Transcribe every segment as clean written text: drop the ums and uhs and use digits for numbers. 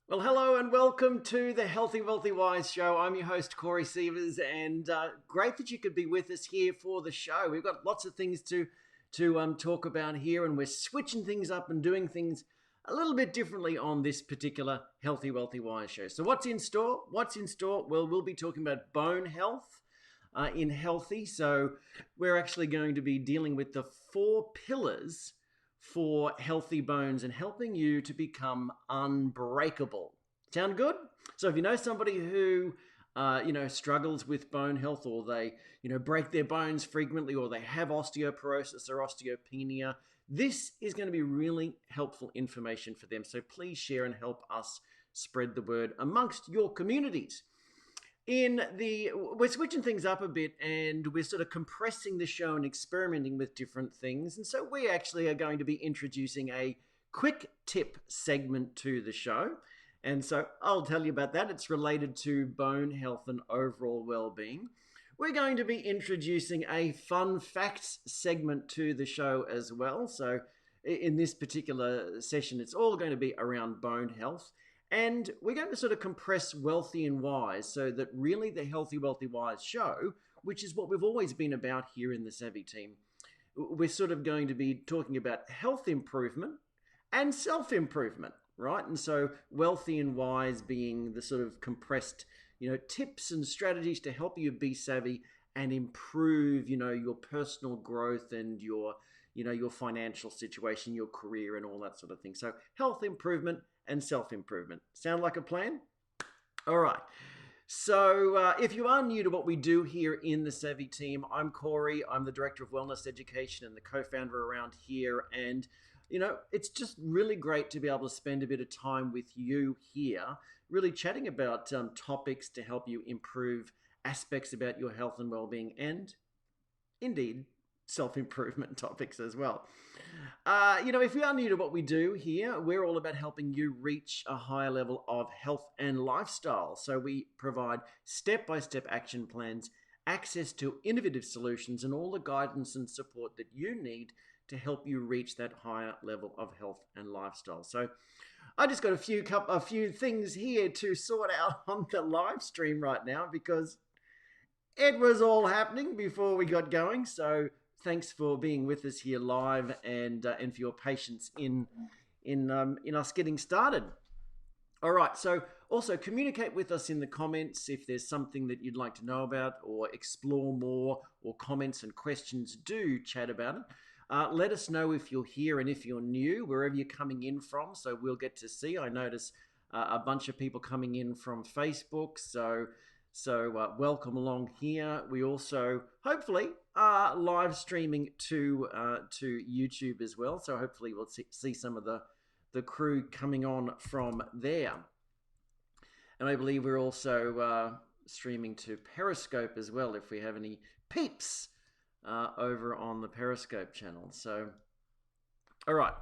Well, hello and welcome to the Healthy, Wealthy, Wise show. I'm your host, Corey Sievers, and great that you could be with us here for the show. We've got lots of things to talk about here, and we're switching things up and doing things a little bit differently on this particular Healthy, Wealthy, Wise show. So what's in store? What's in store? Well, we'll be talking about bone health in Healthy. So we're actually going to be dealing with the 4 pillars for healthy bones and helping you to become unbreakable. Sound good? So if you know somebody who struggles with bone health, or they break their bones frequently, or they have osteoporosis or osteopenia, this is going to be really helpful information for them. So please share and help us spread the word amongst your communities. We're switching things up a bit, and we're sort of compressing the show and experimenting with different things. And so we actually are going to be introducing a quick tip segment to the show. And so I'll tell you about that. It's related to bone health and overall well-being. We're going to be introducing a fun facts segment to the show as well. So in this particular session, it's all going to be around bone health. And we're going to sort of compress wealthy and wise so that really the Healthy, Wealthy, Wise show, which is what we've always been about here in the Savvy team, we're sort of going to be talking about health improvement and self-improvement, right? And so wealthy and wise being the sort of compressed, tips and strategies to help you be savvy and improve, your personal growth and your financial situation, your career and all that sort of thing. So health improvement and self-improvement. Sound like a plan? All right. So if you are new to what we do here in the Savvy team, I'm Corey. I'm the Director of Wellness Education and the co-founder around here. And, it's just really great to be able to spend a bit of time with you here, really chatting about topics to help you improve aspects about your health and well-being, and indeed self-improvement topics as well. If you are new to what we do here, we're all about helping you reach a higher level of health and lifestyle. So we provide step-by-step action plans, access to innovative solutions, and all the guidance and support that you need to help you reach that higher level of health and lifestyle. So I just got a few things here to sort out on the live stream right now, because it was all happening before we got going. So thanks for being with us here live, and for your patience in us getting started. All right. So also communicate with us in the comments if there's something that you'd like to know about or explore more, or comments and questions. Do chat about it. Let us know if you're here and if you're new, wherever you're coming in from, so we'll get to see. I notice a bunch of people coming in from Facebook, so welcome along here. We also hopefully are live streaming to YouTube as well, so hopefully we'll see some of the crew coming on from there. And I believe we're also streaming to Periscope as well, if we have any peeps over on the Periscope channel. So, all right.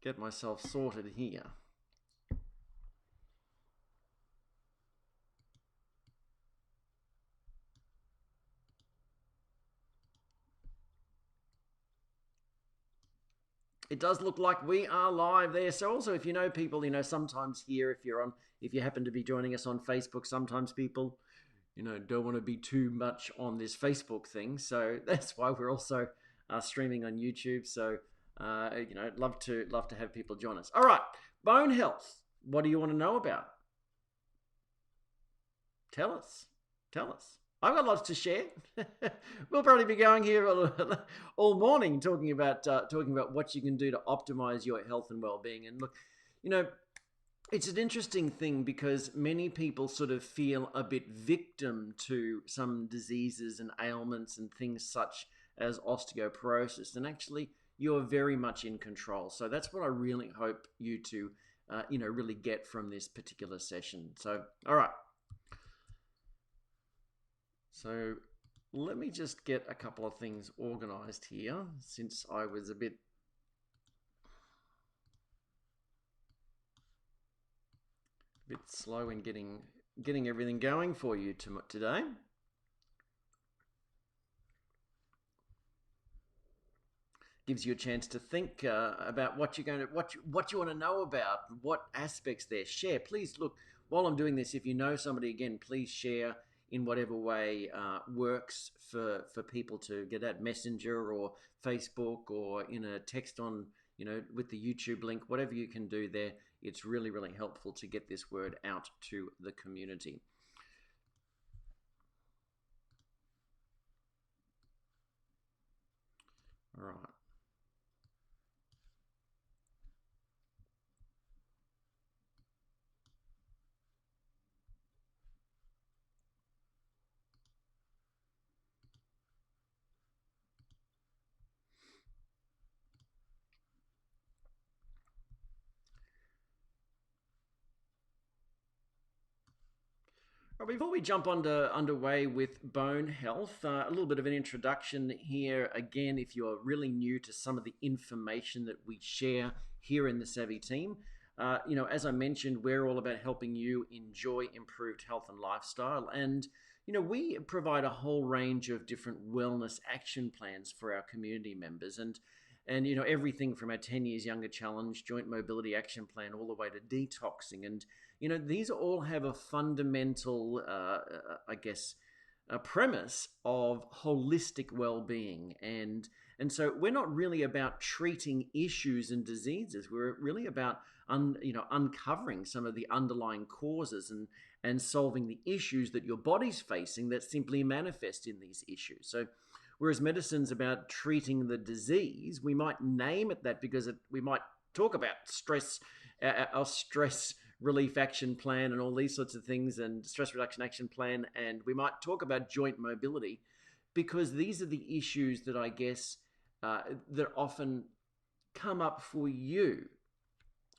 Get myself sorted here. It does look like we are live there. So also, if you know people, sometimes here, if you happen to be joining us on Facebook, sometimes people don't want to be too much on this Facebook thing. So that's why we're also streaming on YouTube. So, love to have people join us. All right. Bone health. What do you want to know about? Tell us. I've got lots to share. We'll probably be going here all morning talking about what you can do to optimize your health and well-being. And look, it's an interesting thing, because many people sort of feel a bit victim to some diseases and ailments and things such as osteoporosis. And actually, you're very much in control. So that's what I really hope you to, really get from this particular session. So, all right. So let me just get a couple of things organized here, since I was a bit slow in getting everything going for you today. gives you a chance to think about what you're going to what you want to know about, what aspects there. Share, please. Look, while I'm doing this, if you know somebody, again, please share in whatever way works for people to get at Messenger or Facebook or in a text on, with the YouTube link, whatever you can do there. It's really, really helpful to get this word out to the community. All right. Well, before we jump underway with bone health, a little bit of an introduction here. Again, if you're really new to some of the information that we share here in the Savvy team, as I mentioned, we're all about helping you enjoy improved health and lifestyle. And, we provide a whole range of different wellness action plans for our community members. And everything from our 10 years younger challenge, joint mobility action plan, all the way to detoxing. And these all have a fundamental, a premise of holistic well-being. And so we're not really about treating issues and diseases. We're really about uncovering some of the underlying causes and solving the issues that your body's facing that simply manifest in these issues. So whereas medicine's about treating the disease, we might name it that because we might talk about stress, our stress relief action plan and all these sorts of things, and stress reduction action plan, and we might talk about joint mobility because these are the issues that I guess that often come up for you.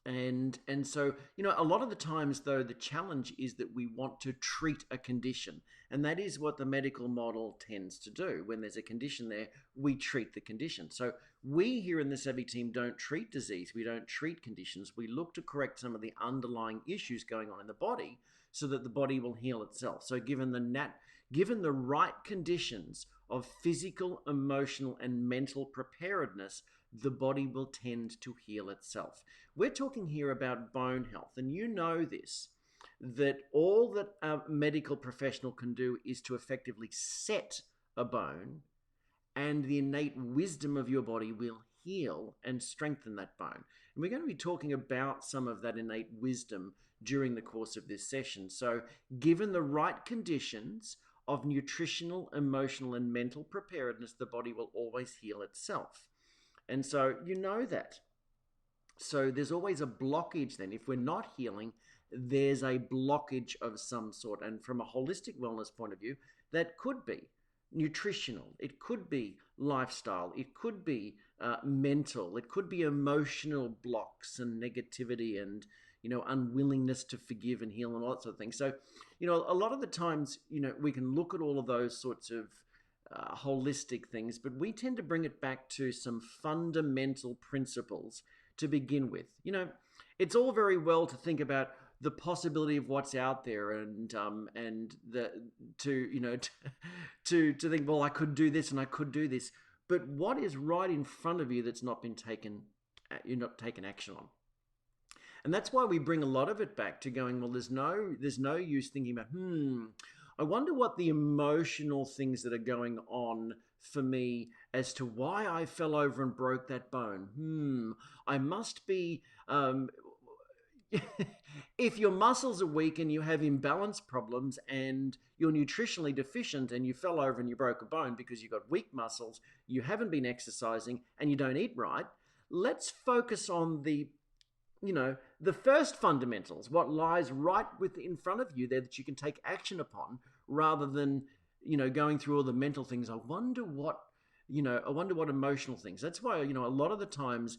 And so, a lot of the times, though, the challenge is that we want to treat a condition. And that is what the medical model tends to do. When there's a condition there, we treat the condition. So we here in the Savvy team don't treat disease. We don't treat conditions. We look to correct some of the underlying issues going on in the body so that the body will heal itself. So given the right conditions of physical, emotional, and mental preparedness, the body will tend to heal itself. We're talking here about bone health, and you know this, that all that a medical professional can do is to effectively set a bone, and the innate wisdom of your body will heal and strengthen that bone. And we're going to be talking about some of that innate wisdom during the course of this session. So given the right conditions of nutritional, emotional, and mental preparedness, the body will always heal itself. And so you know that. So there's always a blockage then. If we're not healing, there's a blockage of some sort. And from a holistic wellness point of view, that could be nutritional, it could be lifestyle, it could be mental, it could be emotional blocks and negativity and unwillingness to forgive and heal and all that sort of thing. So a lot of the times we can look at all of those sorts of holistic things, but we tend to bring it back to some fundamental principles to begin with. It's all very well to think about the possibility of what's out there and to think, well, I could do this and I could do this, but what is right in front of you that's not been taken, you're not taken action on. And that's why we bring a lot of it back to going, well, there's no use thinking about, I wonder what the emotional things that are going on for me as to why I fell over and broke that bone. I must be, if your muscles are weak and you have imbalance problems and you're nutritionally deficient and you fell over and you broke a bone because you've got weak muscles, you haven't been exercising and you don't eat right, let's focus on the first fundamentals, what lies right in front of you there that you can take action upon, rather than, going through all the mental things. I wonder what emotional things. That's why, a lot of the times,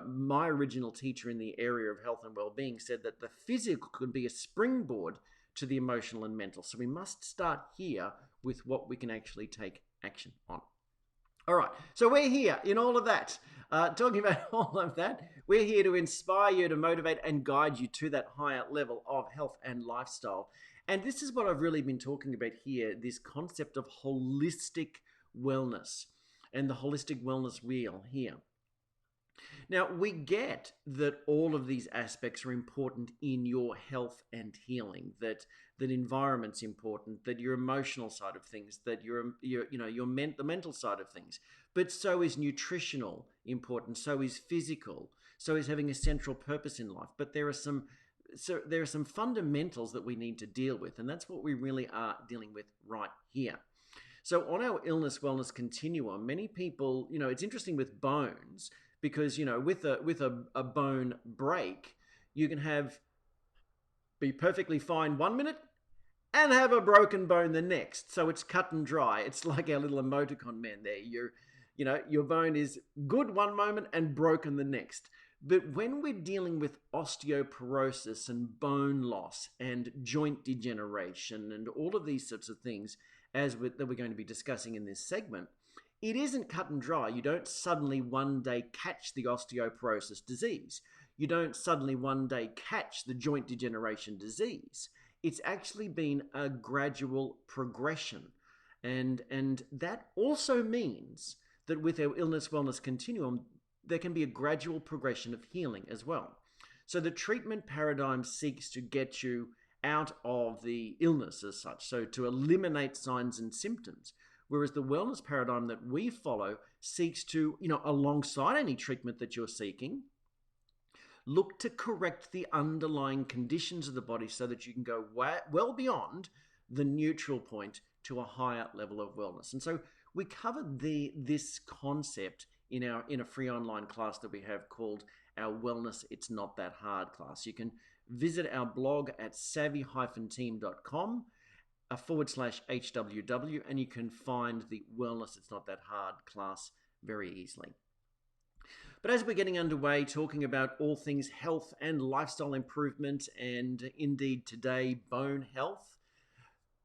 my original teacher in the area of health and well-being said that the physical could be a springboard to the emotional and mental. So we must start here with what we can actually take action on. All right, so we're here in all of that, talking about all of that. We're here to inspire you, to motivate and guide you to that higher level of health and lifestyle. And this is what I've really been talking about here, this concept of holistic wellness and the holistic wellness wheel here. Now, we get that all of these aspects are important in your health and healing, that environment's important, that your emotional side of things, that the mental side of things. But so is nutritional important, so is physical, so is having a central purpose in life. But there are some fundamentals that we need to deal with, and that's what we really are dealing with right here. So on our illness wellness continuum, many people, it's interesting with bones because, with a bone break, you can be perfectly fine 1 minute and have a broken bone the next. So it's cut and dry. It's like our little emoticon man there. Your bone is good one moment and broken the next. But when we're dealing with osteoporosis and bone loss and joint degeneration and all of these sorts of things, that we're going to be discussing in this segment, it isn't cut and dry. You don't suddenly one day catch the osteoporosis disease. You don't suddenly one day catch the joint degeneration disease. It's actually been a gradual progression. And that also means that with our illness wellness continuum, there can be a gradual progression of healing as well. So the treatment paradigm seeks to get you out of the illness as such, so to eliminate signs and symptoms. Whereas the wellness paradigm that we follow seeks to, alongside any treatment that you're seeking, look to correct the underlying conditions of the body so that you can go well beyond the neutral point to a higher level of wellness. And so we covered this concept in a free online class that we have called our Wellness It's Not That Hard class. You can visit our blog at savvy-team.com /HWW, and you can find the Wellness It's Not That Hard class very easily. But as we're getting underway, talking about all things health and lifestyle improvement, and indeed today, bone health,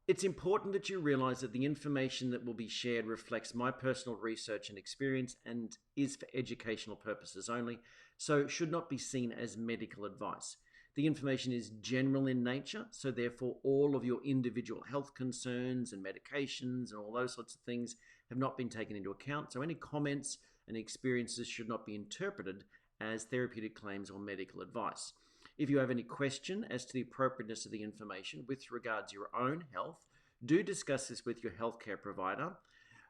it's important that you realize that the information that will be shared reflects my personal research and experience and is for educational purposes only, so should not be seen as medical advice. The information is general in nature, so therefore all of your individual health concerns and medications and all those sorts of things have not been taken into account. So any comments and experiences should not be interpreted as therapeutic claims or medical advice. If you have any question as to the appropriateness of the information with regards to your own health, do discuss this with your healthcare provider.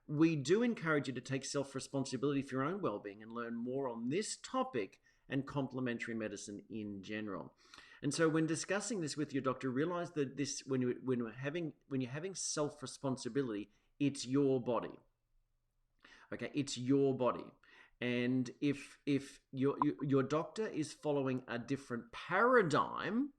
We do encourage you to take self-responsibility for your own well-being and learn more on this topic and complementary medicine in general. And so when discussing this with your doctor, realize that when you're having self-responsibility, it's your body. Okay, it's your body. And if your doctor is following a different paradigm,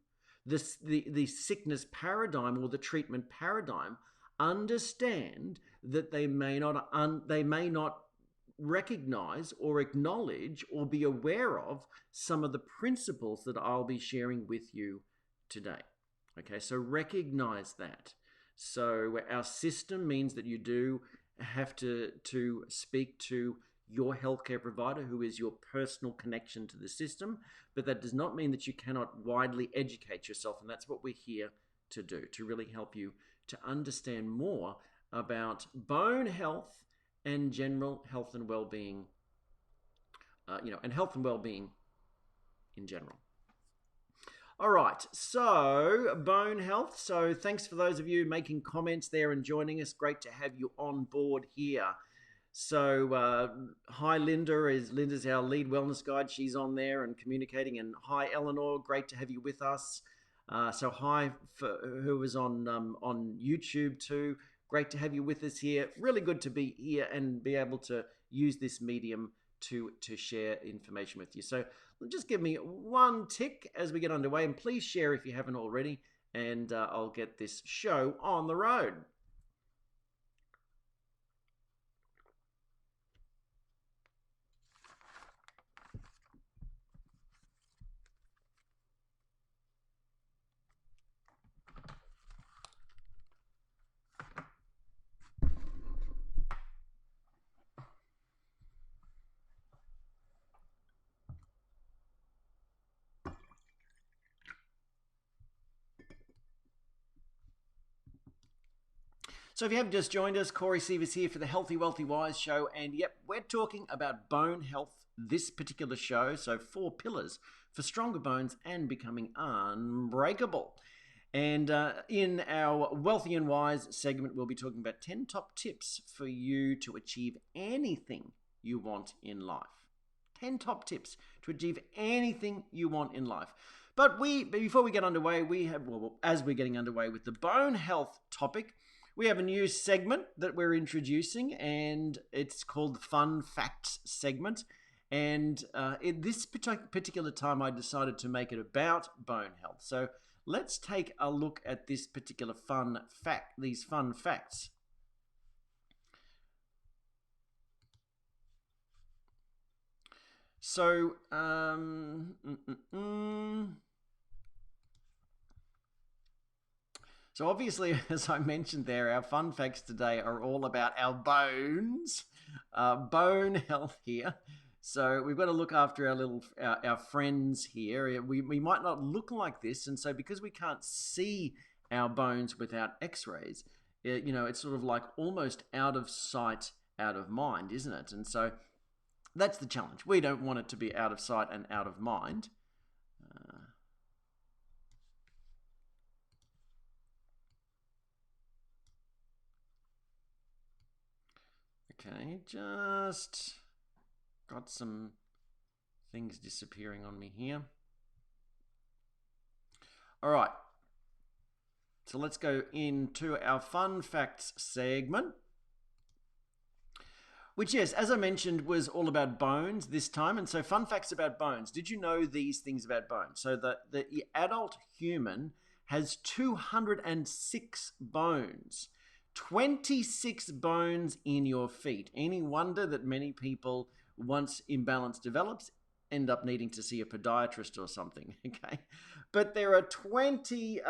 the sickness paradigm or the treatment paradigm, understand that they may not recognize or acknowledge or be aware of some of the principles that I'll be sharing with you today. Okay, so recognize that. So our system means that you do have to speak to your healthcare provider, who is your personal connection to the system, but that does not mean that you cannot widely educate yourself, and that's what we're here to do, to really help you to understand more about bone health and general health and well-being, and health and well-being in general. All right, so bone health. So thanks for those of you making comments there and joining us. Great to have you on board here. So hi, Linda's our lead wellness guide. She's on there and communicating. And hi, Eleanor. Great to have you with us. So hi, who was on YouTube too. Great to have you with us here. Really good to be here and be able to use this medium to share information with you. So just give me one tick as we get underway, and please share if you haven't already, and I'll get this show on the road. So if you have just joined us, Corey Sievers here for the Healthy, Wealthy, Wise show. And yep, we're talking about bone health this particular show. So 4 pillars for stronger bones and becoming unbreakable. And in our Wealthy and Wise segment, we'll be talking about 10 top tips for you to achieve anything you want in life. 10 top tips to achieve anything you want in life. But before we get underway, as we're getting underway with the bone health topic, we have a new segment that we're introducing, and it's called the Fun Facts segment. And at this particular time, I decided to make it about bone health. So let's take a look at this particular these fun facts. So, So obviously, as I mentioned there, our fun facts today are all about our bones, bone health here. So we've got to look after our friends here. We might not look like this, and so because we can't see our bones without X-rays, it's sort of like almost out of sight, out of mind, isn't it? And so that's the challenge. We don't want it to be out of sight and out of mind. Okay, just got some things disappearing on me here. All right, so let's go into our fun facts segment, which, yes, as I mentioned, was all about bones this time. And so fun facts about bones. Did you know these things about bones? So the adult human has 206 bones. 26 bones in your feet. Any wonder that many people, once imbalance develops, end up needing to see a podiatrist or something, okay? But there are 20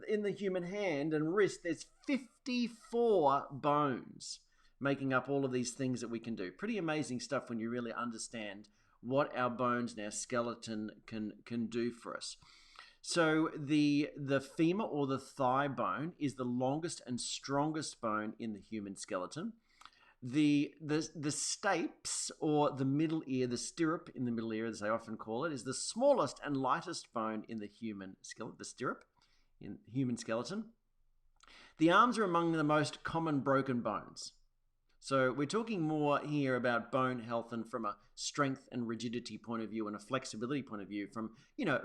in the human hand and wrist. There's 54 bones making up all of these things that we can do. Pretty amazing stuff when you really understand what our bones and our skeleton can do for us. So the femur or the thigh bone is the longest and strongest bone in the human skeleton. The stapes, or the middle ear, the stirrup in the middle ear, as they often call it, is the smallest and lightest bone in the human skeleton. The stirrup in human skeleton. The arms are among the most common broken bones. So we're talking more here about bone health and from a strength and rigidity point of view and a flexibility point of view, from,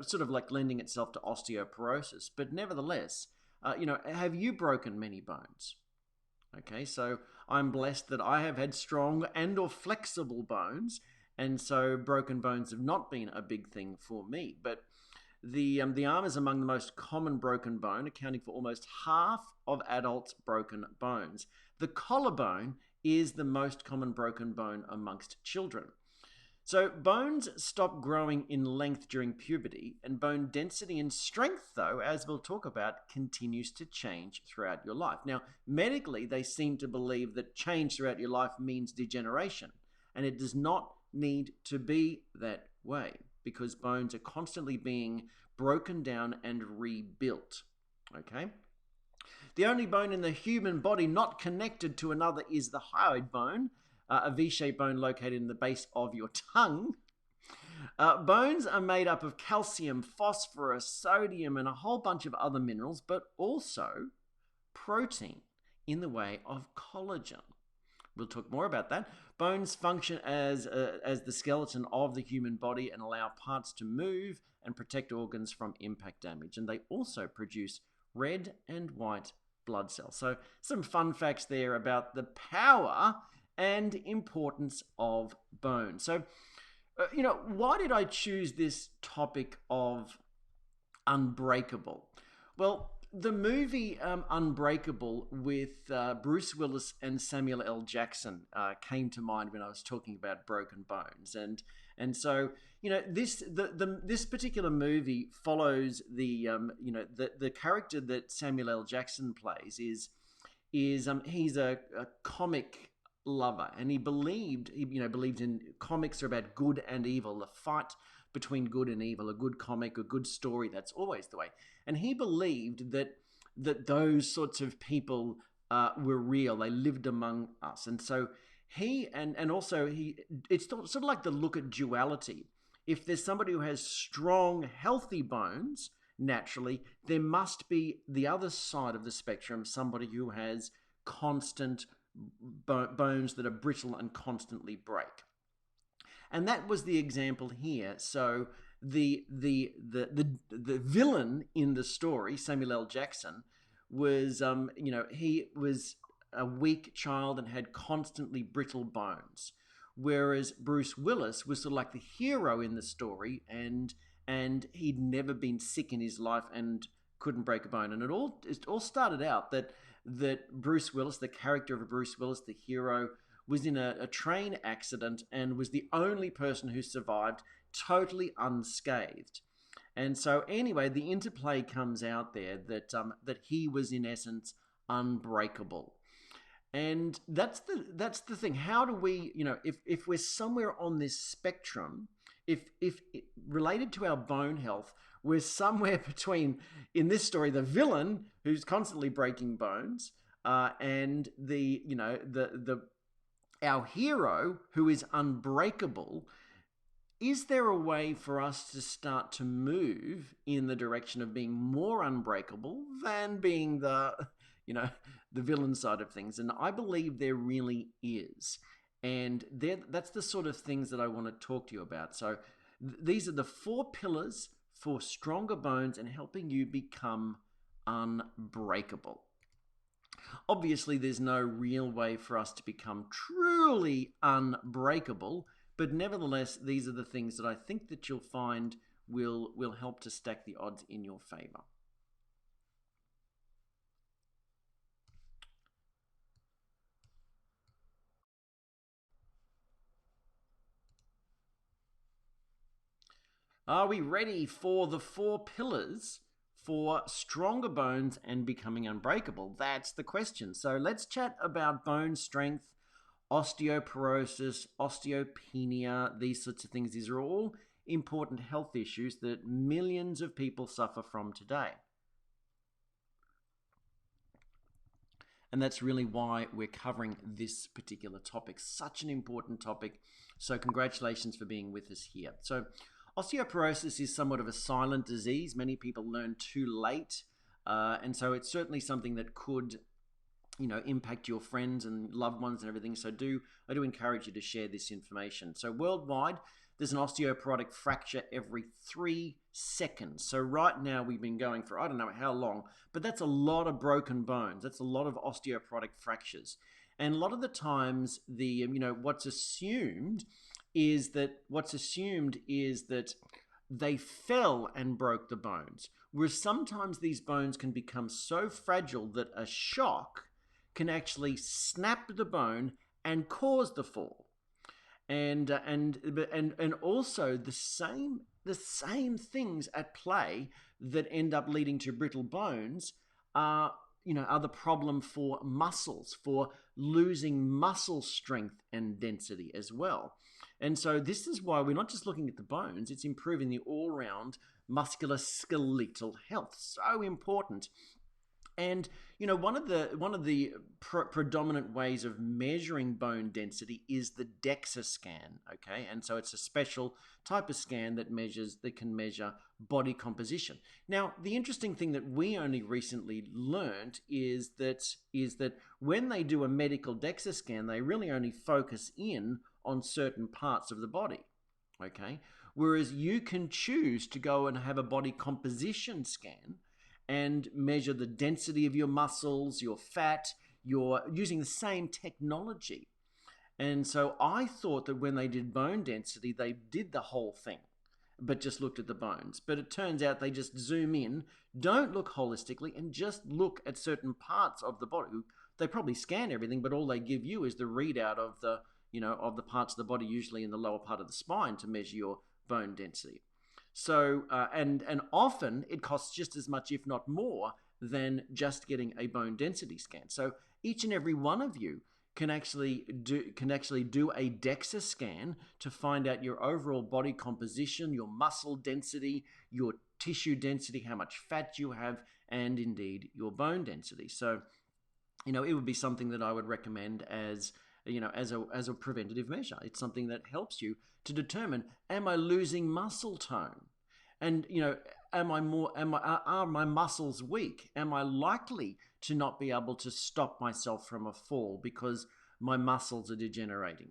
sort of like lending itself to osteoporosis. But nevertheless, have you broken many bones? Okay, so I'm blessed that I have had strong and or flexible bones, and so broken bones have not been a big thing for me. But the arm is among the most common broken bone, accounting for almost half of adult broken bones. The collarbone is the most common broken bone amongst children. So bones stop growing in length during puberty, and bone density and strength, though, as we'll talk about, continues to change throughout your life. Now, medically, they seem to believe that change throughout your life means degeneration, and it does not need to be that way, because bones are constantly being broken down and rebuilt, okay? The only bone in the human body not connected to another is the hyoid bone, a V-shaped bone located in the base of your tongue. Bones are made up of calcium, phosphorus, sodium, and a whole bunch of other minerals, but also protein in the way of collagen. We'll talk more about that. Bones function as the skeleton of the human body and allow parts to move and protect organs from impact damage. And they also produce red and white blood cells. So some fun facts there about the power and importance of bone. So, why did I choose this topic of unbreakable? Well, the movie Unbreakable with Bruce Willis and Samuel L. Jackson came to mind when I was talking about broken bones, and so this particular movie follows the character that Samuel L. Jackson plays is he's a comic lover, and he believed in comics are about good and evil, the fight between good and evil, a good comic, a good story, that's always the way. And he believed that those sorts of people were real. They lived among us. And so it's sort of like the look at duality. If there's somebody who has strong, healthy bones, naturally, there must be the other side of the spectrum, somebody who has constant bones that are brittle and constantly break. And that was the example here. So the villain in the story, Samuel L. Jackson, was he was a weak child and had constantly brittle bones, whereas Bruce Willis was sort of like the hero in the story, and he'd never been sick in his life and couldn't break a bone. And it all started out that Bruce Willis, the character of Bruce Willis, the hero, was in a train accident and was the only person who survived, totally unscathed. And so anyway, the interplay comes out there that he was in essence unbreakable. And that's the thing. How do we, if we're somewhere on this spectrum, if related to our bone health, we're somewhere between, in this story, the villain who's constantly breaking bones, and our hero who is unbreakable. Is there a way for us to start to move in the direction of being more unbreakable than being the villain side of things? And I believe there really is. And that's the sort of things that I want to talk to you about. So these are the 4 pillars for stronger bones and helping you become unbreakable. Obviously, there's no real way for us to become truly unbreakable, but nevertheless, these are the things that I think that you'll find will help to stack the odds in your favor. Are we ready for the 4 pillars for stronger bones and becoming unbreakable? That's the question. So let's chat about bone strength, osteoporosis, osteopenia, these sorts of things. These are all important health issues that millions of people suffer from today. And that's really why we're covering this particular topic. Such an important topic. So congratulations for being with us here. So osteoporosis is somewhat of a silent disease. Many people learn too late. And so it's certainly something that could impact your friends and loved ones and everything. So I do encourage you to share this information. So worldwide, there's an osteoporotic fracture every 3 seconds. So right now we've been going for, I don't know how long, but that's a lot of broken bones. That's a lot of osteoporotic fractures. And a lot of the times what's assumed is that they fell and broke the bones. Whereas sometimes these bones can become so fragile that a shock can actually snap the bone and cause the fall. And also the same things at play that end up leading to brittle bones are the problem for muscles, for losing muscle strength and density as well. And so this is why we're not just looking at the bones, it's improving the all-round musculoskeletal health. So important. And one of the predominant ways of measuring bone density is the DEXA scan. Okay, and so it's a special type of scan that can measure body composition. Now, the interesting thing that we only recently learned is that when they do a medical DEXA scan, they really only focus in on certain parts of the body. Okay, whereas you can choose to go and have a body composition scan and measure the density of your muscles, your fat, you're using the same technology. And so I thought that when they did bone density, they did the whole thing, but just looked at the bones. But it turns out they just zoom in, don't look holistically, and just look at certain parts of the body. They probably scan everything, but all they give you is the readout of the parts of the body, usually in the lower part of the spine, to measure your bone density. So, and often it costs just as much, if not more, than just getting a bone density scan. So each and every one of you can actually do a DEXA scan to find out your overall body composition, your muscle density, your tissue density, how much fat you have, and indeed your bone density. So it would be something that I would recommend as as a preventative measure. It's something that helps you to determine, am I losing muscle tone? And are my muscles weak? Am I likely to not be able to stop myself from a fall because my muscles are degenerating?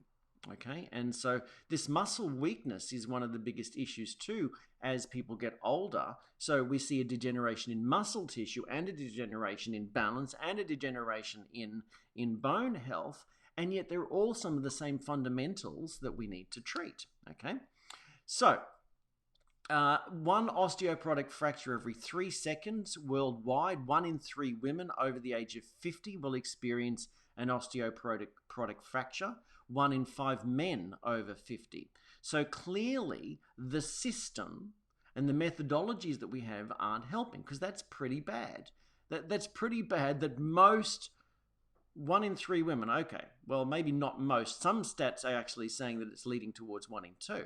Okay, and so this muscle weakness is one of the biggest issues too as people get older. So we see a degeneration in muscle tissue and a degeneration in balance and a degeneration in bone health, and yet they're all some of the same fundamentals that we need to treat. Okay, so one osteoporotic fracture every 3 seconds worldwide. 1 in 3 women over the age of 50 will experience an osteoporotic fracture. 1 in 5 men over 50. So clearly the system and the methodologies that we have aren't helping, because that's pretty bad. That's pretty bad that most 1 in 3 women, okay, well, maybe not most. Some stats are actually saying that it's leading towards 1 in 2.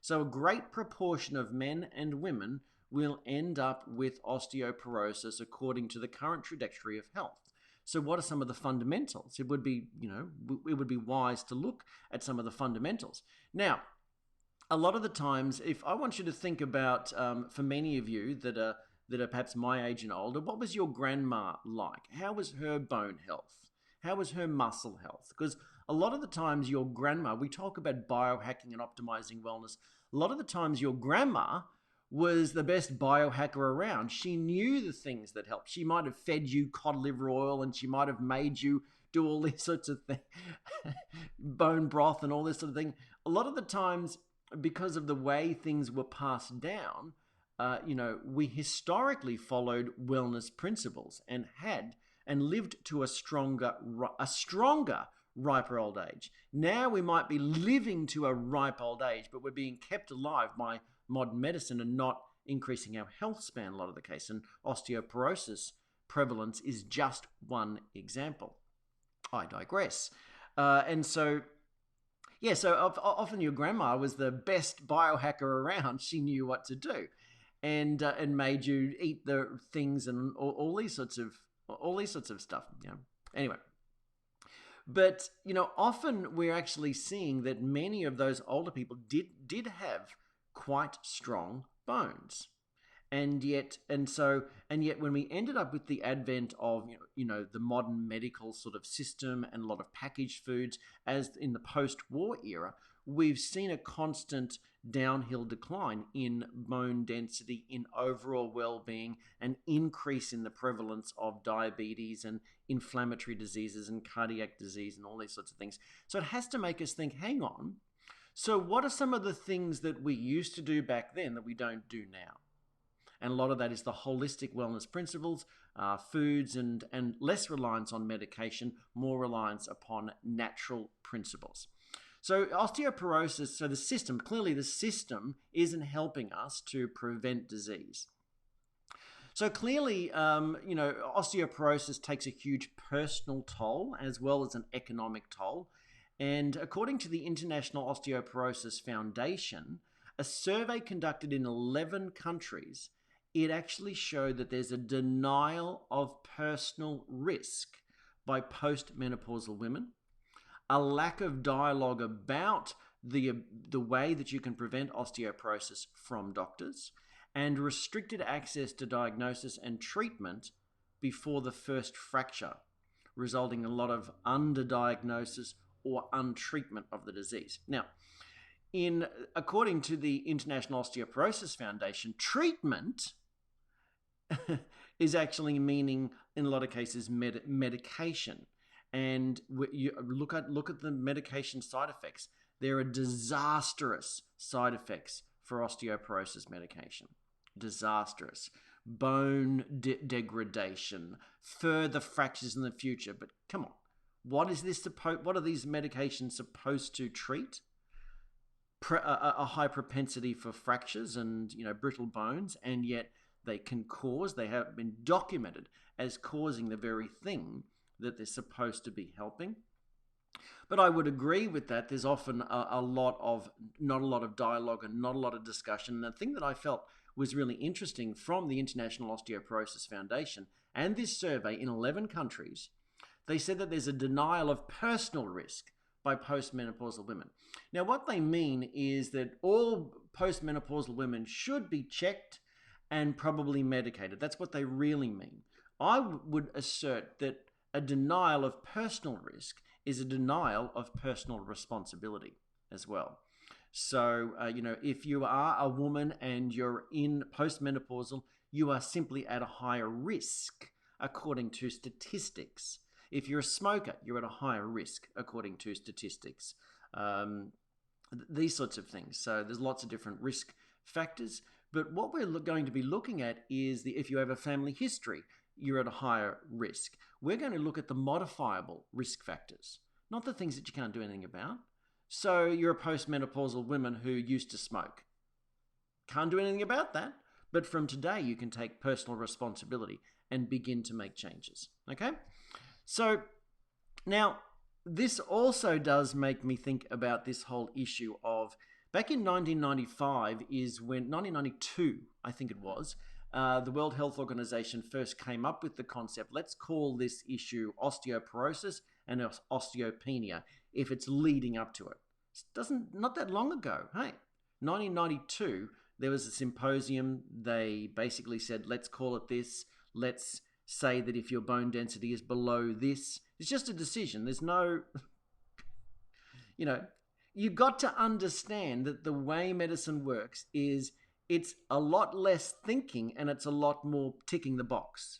So a great proportion of men and women will end up with osteoporosis according to the current trajectory of health. So what are some of the fundamentals? It would be, it would be wise to look at some of the fundamentals. Now, a lot of the times, if I want you to think about, for many of you that are perhaps my age and older, what was your grandma like? How was her bone health? How was her muscle health? Because a lot of the times your grandma, we talk about biohacking and optimizing wellness. A lot of the times your grandma was the best biohacker around. She knew the things that helped. She might have fed you cod liver oil, and she might have made you do all these sorts of things, bone broth and all this sort of thing. A lot of the times, because of the way things were passed down, we historically followed wellness principles and lived to a stronger, riper old age. Now we might be living to a ripe old age, but we're being kept alive by modern medicine and not increasing our health span a lot of the case. And osteoporosis prevalence is just one example. I digress. So often your grandma was the best biohacker around. She knew what to do, and made you eat the things and all these sorts of stuff. Anyway. But, often we're actually seeing that many of those older people did have quite strong bones. And yet when we ended up with the advent of, the modern medical sort of system and a lot of packaged foods, as in the post-war era, we've seen a constant downhill decline in bone density, in overall well-being, an increase in the prevalence of diabetes and inflammatory diseases and cardiac disease and all these sorts of things. So it has to make us think, hang on, so what are some of the things that we used to do back then that we don't do now? And a lot of that is the holistic wellness principles, foods, and less reliance on medication, more reliance upon natural principles. So osteoporosis, so the system isn't helping us to prevent disease. So clearly, osteoporosis takes a huge personal toll as well as an economic toll. And according to the International Osteoporosis Foundation, a survey conducted in 11 countries, it actually showed that there's a denial of personal risk by postmenopausal women, a lack of dialogue about the way that you can prevent osteoporosis from doctors, and restricted access to diagnosis and treatment before the first fracture, resulting in a lot of underdiagnosis or untreatment of the disease. Now, according to the International Osteoporosis Foundation, treatment is actually meaning, in a lot of cases, medication. And you look at the medication side effects. There are disastrous side effects for osteoporosis medication. Disastrous. Bone degradation, further fractures in the future. But come on, what are these medications supposed to treat? A high propensity for fractures and brittle bones, and yet they have been documented as causing the very thing that they're supposed to be helping. But I would agree with that. There's often not a lot of dialogue and not a lot of discussion. And the thing that I felt was really interesting from the International Osteoporosis Foundation and this survey in 11 countries, They said that there's a denial of personal risk by postmenopausal women. Now, what they mean is that all postmenopausal women should be checked and probably medicated. That's what they really mean. I would assert that a denial of personal risk is a denial of personal responsibility as well. So, if you are a woman and you're in postmenopausal, you are simply at a higher risk according to statistics. If you're a smoker, you're at a higher risk according to statistics. These sorts of things. So there's lots of different risk factors. But what we're going to be looking at is if you have a family history, you're at a higher risk. We're going to look at the modifiable risk factors, not the things that you can't do anything about. So you're a postmenopausal woman who used to smoke. Can't do anything about that. But from today, you can take personal responsibility and begin to make changes. Okay? So now, this also does make me think about this whole issue of back in 1992, I think it was, the World Health Organization first came up with the concept, let's call this issue osteoporosis and osteopenia if it's leading up to it. Not that long ago, hey. 1992, there was a symposium. They basically said, let's call it this. Let's say that if your bone density is below this, it's just a decision. There's no, you got to understand that the way medicine works is it's a lot less thinking and it's a lot more ticking the box.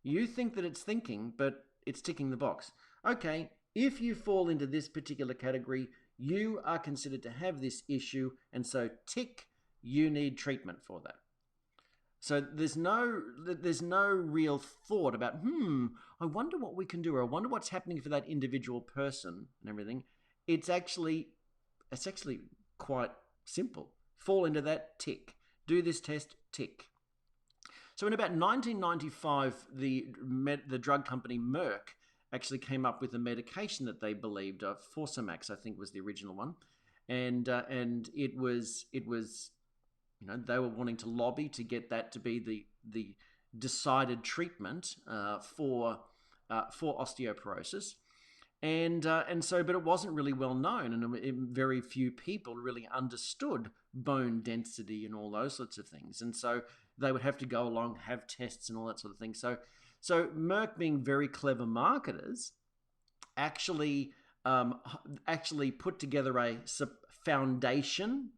You think that it's thinking, but it's ticking the box. Okay, if you fall into this particular category, you are considered to have this issue, and so tick, you need treatment for that. So there's no real thought about, I wonder what we can do, or I wonder what's happening for that individual person and everything. It's actually quite simple. Fall into that, tick. Do this test, tick. So in about 1995, the drug company Merck actually came up with a medication that they believed, Forsomax, I think was the original one, and it was they were wanting to lobby to get that to be the decided treatment for osteoporosis, and so but it wasn't really well known, and very few people really understood bone density and all those sorts of things, and so they would have to go along, have tests and all that sort of thing. So Merck, being very clever marketers, actually put together a foundation.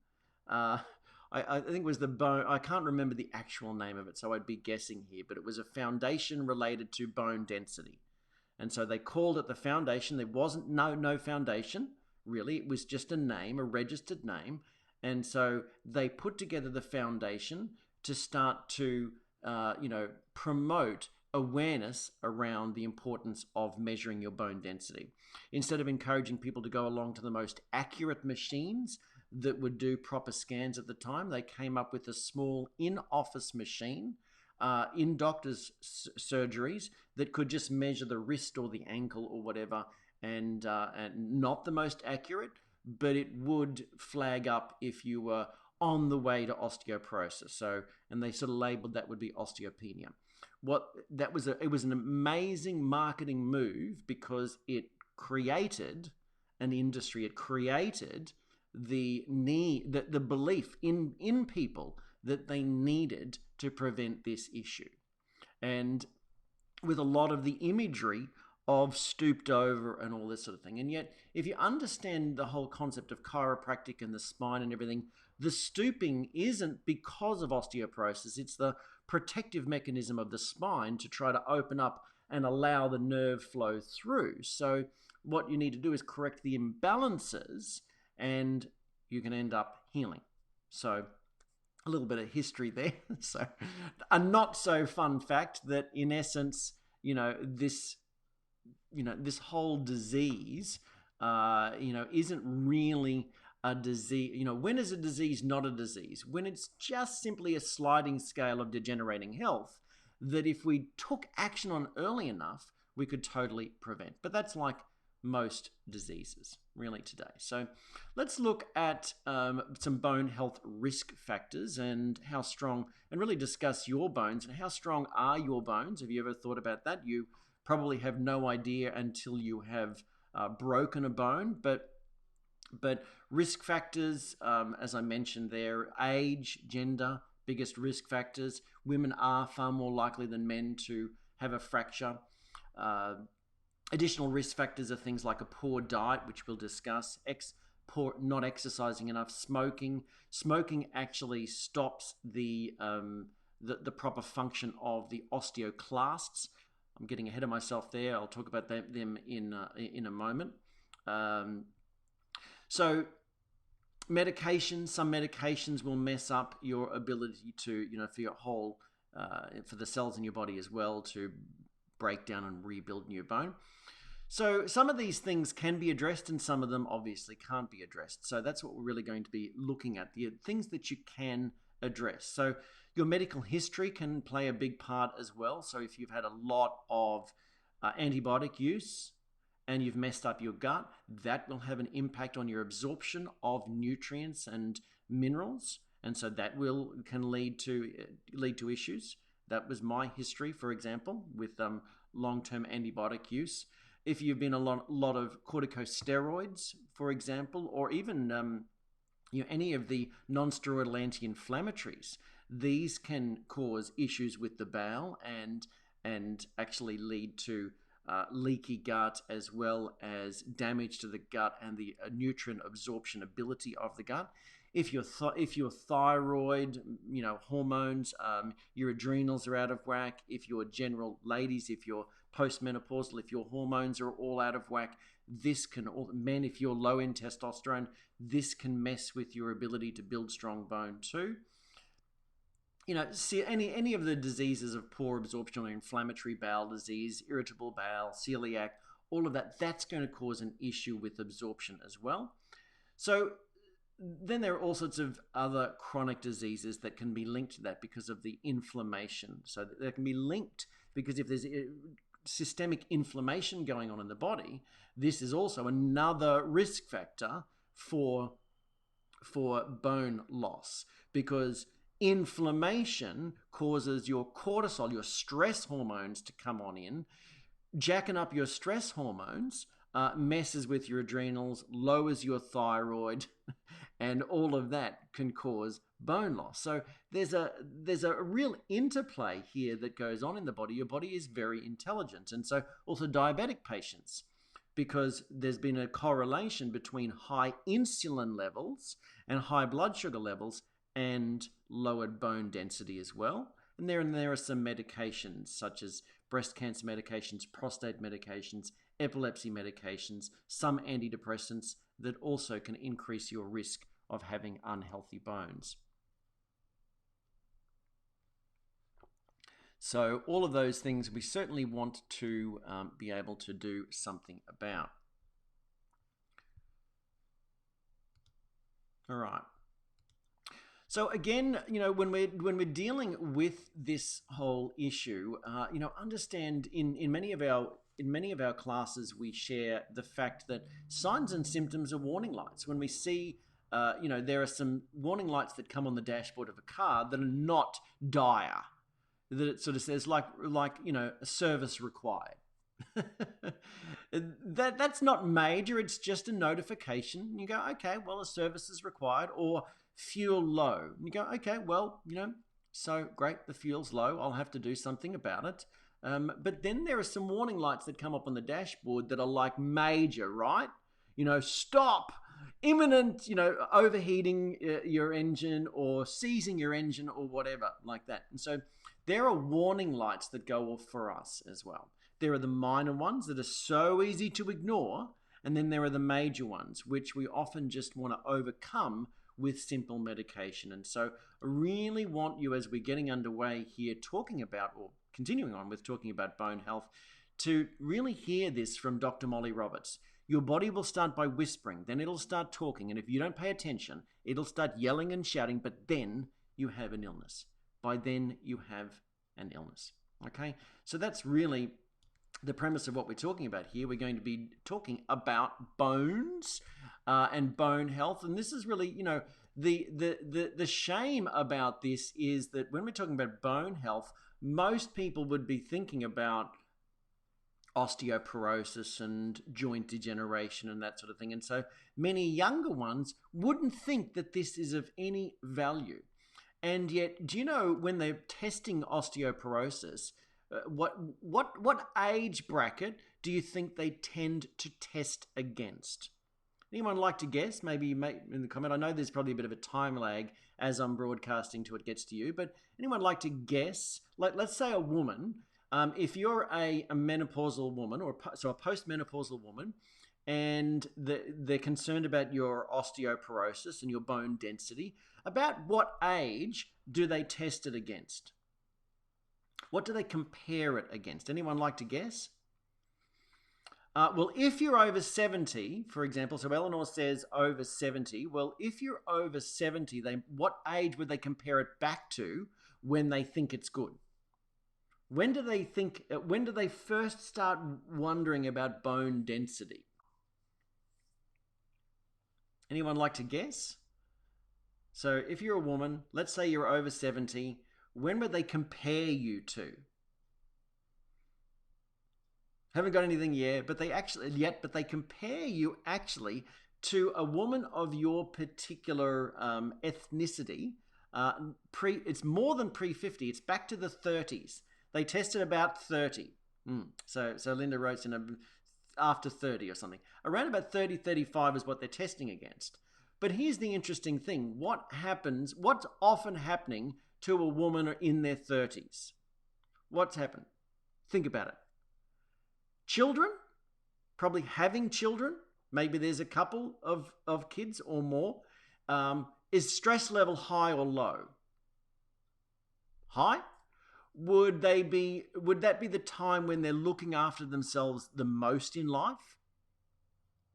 I think it was the bone. I can't remember the actual name of it, so I'd be guessing here. But it was a foundation related to bone density, and so they called it the foundation. There wasn't no foundation really. It was just a name, a registered name, and so they put together the foundation to start to promote awareness around the importance of measuring your bone density. Instead of encouraging people to go along to the most accurate machines that would do proper scans at the time, they came up with a small in-office machine in doctors' surgeries that could just measure the wrist or the ankle or whatever, and not the most accurate, but it would flag up if you were on the way to osteoporosis. So, and they sort of labeled that would be osteopenia. It was an amazing marketing move because it created an industry. It created the belief in people that they needed to prevent this issue. And with a lot of the imagery of stooped over and all this sort of thing. And yet, if you understand the whole concept of chiropractic and the spine and everything, the stooping isn't because of osteoporosis. It's the protective mechanism of the spine to try to open up and allow the nerve flow through. So what you need to do is correct the imbalances and you can end up healing. So a little bit of history there. So a not so fun fact that in essence, this whole disease, isn't really a disease. When is a disease not a disease? When it's just simply a sliding scale of degenerating health that if we took action on early enough, we could totally prevent. But that's like most diseases really today. So let's look at some bone health risk factors and how strong, and really discuss your bones and how strong are your bones. Have you ever thought about that? You probably have no idea until you have broken a bone. But risk factors, as I mentioned there, age, gender, biggest risk factors. Women are far more likely than men to have a fracture. Additional risk factors are things like a poor diet, which we'll discuss, not exercising enough, smoking. Smoking actually stops the proper function of the osteoclasts. I'm getting ahead of myself there. I'll talk about them in a moment. So medications, some medications will mess up your ability to, for your whole, for the cells in your body as well to break down and rebuild new bone. So some of these things can be addressed and some of them obviously can't be addressed. So that's what we're really going to be looking at, the things that you can address. So your medical history can play a big part as well. So if you've had a lot of antibiotic use and you've messed up your gut, that will have an impact on your absorption of nutrients and minerals. And so that can lead to issues. That was my history, for example, with long-term antibiotic use. If you've been a lot of corticosteroids, for example, or even any of the non-steroidal anti-inflammatories, these can cause issues with the bowel and actually lead to leaky gut, as well as damage to the gut and the nutrient absorption ability of the gut. If your thyroid, hormones, your adrenals are out of whack, if you're ladies, if you're postmenopausal, if your hormones are all out of whack, men, if you're low in testosterone, this can mess with your ability to build strong bone too. See any of the diseases of poor absorption, or inflammatory bowel disease, irritable bowel, celiac, all of that's going to cause an issue with absorption as well. So then there are all sorts of other chronic diseases that can be linked to that because of the inflammation. So that can be linked because if there's systemic inflammation going on in the body, this is also another risk factor for bone loss, because inflammation causes your cortisol, your stress hormones, to come on in. Jacking up your stress hormones messes with your adrenals, lowers your thyroid, and all of that can cause bone loss. So there's a real interplay here that goes on in the body. Your body is very intelligent. And so also diabetic patients, because there's been a correlation between high insulin levels and high blood sugar levels and lowered bone density as well. And there are some medications such as breast cancer medications, prostate medications, epilepsy medications, some antidepressants that also can increase your risk of having unhealthy bones. So all of those things we certainly want to be able to do something about. All right. So again, when we're dealing with this whole issue, understand in many of our classes we share the fact that signs and symptoms are warning lights. When we see, there are some warning lights that come on the dashboard of a car that are not dire, that it sort of says like a service required. That's not major. It's just a notification. You go, okay, well, a service is required, or fuel low. You go, okay, well, so great, the fuel's low. I'll have to do something about it. But then there are some warning lights that come up on the dashboard that are like major, right? Stop, imminent, overheating your engine or seizing your engine or whatever like that. And so there are warning lights that go off for us as well. There are the minor ones that are so easy to ignore, and then there are the major ones, which we often just want to overcome with simple medication. And so I really want you, as we're getting underway here talking about, or continuing on with talking about bone health, to really hear this from Dr. Molly Roberts. Your body will start by whispering, then it'll start talking, and if you don't pay attention, it'll start yelling and shouting, but then you have an illness. By then you have an illness. Okay? So that's really the premise of what we're talking about here. We're going to be talking about bones and bone health, and this is really, the shame about this is that when we're talking about bone health, most people would be thinking about osteoporosis and joint degeneration and that sort of thing. And so many younger ones wouldn't think that this is of any value. And yet, do you know when they're testing osteoporosis, what age bracket do you think they tend to test against? Anyone like to guess? Maybe in the comment. I know there's probably a bit of a time lag as I'm broadcasting till it gets to you, but anyone like to guess? Like, let's say a woman, if you're a menopausal woman, or a postmenopausal woman, and they're concerned about your osteoporosis and your bone density, about what age do they test it against? What do they compare it against? Anyone like to guess? Well, if you're over 70, for example, so Eleanor says over 70. Well, if you're over 70, what age would they compare it back to when they think it's good? When do they first start wondering about bone density? Anyone like to guess? So if you're a woman, let's say you're over 70, when would they compare you to? Haven't got anything yet, but they compare you actually to a woman of your particular ethnicity. It's more than pre-50. It's back to the 30s. They tested about 30. So Linda wrote in after 30 or something. Around about 30, 35 is what they're testing against. But here's the interesting thing. What's often happening to a woman in their 30s? What's happened? Think about it. Children, probably having children, maybe there's a couple of kids or more. Is stress level high or low? High? Would that be the time when they're looking after themselves the most in life?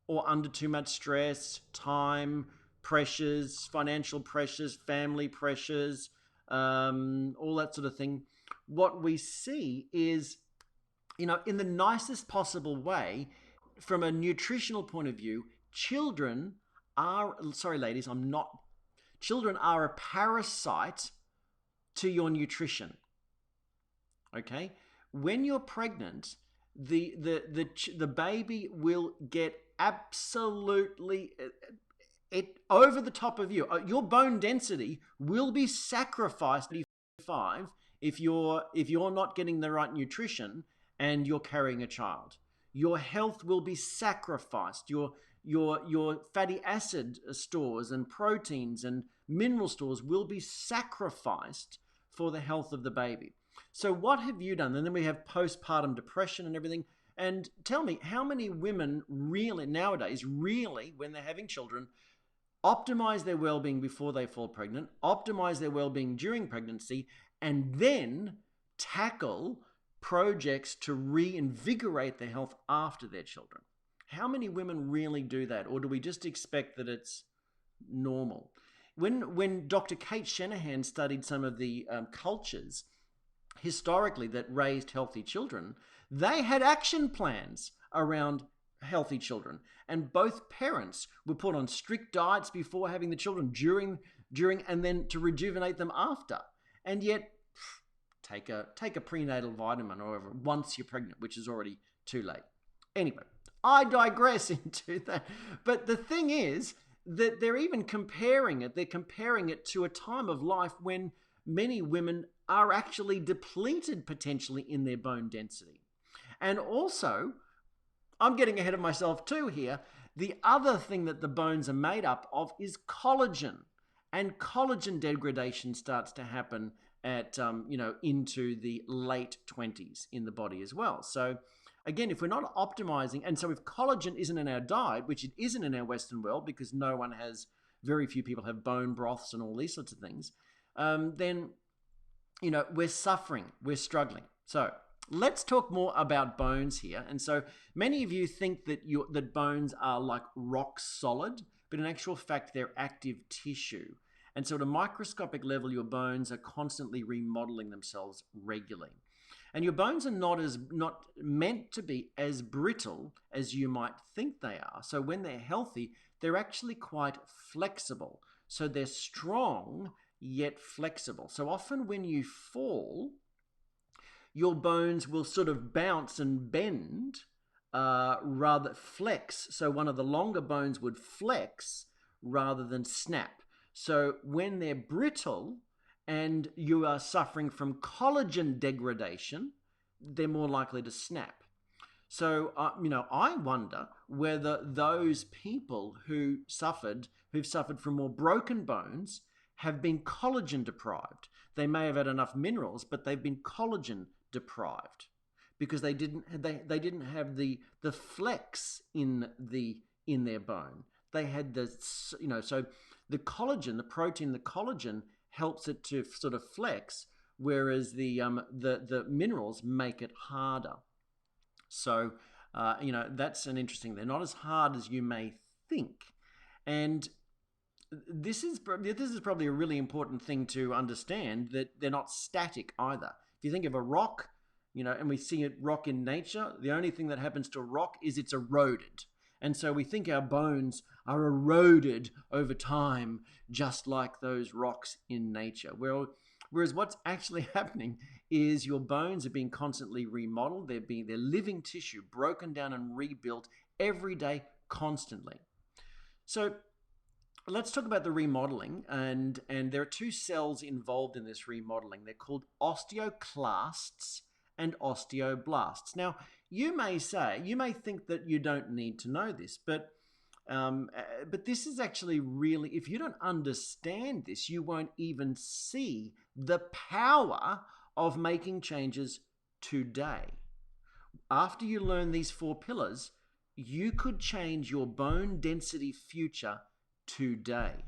Or under too much stress, time, pressures, financial pressures, family pressures, all that sort of thing? What we see is, in the nicest possible way, from a nutritional point of view, children are a parasite to your nutrition. Okay? When you're pregnant, the baby will get absolutely over the top of you. Your bone density will be sacrificed if you're not getting the right nutrition and you're carrying a child. Your health will be sacrificed. Your fatty acid stores and proteins and mineral stores will be sacrificed for the health of the baby. So what have you done? And then we have postpartum depression and everything. And tell me, how many women nowadays, when they're having children, optimize their well-being before they fall pregnant, optimize their well-being during pregnancy, and then tackle projects to reinvigorate their health after their children? How many women really do that? Or do we just expect that it's normal? When Dr. Kate Shanahan studied some of the cultures historically that raised healthy children, they had action plans around healthy children. And both parents were put on strict diets before having the children, during, and then to rejuvenate them after. And yet, take a prenatal vitamin or whatever once you're pregnant, which is already too late. Anyway, I digress into that. But the thing is that they're even comparing it. They're comparing it to a time of life when many women are actually depleted potentially in their bone density. And also, I'm getting ahead of myself too here. The other thing that the bones are made up of is collagen. And collagen degradation starts to happen at, into the late 20s in the body as well. So again, if we're not optimizing, and so if collagen isn't in our diet, which it isn't in our Western world because very few people have bone broths and all these sorts of things, then, we're suffering, we're struggling. So let's talk more about bones here. And so many of you think that bones are like rock solid, but in actual fact, they're active tissue. And so at a microscopic level, your bones are constantly remodeling themselves regularly. And your bones are not meant to be as brittle as you might think they are. So when they're healthy, they're actually quite flexible. So they're strong, yet flexible. So often when you fall, your bones will sort of bounce and bend, rather flex. So one of the longer bones would flex rather than snap. So when they're brittle and you are suffering from collagen degradation, they're more likely to snap. So, I wonder whether those people who've suffered from more broken bones have been collagen deprived. They may have had enough minerals, but they've been collagen deprived because they didn't have the flex in their bone. They had so the collagen, the protein, the collagen helps it to sort of flex, whereas the minerals make it harder. So, that's an interesting. They're not as hard as you may think, and this is probably a really important thing to understand, that they're not static either. If you think of a rock, and we see a rock in nature, the only thing that happens to a rock is it's eroded. And so we think our bones are eroded over time, just like those rocks in nature. Whereas what's actually happening is your bones are being constantly remodeled. They're living tissue, broken down and rebuilt every day, constantly. So let's talk about the remodeling, and there are two cells involved in this remodeling. They're called osteoclasts and osteoblasts. Now, you may think that you don't need to know this, but this is actually really, if you don't understand this, you won't even see the power of making changes today. After you learn these four pillars, you could change your bone density future today.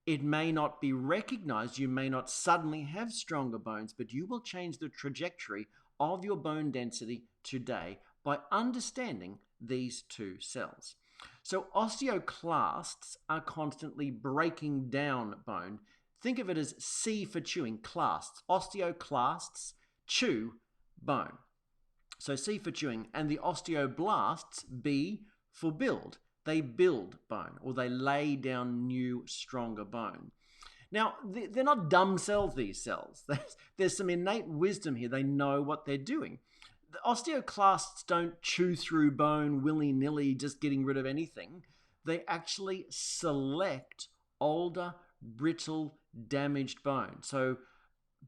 It may not be recognized, you may not suddenly have stronger bones, but you will change the trajectory of your bone density today by understanding these two cells. So osteoclasts are constantly breaking down bone. Think of it as C for chewing, clasts. Osteoclasts chew bone. So C for chewing, and the osteoblasts, B for build. They build bone, or they lay down new, stronger bone. Now, they're not dumb cells, these cells. There's some innate wisdom here. They know what they're doing. The osteoclasts don't chew through bone willy-nilly, just getting rid of anything. They actually select older, brittle, damaged bone. So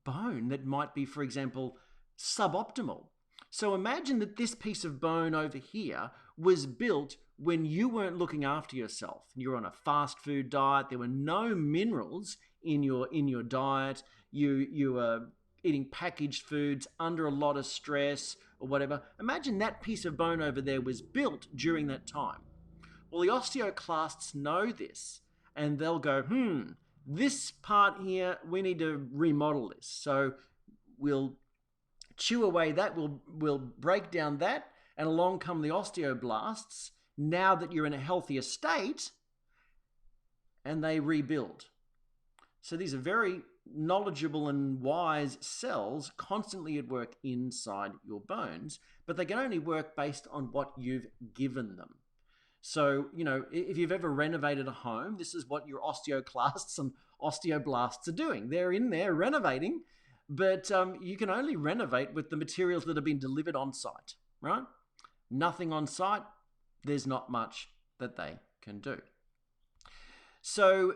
bone that might be, for example, suboptimal. So imagine that this piece of bone over here was built when you weren't looking after yourself. You were on a fast food diet. There were no minerals in your diet. You were eating packaged foods under a lot of stress or whatever. Imagine that piece of bone over there was built during that time. Well, the osteoclasts know this, and they'll go, this part here, we need to remodel this. So we'll chew away that, we'll break down that, and along come the osteoblasts, now that you're in a healthier state, and they rebuild. So these are very knowledgeable and wise cells constantly at work inside your bones, but they can only work based on what you've given them. So, if you've ever renovated a home, this is what your osteoclasts and osteoblasts are doing. They're in there renovating, but you can only renovate with the materials that have been delivered on site, right? Nothing on site, there's not much that they can do. So,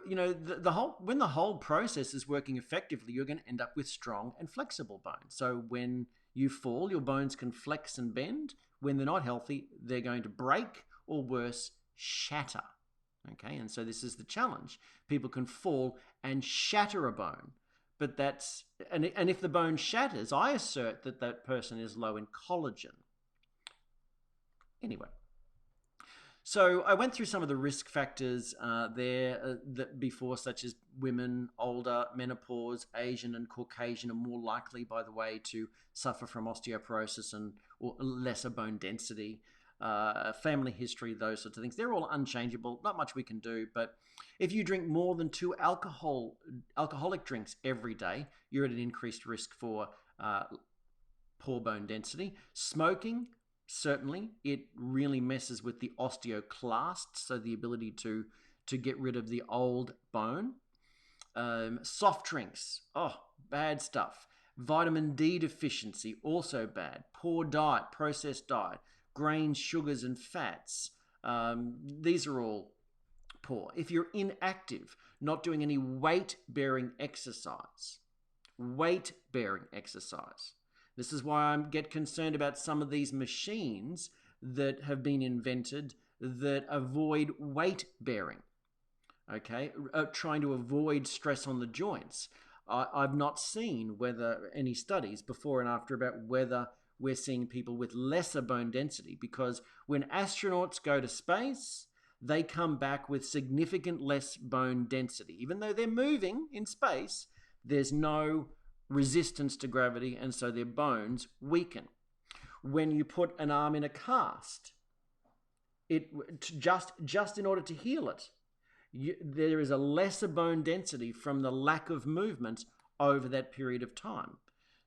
when the whole process is working effectively, you're going to end up with strong and flexible bones. So when you fall, your bones can flex and bend. When they're not healthy, they're going to break, or worse, shatter. Okay, and so this is the challenge. People can fall and shatter a bone, but and if the bone shatters, I assert that person is low in collagen. Anyway, so I went through some of the risk factors that before, such as women, older, menopause, Asian and Caucasian are more likely, by the way, to suffer from osteoporosis or lesser bone density. Family history, those sorts of things. They're all unchangeable. Not much we can do. But if you drink more than 2 alcoholic drinks every day, you're at an increased risk for poor bone density. Smoking, certainly, it really messes with the osteoclasts, so the ability to get rid of the old bone. Soft drinks, bad stuff. Vitamin D deficiency, also bad. Poor diet, processed diet, grains, sugars, and fats. These are all poor. If you're inactive, not doing any weight-bearing exercise, This is why I get concerned about some of these machines that have been invented that avoid weight bearing, okay? Trying to avoid stress on the joints. I've not seen whether any studies before and after about whether we're seeing people with lesser bone density, because when astronauts go to space, they come back with significant less bone density. Even though they're moving in space, there's no resistance to gravity, and so their bones weaken. When you put an arm in a cast, just in order to heal it, there is a lesser bone density from the lack of movement over that period of time.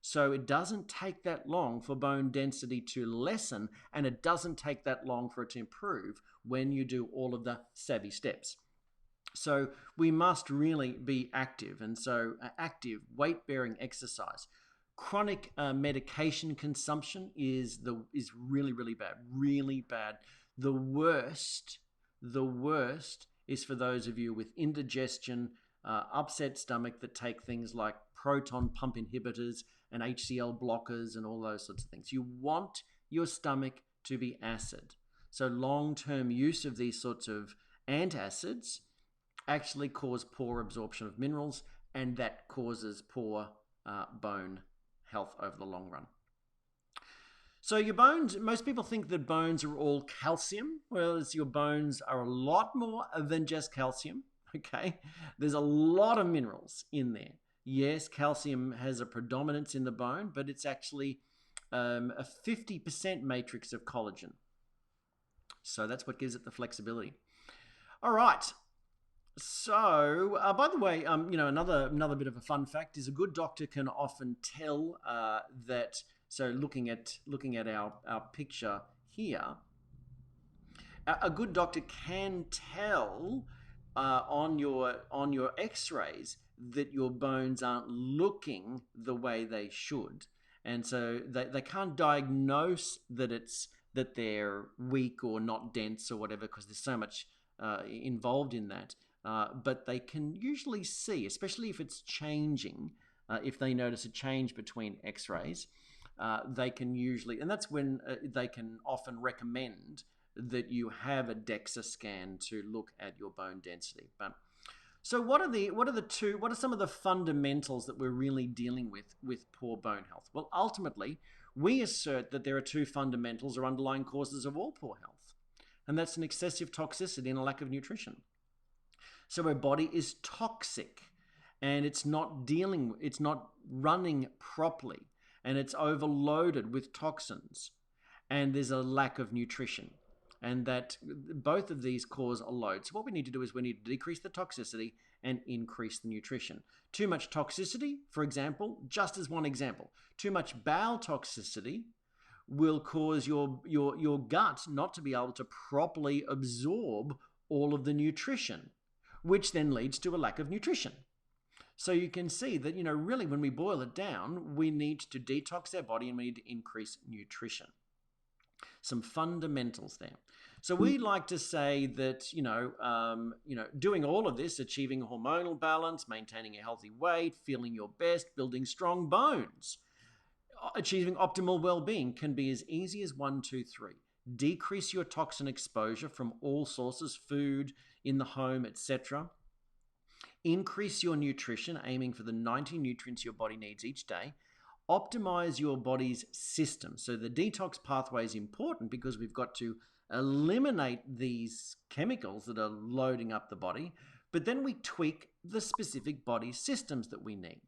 So it doesn't take that long for bone density to lessen, and it doesn't take that long for it to improve when you do all of the savvy steps. So we must really be active, and so active weight-bearing exercise. Chronic medication consumption is really bad. The worst is for those of you with indigestion, upset stomach that take things like proton pump inhibitors and HCl blockers and all those sorts of things. You want your stomach to be acid. So long-term use of these sorts of antacids actually cause poor absorption of minerals, and that causes poor bone health over the long run. So your bones, most people think that bones are all calcium, whereas your bones are a lot more than just calcium, okay? There's a lot of minerals in there. Yes, calcium has a predominance in the bone, but it's actually a 50% matrix of collagen. So that's what gives it the flexibility. All right. So, by the way, another bit of a fun fact is a good doctor can often tell that. So, looking at our picture here, a good doctor can tell on your X-rays that your bones aren't looking the way they should, and so they can't diagnose that they're weak or not dense or whatever, because there's so much involved in that. But they can usually see, especially if it's changing, if they notice a change between X-rays, they can usually, and that's when they can often recommend that you have a DEXA scan to look at your bone density. But so what are some of the fundamentals that we're really dealing with poor bone health? Well, ultimately, we assert that there are two fundamentals or underlying causes of all poor health, and that's an excessive toxicity and a lack of nutrition. So our body is toxic, and it's not running properly, and it's overloaded with toxins, and there's a lack of nutrition, and that both of these cause a load. So what we need to do is we need to decrease the toxicity and increase the nutrition. Too much toxicity, for example, just as one example, too much bowel toxicity will cause your gut not to be able to properly absorb all of the nutrition, which then leads to a lack of nutrition. So you can see that, really when we boil it down, we need to detox our body and we need to increase nutrition. Some fundamentals there. So we like to say that, doing all of this, achieving hormonal balance, maintaining a healthy weight, feeling your best, building strong bones, achieving optimal well-being can be as easy as 1, 2, 3. Decrease your toxin exposure from all sources, food, in the home, etc. Increase your nutrition, aiming for the 90 nutrients your body needs each day. Optimize your body's system. So the detox pathway is important because we've got to eliminate these chemicals that are loading up the body, but then we tweak the specific body systems that we need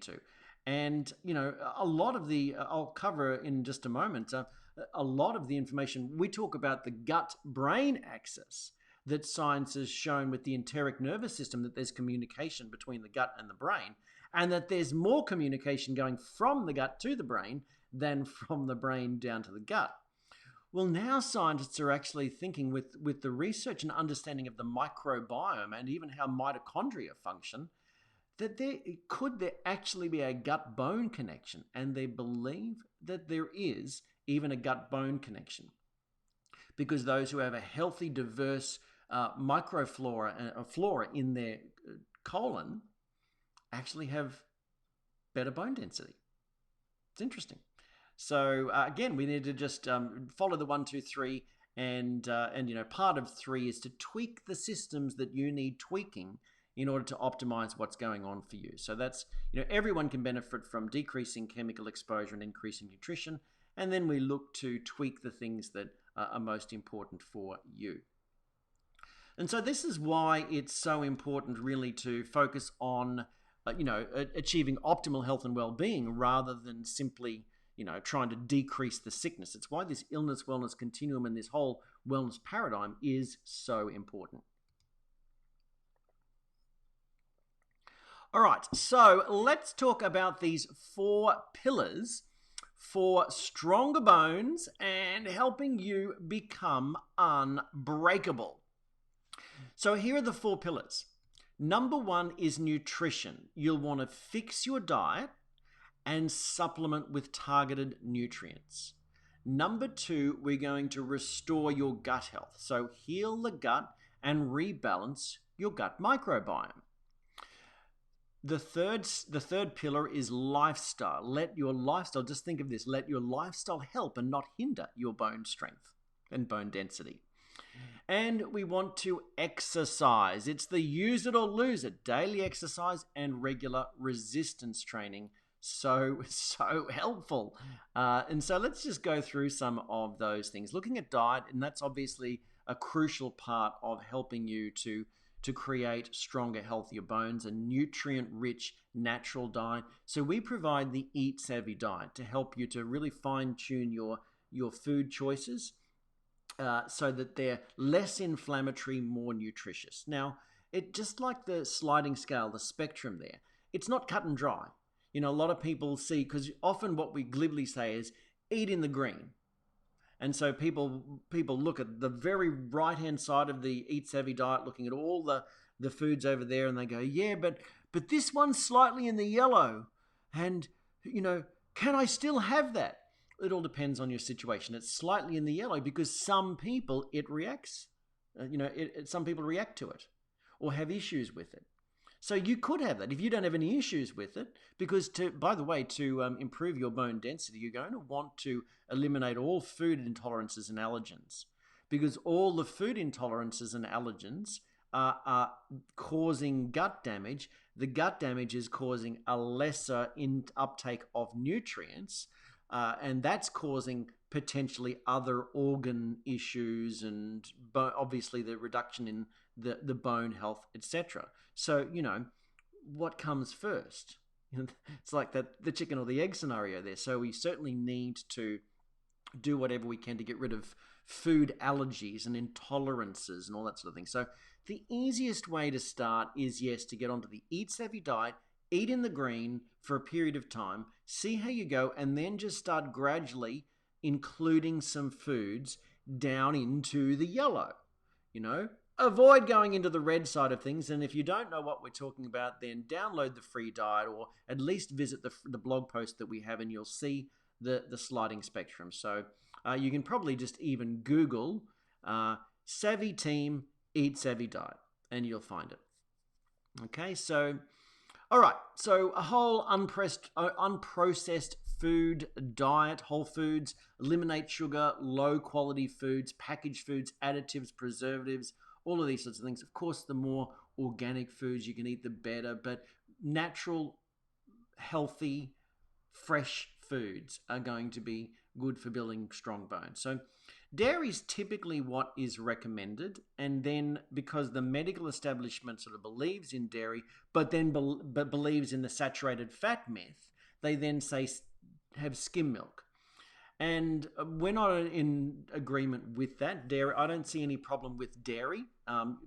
to. And, a lot of I'll cover in just a moment, a lot of the information, we talk about the gut-brain axis, that science has shown with the enteric nervous system that there's communication between the gut and the brain, and that there's more communication going from the gut to the brain than from the brain down to the gut. Well, now scientists are actually thinking with the research and understanding of the microbiome and even how mitochondria function, that there actually be a gut-bone connection, and they believe that there is even a gut-bone connection, because those who have a healthy, diverse microflora flora in their colon actually have better bone density. It's interesting. So again, we need to just follow the 1, 2, 3, and part of 3 is to tweak the systems that you need tweaking in order to optimize what's going on for you. So that's, everyone can benefit from decreasing chemical exposure and increasing nutrition, and then we look to tweak the things that are most important for you. And so this is why it's so important really to focus on achieving optimal health and well-being rather than simply trying to decrease the sickness. It's why this illness-wellness continuum and this whole wellness paradigm is so important. All right, so let's talk about these 4 pillars for stronger bones and helping you become unbreakable. So here are the 4 pillars. Number 1 is nutrition. You'll want to fix your diet and supplement with targeted nutrients. Number 2, we're going to restore your gut health. So heal the gut and rebalance your gut microbiome. The third pillar is lifestyle. Let your lifestyle, just think of this, let your lifestyle help and not hinder your bone strength and bone density. And we want to exercise. It's the use it or lose it. Daily exercise and regular resistance training. So helpful. And so let's just go through some of those things. Looking at diet, and that's obviously a crucial part of helping you to create stronger, healthier bones, a nutrient-rich, natural diet. So we provide the Eat Savvy diet to help you to really fine-tune your food choices so that they're less inflammatory, more nutritious. Now, it just like the sliding scale, the spectrum there, it's not cut and dry. A lot of people see, because often what we glibly say is, eat in the green. And so people look at the very right-hand side of the Eat Savvy diet, looking at all the foods over there, and they go, yeah, but this one's slightly in the yellow. And, can I still have that? It all depends on your situation. It's slightly in the yellow because some people, it reacts. Some people react to it or have issues with it. So you could have that if you don't have any issues with it, because to improve your bone density, you're going to want to eliminate all food intolerances and allergens, because all the food intolerances and allergens are causing gut damage. The gut damage is causing a lesser uptake of nutrients, and that's causing potentially other organ issues and obviously the reduction in the bone health, etc. So, what comes first? It's like the chicken or the egg scenario there. So we certainly need to do whatever we can to get rid of food allergies and intolerances and all that sort of thing. So the easiest way to start is, yes, to get onto the Eat Savvy diet, eat in the green for a period of time, see how you go, and then just start gradually including some foods down into the yellow. Avoid going into the red side of things. And if you don't know what we're talking about, then download the free diet, or at least visit the blog post that we have, and you'll see the sliding spectrum. So you can probably just even Google Savvy Team Eat Savvy Diet, and you'll find it. Okay, so all right, so a whole unprocessed food diet, whole foods, eliminate sugar, low quality foods, packaged foods, additives, preservatives, all of these sorts of things. Of course, the more organic foods you can eat, the better, but natural, healthy, fresh foods are going to be good for building strong bones. So dairy is typically what is recommended, and then because the medical establishment sort of believes in dairy, but then believes in the saturated fat myth, they then say have skim milk. And we're not in agreement with that. Dairy, I don't see any problem with dairy.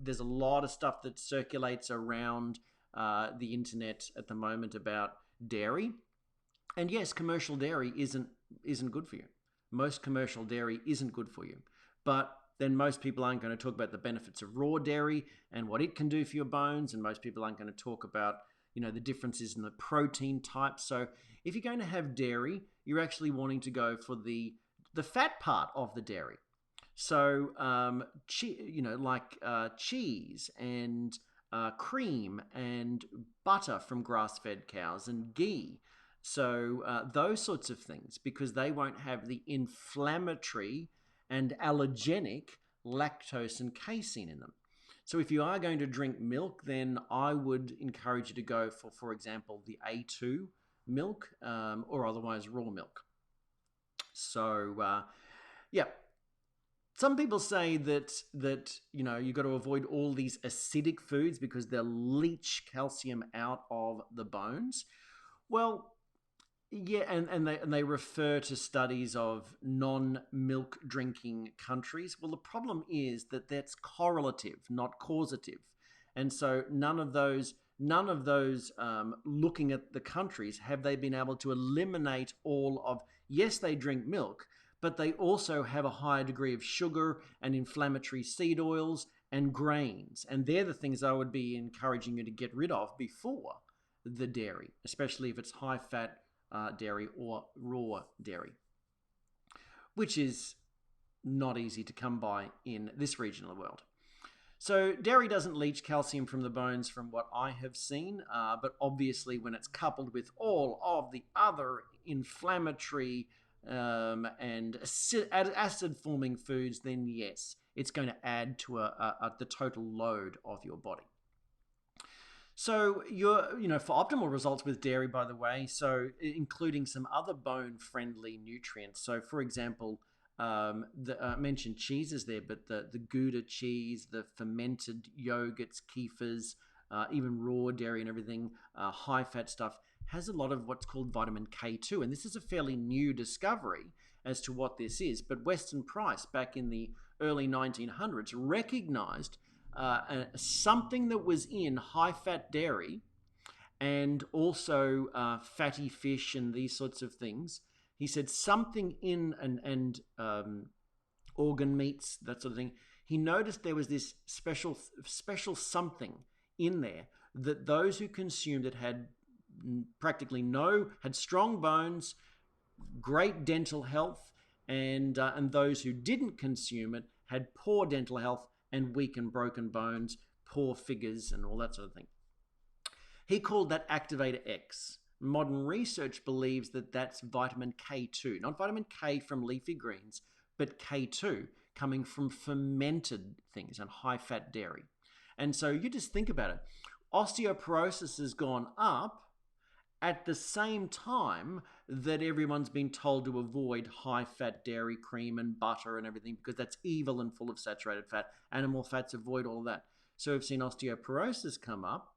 There's a lot of stuff that circulates around the internet at the moment about dairy. And yes, commercial dairy isn't good for you. Most commercial dairy isn't good for you. But then most people aren't going to talk about the benefits of raw dairy and what it can do for your bones. And most people aren't going to talk about, the differences in the protein type. So if you're going to have dairy, you're actually wanting to go for the fat part of the dairy. So, cheese and cream and butter from grass-fed cows and ghee. So those sorts of things, because they won't have the inflammatory and allergenic lactose and casein in them. So if you are going to drink milk, then I would encourage you to go for example, the A2 milk or otherwise raw milk. So, yeah. Some people say that you've got to avoid all these acidic foods because they'll leach calcium out of the bones. Well, yeah, and they refer to studies of non-milk drinking countries. Well, the problem is that that's correlative, not causative, and so none of those looking at the countries have they been able to eliminate all of. Yes, they drink milk, but they also have a higher degree of sugar and inflammatory seed oils and grains. And they're the things I would be encouraging you to get rid of before the dairy, especially if it's high-fat dairy or raw dairy, which is not easy to come by in this region of the world. So dairy doesn't leach calcium from the bones from what I have seen, but obviously when it's coupled with all of the other inflammatory and acid-forming foods, then yes, it's going to add to the total load of your body. So for optimal results with dairy, by the way, so including some other bone-friendly nutrients. So for example, I mentioned cheeses there, but the Gouda cheese, the fermented yogurts, kefirs, even raw dairy and everything, high-fat stuff, has a lot of what's called vitamin K2. And this is a fairly new discovery as to what this is. But Weston Price, back in the early 1900s, recognized something that was in high-fat dairy and also fatty fish and these sorts of things. He said something in and organ meats, that sort of thing. He noticed there was this special something in there that those who consumed it had had strong bones, great dental health, and those who didn't consume it had poor dental health and weak and broken bones, poor figures, and all that sort of thing. He called that activator X. Modern research believes that that's vitamin K2, not vitamin K from leafy greens, but K2 coming from fermented things and high-fat dairy. And so you just think about it. Osteoporosis has gone up at the same time that everyone's been told to avoid high-fat dairy, cream and butter and everything because that's evil and full of saturated fat. Animal fats, avoid all that. So we've seen osteoporosis come up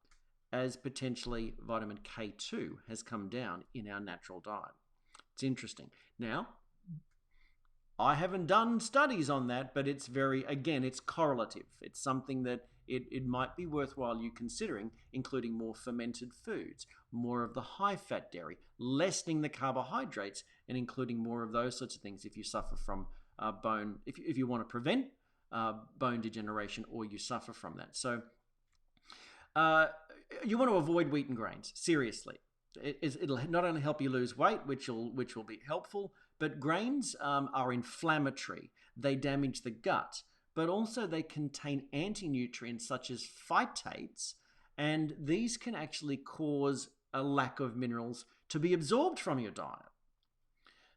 as potentially vitamin K2 has come down in our natural diet. It's interesting. Now, I haven't done studies on that, but it's it's correlative. It's something that it might be worthwhile you considering, including more fermented foods, more of the high-fat dairy, lessening the carbohydrates, and including more of those sorts of things if you suffer from bone, if you want to prevent bone degeneration or you suffer from that. So you want to avoid wheat and grains, seriously. It'll not only help you lose weight, which will be helpful, but grains are inflammatory. They damage the gut, but also they contain anti-nutrients such as phytates, and these can actually cause a lack of minerals to be absorbed from your diet.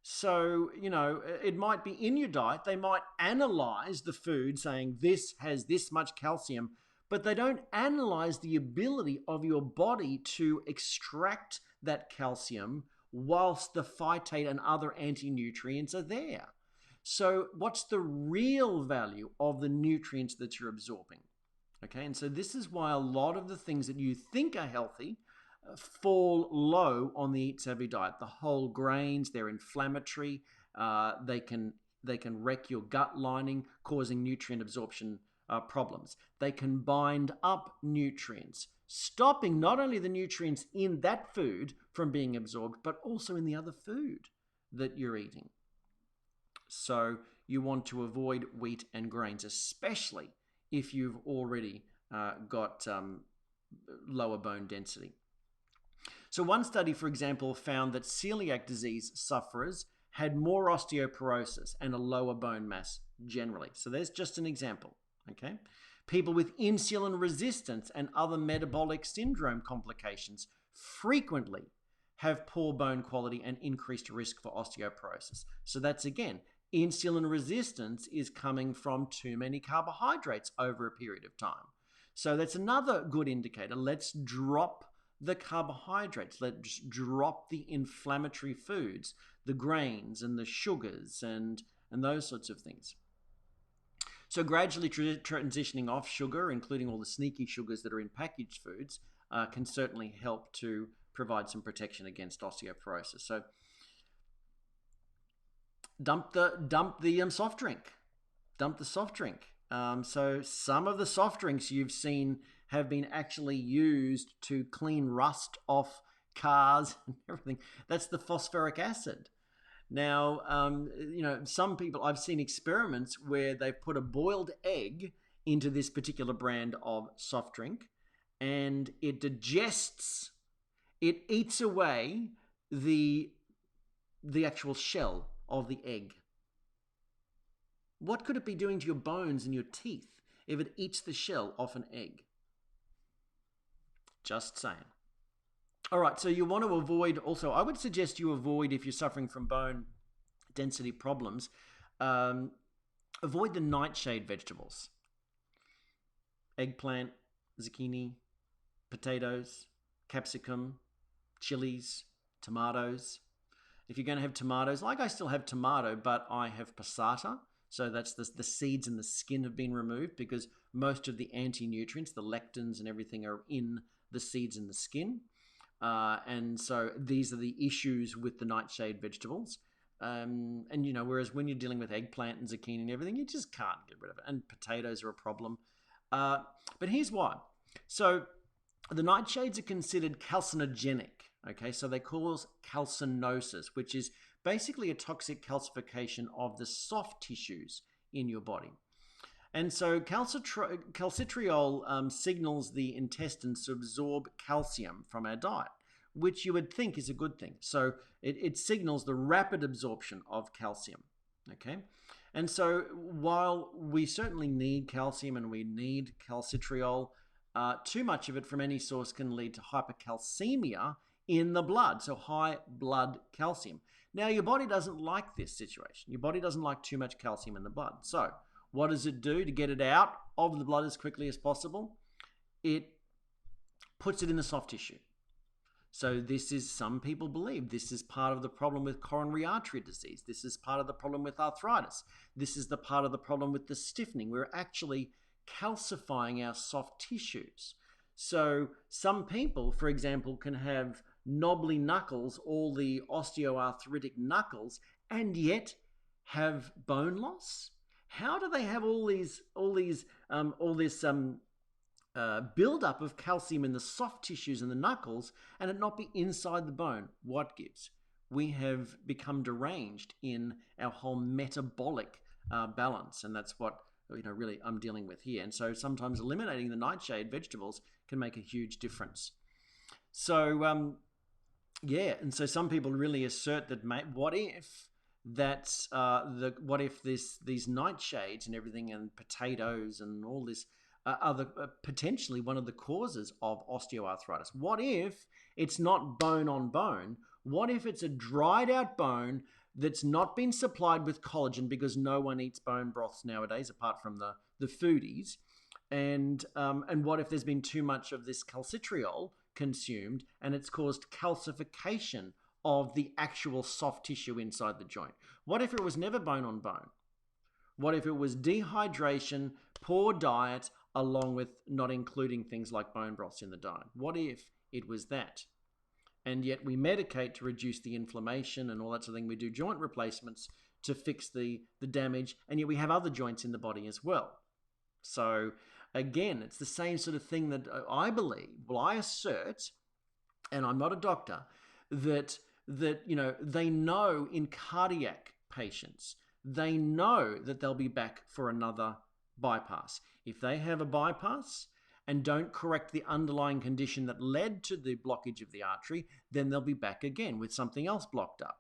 So, it might be in your diet. They might analyze the food saying this has this much calcium, but they don't analyze the ability of your body to extract that calcium whilst the phytate and other anti-nutrients are there. So what's the real value of the nutrients that you're absorbing? Okay, and so this is why a lot of the things that you think are healthy fall low on the Eat Savvy diet. The whole grains, they're inflammatory. They can wreck your gut lining, causing nutrient absorption problems. They can bind up nutrients, stopping not only the nutrients in that food from being absorbed, but also in the other food that you're eating. So you want to avoid wheat and grains, especially if you've already got lower bone density. So one study, for example, found that celiac disease sufferers had more osteoporosis and a lower bone mass generally. So there's just an example, okay? People with insulin resistance and other metabolic syndrome complications frequently have poor bone quality and increased risk for osteoporosis. So that's, again, insulin resistance is coming from too many carbohydrates over a period of time. So that's another good indicator. Let's drop the carbohydrates. Let's drop the inflammatory foods, the grains and the sugars and those sorts of things. So gradually transitioning off sugar, including all the sneaky sugars that are in packaged foods, can certainly help to provide some protection against osteoporosis. So dump the soft drink. Dump the soft drink. So some of the soft drinks you've seen have been actually used to clean rust off cars and everything. That's the phosphoric acid. Now, some people, I've seen experiments where they've put a boiled egg into this particular brand of soft drink, and it digests, it eats away the actual shell of the egg. What could it be doing to your bones and your teeth if it eats the shell off an egg? Just saying. All right, so you want to avoid, also, I would suggest you avoid, if you're suffering from bone density problems, avoid the nightshade vegetables. Eggplant, zucchini, potatoes, capsicum, chilies, tomatoes. If you're going to have tomatoes, like I still have tomato, but I have passata. So that's the seeds and the skin have been removed because most of the anti-nutrients, the lectins and everything, are in the seeds and the skin. And so these are the issues with the nightshade vegetables. Whereas when you're dealing with eggplant and zucchini and everything, you just can't get rid of it. And potatoes are a problem. But here's why. So the nightshades are considered calcinogenic. Okay, so they cause calcinosis, which is basically a toxic calcification of the soft tissues in your body. And so calcitriol signals the intestines to absorb calcium from our diet, which you would think is a good thing. So it signals the rapid absorption of calcium, okay? And so while we certainly need calcium and we need calcitriol, too much of it from any source can lead to hypercalcemia in the blood, so high blood calcium. Now, your body doesn't like this situation. Your body doesn't like too much calcium in the blood. So what does it do to get it out of the blood as quickly as possible? It puts it in the soft tissue. So this is, some people believe, this is part of the problem with coronary artery disease. This is part of the problem with arthritis. This is the part of the problem with the stiffening. We're actually calcifying our soft tissues. So some people, for example, can have knobbly knuckles, all the osteoarthritic knuckles, and yet have bone loss. How do they have all this buildup of calcium in the soft tissues and the knuckles, and it not be inside the bone? What gives? We have become deranged in our whole metabolic balance, and that's what really I'm dealing with here. And so sometimes eliminating the nightshade vegetables can make a huge difference. So and so some people really assert that, what if that's what if these nightshades and everything and potatoes and all this are potentially one of the causes of osteoarthritis? What if it's not bone on bone? What if it's a dried out bone that's not been supplied with collagen, because no one eats bone broths nowadays apart from the foodies? And what if there's been too much of this calcitriol consumed and it's caused calcification of the actual soft tissue inside the joint? What if it was never bone on bone? What if it was dehydration, poor diet, along with not including things like bone broths in the diet? What if it was that? And yet we medicate to reduce the inflammation and all that sort of thing. We do joint replacements to fix the damage, and yet we have other joints in the body as well. So again, it's the same sort of thing that I believe, I assert, and I'm not a doctor, that they know in cardiac patients, they know that they'll be back for another bypass. If they have a bypass and don't correct the underlying condition that led to the blockage of the artery, then they'll be back again with something else blocked up.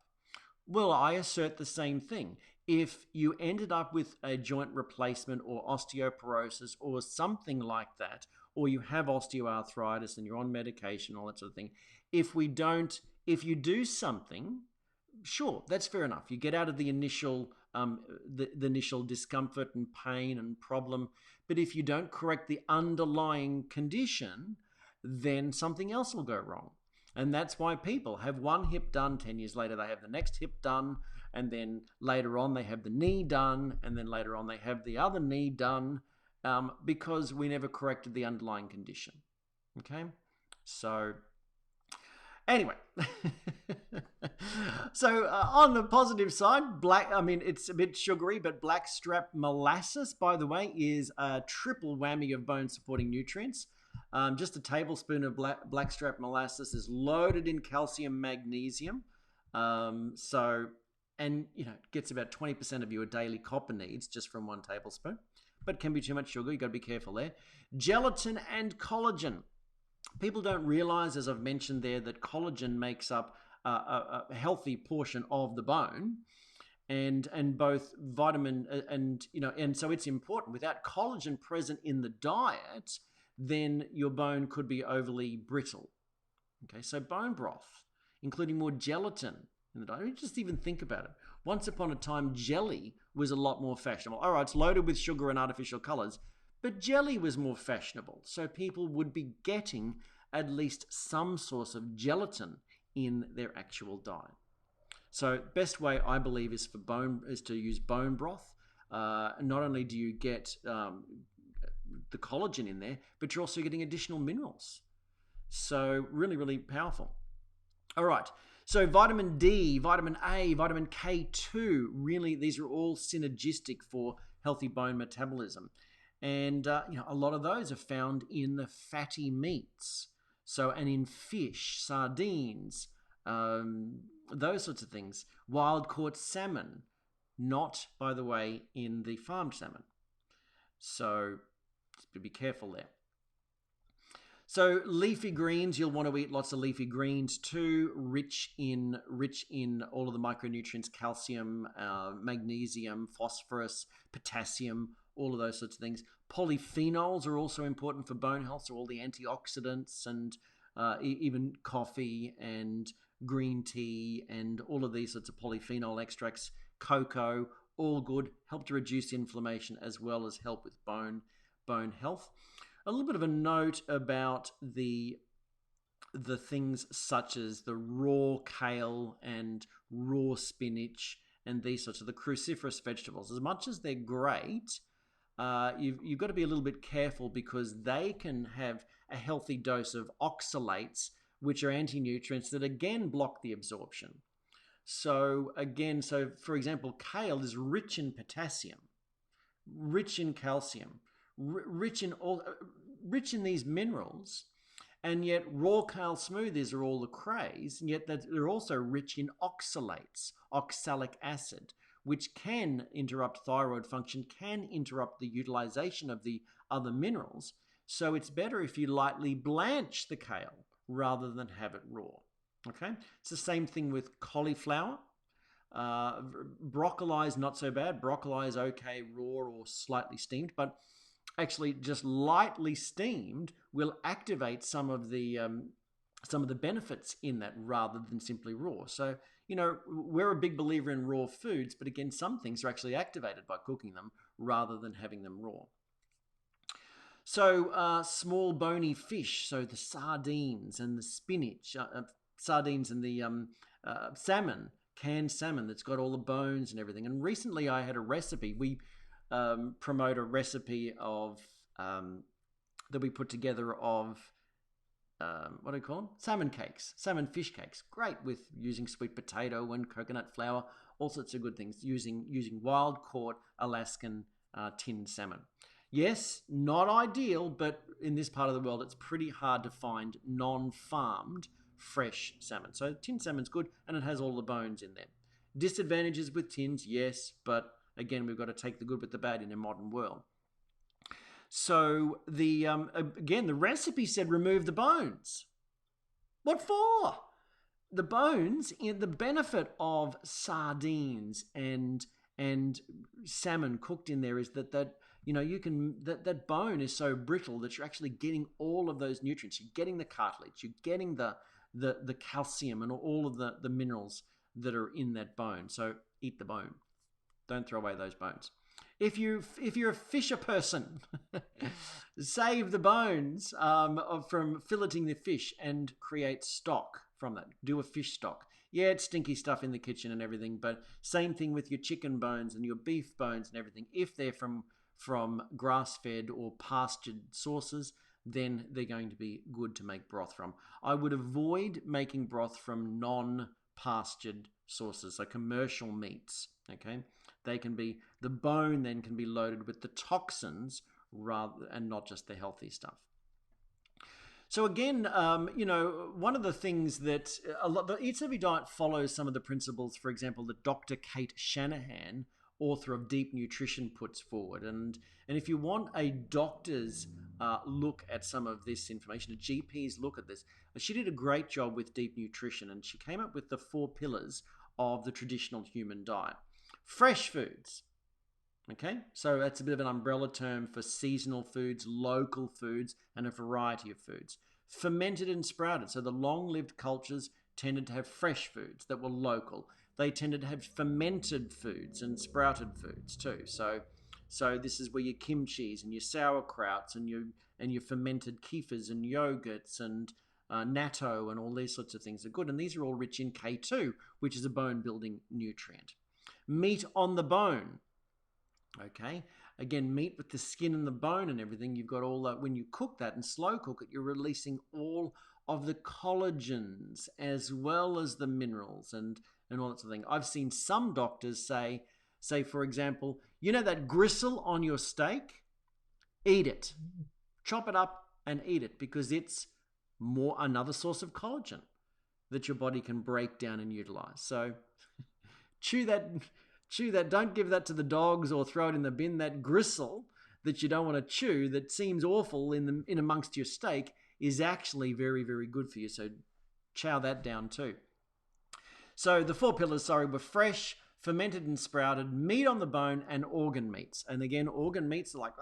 Well, I assert the same thing. If you ended up with a joint replacement or osteoporosis or something like that, or you have osteoarthritis and you're on medication, all that sort of thing, if you do something, sure, that's fair enough. You get out of the initial the initial discomfort and pain and problem, but if you don't correct the underlying condition, then something else will go wrong. And that's why people have one hip done, 10 years later they have the next hip done, and then later on they have the knee done, and then later on they have the other knee done, because we never corrected the underlying condition. Okay? So, anyway. So, on the positive side, it's a bit sugary, but blackstrap molasses, by the way, is a triple whammy of bone-supporting nutrients. Just a tablespoon of blackstrap molasses is loaded in calcium, magnesium. It gets about 20% of your daily copper needs just from 1 tablespoon. But can be too much sugar. You've got to be careful there. Gelatin and collagen. People don't realize, as I've mentioned there, that collagen makes up a healthy portion of the bone. And both vitamin and so it's important. Without collagen present in the diet, then your bone could be overly brittle. Okay, so bone broth, including more gelatin in the diet. Just even think about it. Once upon a time, jelly was a lot more fashionable. All right, it's loaded with sugar and artificial colors, but jelly was more fashionable. So people would be getting at least some source of gelatin in their actual diet. So best way, I believe, is to use bone broth. Not only do you get the collagen in there, but you're also getting additional minerals. So really, really powerful. All right. So vitamin D, vitamin A, vitamin K2, really, these are all synergistic for healthy bone metabolism. And, a lot of those are found in the fatty meats. So, and in fish, sardines, those sorts of things. Wild-caught salmon, not, by the way, in the farmed salmon. So, just be careful there. So leafy greens, you'll want to eat lots of leafy greens too, rich in all of the micronutrients, calcium, magnesium, phosphorus, potassium, all of those sorts of things. Polyphenols are also important for bone health, so all the antioxidants and even coffee and green tea and all of these sorts of polyphenol extracts, cocoa, all good, help to reduce inflammation as well as help with bone health. A little bit of a note about the things such as the raw kale and raw spinach and these sorts of the cruciferous vegetables. As much as they're great, you've got to be a little bit careful because they can have a healthy dose of oxalates, which are anti-nutrients that again block the absorption. So for example, kale is rich in potassium, rich in calcium, rich in these minerals, and yet raw kale smoothies are all the craze, and yet they're also rich in oxalates, oxalic acid, which can interrupt thyroid function, can interrupt the utilization of the other minerals. So it's better if you lightly blanch the kale rather than have it raw. Okay, it's the same thing with cauliflower. Broccoli is not so bad. Broccoli is okay raw or slightly steamed, but actually just lightly steamed will activate some of the benefits in that rather than simply raw. So, we're a big believer in raw foods, but again, some things are actually activated by cooking them rather than having them raw. So, small bony fish, so the sardines and the spinach, sardines and the salmon, canned salmon that's got all the bones and everything. And recently I had a recipe. We promote a recipe of that we put together of what do you call them? Salmon cakes, salmon fish cakes. Great with using sweet potato and coconut flour, all sorts of good things. Using wild caught Alaskan tinned salmon. Yes, not ideal, but in this part of the world, it's pretty hard to find non-farmed fresh salmon. So tinned salmon's good, and it has all the bones in there. Disadvantages with tins, yes, but again, we've got to take the good with the bad in a modern world. So the again, the recipe said remove the bones. What for? The bones, in the benefit of sardines and salmon cooked in there is that you know you can that bone is so brittle that you're actually getting all of those nutrients. You're getting the cartilage, you're getting the calcium and all of the minerals that are in that bone. So eat the bone. Don't throw away those bones. If you're a fisher person, save the bones from filleting the fish and create stock from that. Do a fish stock. Yeah, it's stinky stuff in the kitchen and everything, but same thing with your chicken bones and your beef bones and everything. If they're from grass-fed or pastured sources, then they're going to be good to make broth from. I would avoid making broth from non-pastured sources, so commercial meats. Okay, they can be, the bone then can be loaded with the toxins rather and not just the healthy stuff. So again, you know, one of the things that the Eat Every Diet follows some of the principles, for example, that Dr. Kate Shanahan, author of Deep Nutrition, puts forward. And if you want a doctor's look at some of this information, a GP's look at this, she did a great job with Deep Nutrition, and she came up with the 4 pillars of the traditional human diet. Fresh foods. Okay, so that's a bit of an umbrella term for seasonal foods, local foods, and a variety of foods. Fermented and sprouted. So the long-lived cultures tended to have fresh foods that were local. They tended to have fermented foods and sprouted foods too. So this is where your kimchis and your sauerkrauts and your fermented kefirs and yogurts and natto and all these sorts of things are good. And these are all rich in K2, which is a bone-building nutrient. Meat on the bone. Okay, again, meat with the skin and the bone and everything, you've got all that. When you cook that and slow cook it, you're releasing all of the collagens as well as the minerals and all that sort of thing. I've seen some doctors say, for example, you know that gristle on your steak? Eat it. Chop it up and eat it because it's another source of collagen that your body can break down and utilize. So chew that. Don't give that to the dogs or throw it in the bin. That gristle that you don't want to chew, that seems awful in amongst your steak, is actually very, very good for you. So chow that down too. So the 4 pillars, were fresh, fermented and sprouted, meat on the bone, and organ meats. And again, organ meats are like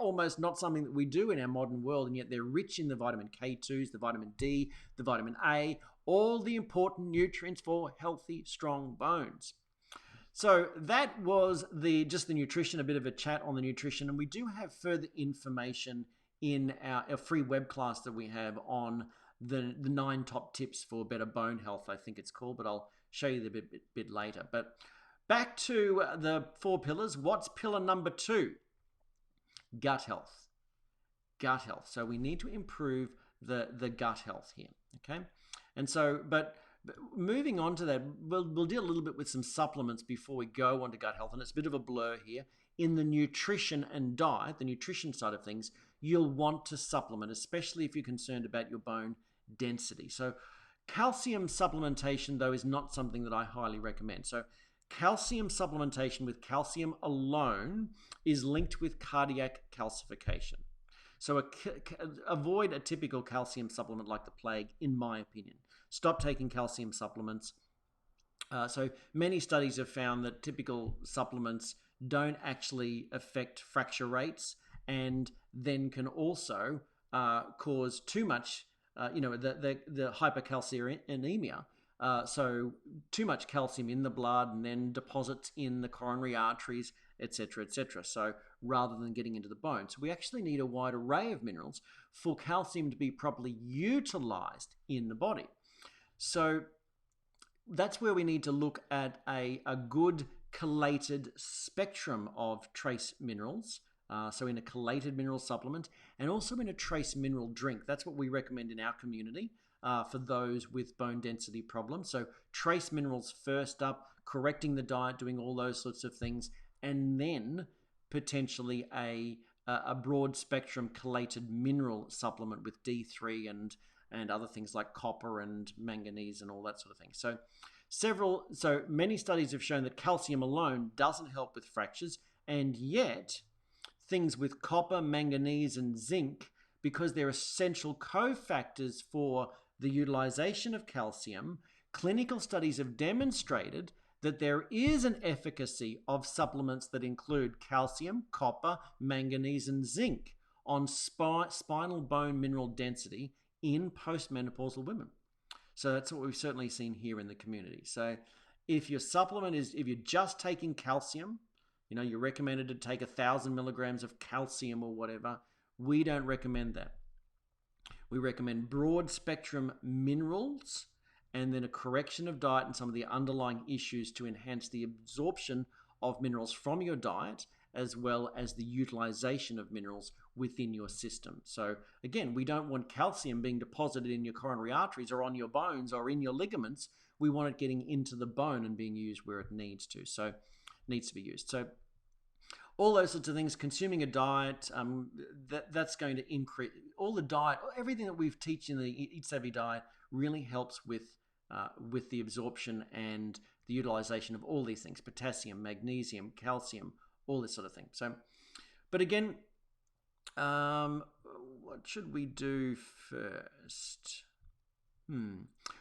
almost not something that we do in our modern world, and yet they're rich in the vitamin K2s, the vitamin D, the vitamin A, all the important nutrients for healthy, strong bones. So that was just the nutrition, a bit of a chat on the nutrition. And we do have further information in our free web class that we have on the 9 top tips for better bone health, I think it's called, but I'll show you the bit later. But back to the 4 pillars. What's pillar number 2? Gut health. Gut health. So we need to improve the gut health here, okay? And so, but moving on to that, we'll deal a little bit with some supplements before we go on to gut health, and it's a bit of a blur here. In the nutrition and diet, the nutrition side of things, you'll want to supplement, especially if you're concerned about your bone density. So calcium supplementation, though, is not something that I highly recommend. So calcium supplementation with calcium alone is linked with cardiac calcification. So avoid a typical calcium supplement like the plague, in my opinion. Stop taking calcium supplements. So many studies have found that typical supplements don't actually affect fracture rates and then can also cause too much, the hypercalcemia. So too much calcium in the blood and then deposits in the coronary arteries, etc., etc. So rather than getting into the bone. So we actually need a wide array of minerals for calcium to be properly utilized in the body. So that's where we need to look at a good chelated spectrum of trace minerals. So in a chelated mineral supplement and also in a trace mineral drink. That's what we recommend in our community for those with bone density problems. So trace minerals first up, correcting the diet, doing all those sorts of things, and then potentially a broad spectrum chelated mineral supplement with D3 and other things like copper and manganese and all that sort of thing. So many studies have shown that calcium alone doesn't help with fractures, and yet things with copper, manganese, and zinc because they're essential cofactors for the utilization of calcium. Clinical studies have demonstrated that there is an efficacy of supplements that include calcium, copper, manganese, and zinc on spinal bone mineral density in postmenopausal women. So that's what we've certainly seen here in the community. So if your supplement is, if you're just taking calcium, you're recommended to take 1,000 milligrams of calcium or whatever, we don't recommend that. We recommend broad spectrum minerals and then a correction of diet and some of the underlying issues to enhance the absorption of minerals from your diet, as well as the utilization of minerals within your system. So again, we don't want calcium being deposited in your coronary arteries or on your bones or in your ligaments. We want it getting into the bone and being used where it needs to. So needs to be used. So all those sorts of things, consuming a diet, that's going to increase all the diet, everything that we've teach in the Eat Savvy diet really helps with the absorption and the utilization of all these things: potassium, magnesium, calcium, all this sort of thing. So, but again, what should we do first?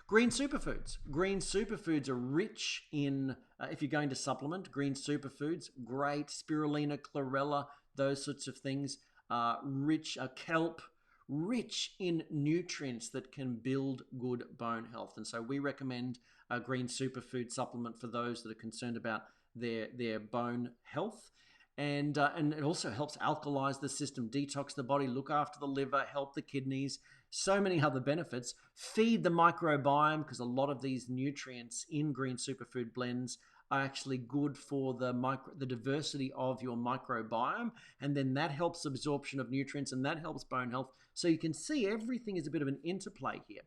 Green superfoods. Green superfoods are rich in, if you're going to supplement, green superfoods, great, spirulina, chlorella, those sorts of things, rich, kelp, rich in nutrients that can build good bone health. And so we recommend a green superfood supplement for those that are concerned about their bone health. And it also helps alkalize the system, detox the body, look after the liver, help the kidneys, so many other benefits. Feed the microbiome, because a lot of these nutrients in green superfood blends are actually good for the diversity of your microbiome, and then that helps absorption of nutrients and that helps bone health. So you can see everything is a bit of an interplay here.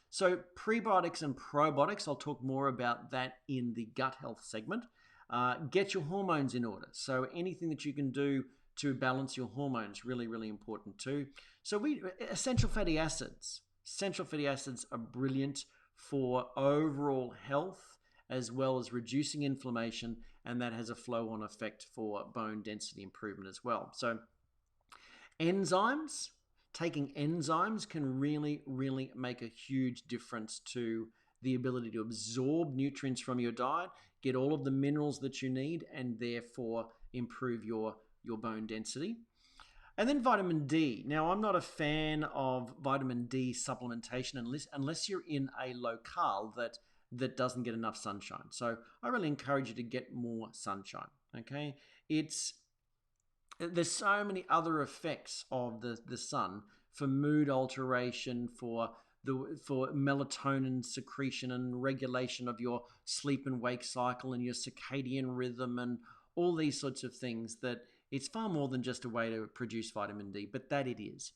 So prebiotics and probiotics, I'll talk more about that in the gut health segment. Get your hormones in order. So anything that you can do to balance your hormones, really, really important too. So essential fatty acids. Essential fatty acids are brilliant for overall health as well as reducing inflammation, and that has a flow-on effect for bone density improvement as well. So enzymes, taking enzymes can really, really make a huge difference to the ability to absorb nutrients from your diet, get all of the minerals that you need, and therefore improve your bone density. And then vitamin D. Now, I'm not a fan of vitamin D supplementation unless you're in a locale that doesn't get enough sunshine. So I really encourage you to get more sunshine, okay? There's so many other effects of the sun for mood alteration, for melatonin secretion and regulation of your sleep and wake cycle and your circadian rhythm and all these sorts of things, that it's far more than just a way to produce vitamin D, but that it is.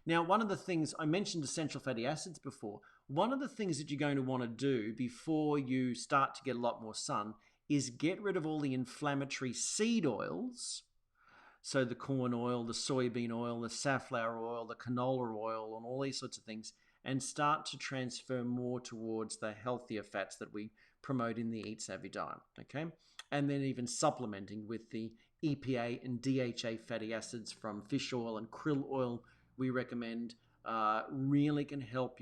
Now, one of the things, I mentioned essential fatty acids before. One of the things that you're going to want to do before you start to get a lot more sun is get rid of all the inflammatory seed oils. So the corn oil, the soybean oil, the safflower oil, the canola oil, and all these sorts of things, and start to transfer more towards the healthier fats that we promote in the Eat Savvy diet, okay? And then even supplementing with the EPA and DHA fatty acids from fish oil and krill oil, we recommend, really can help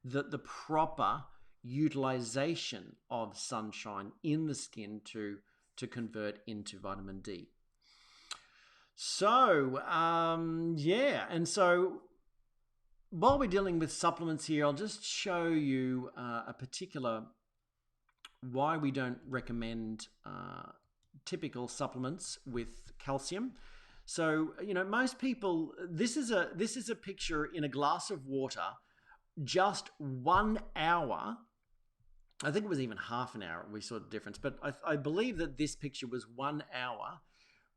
the proper utilization of sunshine in the skin to convert into vitamin D. So, and so while we're dealing with supplements here, I'll just show you a particular why we don't recommend typical supplements with calcium. So, most people, this is a picture in a glass of water, just 1 hour. I think it was even half an hour we saw the difference, but I believe that this picture was 1 hour.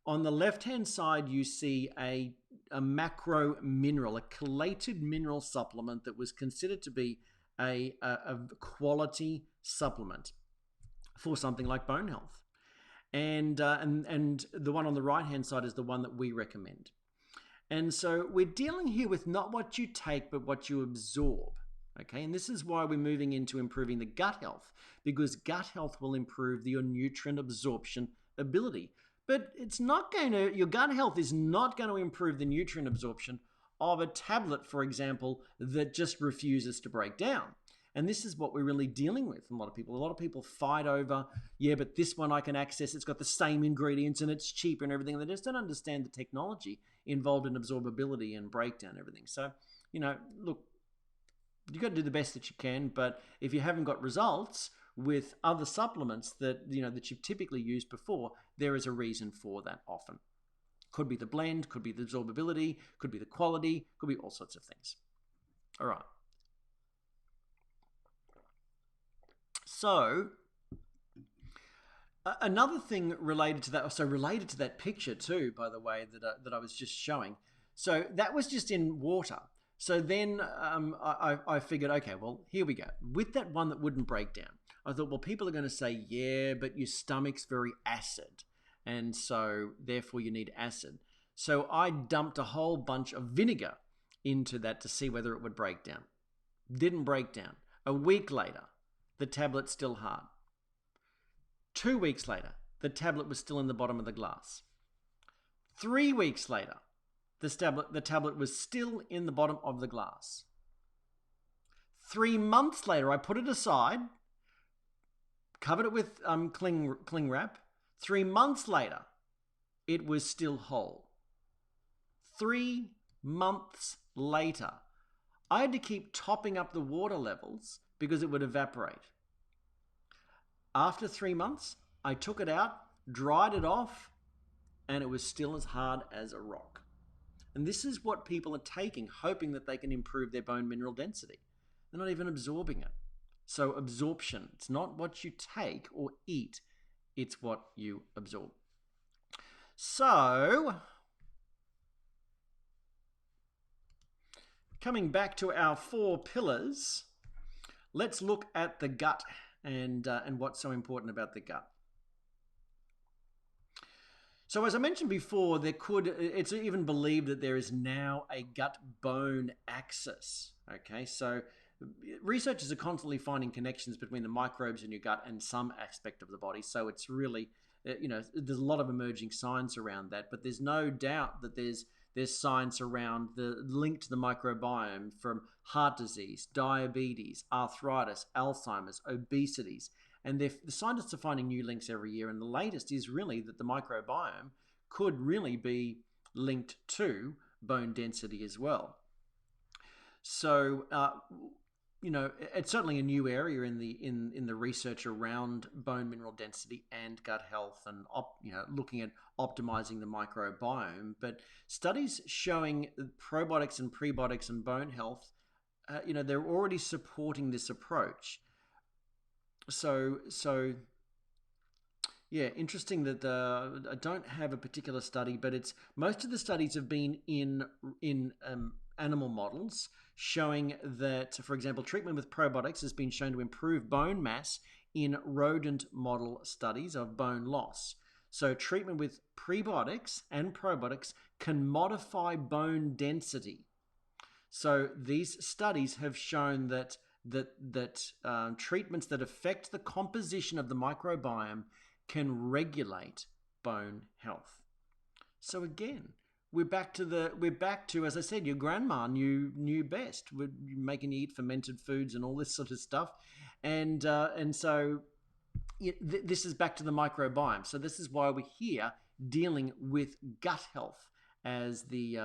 On the left-hand side, you see a macro mineral, a chelated mineral supplement that was considered to be a quality supplement for something like bone health. And the one on the right-hand side is the one that we recommend. And so we're dealing here with not what you take, but what you absorb. Okay, and this is why we're moving into improving the gut health, because gut health will improve your nutrient absorption ability. But it's not going to, your gut health is not going to improve the nutrient absorption of a tablet, for example, that just refuses to break down. And this is what we're really dealing with. A lot of people. A lot of people fight over, yeah, but this one I can access. It's got the same ingredients and it's cheaper and everything. They just don't understand the technology involved in absorbability and breakdown and everything. So, look, you've got to do the best that you can. But if you haven't got results with other supplements that that you've typically used before, there is a reason for that often. Could be the blend, could be the absorbability, could be the quality, could be all sorts of things. All right. So another thing related to that, related to that picture too, by the way, that I was just showing. So that was just in water. So then I figured, okay, well, here we go. With that one that wouldn't break down, I thought, well, people are going to say, yeah, but your stomach's very acid, and so therefore you need acid. So I dumped a whole bunch of vinegar into that to see whether it would break down. Didn't break down. A week later, the tablet's still hard. 2 weeks later, the tablet was still in the bottom of the glass. 3 weeks later, the tablet was still in the bottom of the glass. 3 months later, I put it aside, covered it with cling wrap. 3 months later, it was still whole. 3 months later, I had to keep topping up the water levels because it would evaporate. After 3 months, I took it out, dried it off, and it was still as hard as a rock. And this is what people are taking, hoping that they can improve their bone mineral density. They're not even absorbing it. So absorption, it's not what you take or eat, it's what you absorb. So, coming back to our 4 pillars, let's look at the gut and what's so important about the gut. So as I mentioned before, it's even believed that there is now a gut-bone axis. Okay, so researchers are constantly finding connections between the microbes in your gut and some aspect of the body. So it's really, there's a lot of emerging science around that, but there's no doubt that there's science around the link to the microbiome from heart disease, diabetes, arthritis, Alzheimer's, obesities. And the scientists are finding new links every year. And the latest is really that the microbiome could really be linked to bone density as well. So, it's certainly a new area in the research around bone mineral density and gut health, and looking at optimizing the microbiome. But studies showing probiotics and prebiotics and bone health, they're already supporting this approach. So yeah, interesting that I don't have a particular study, but most of the studies have been in animal models, showing that, for example, treatment with probiotics has been shown to improve bone mass in rodent model studies of bone loss. So treatment with prebiotics and probiotics can modify bone density. So these studies have shown that treatments that affect the composition of the microbiome can regulate bone health. So again, we're back to, as I said, your grandma knew best. We're making you eat fermented foods and all this sort of stuff, and so this is back to the microbiome. So this is why we're here dealing with gut health as the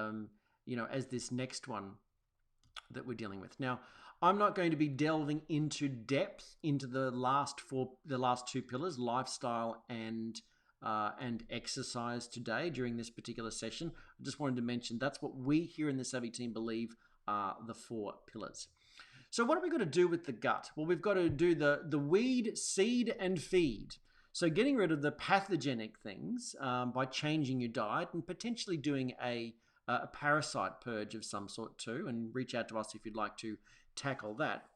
as this next one that we're dealing with. Now, I'm not going to be delving into depth into the last 2 pillars, lifestyle and exercise today during this particular session. I just wanted to mention that's what we here in the Savvy team believe are the 4 pillars. So what have we got to do with the gut? Well, we've got to do the weed, seed, and feed. So getting rid of the pathogenic things by changing your diet and potentially doing a parasite purge of some sort too, and reach out to us if you'd like to tackle that.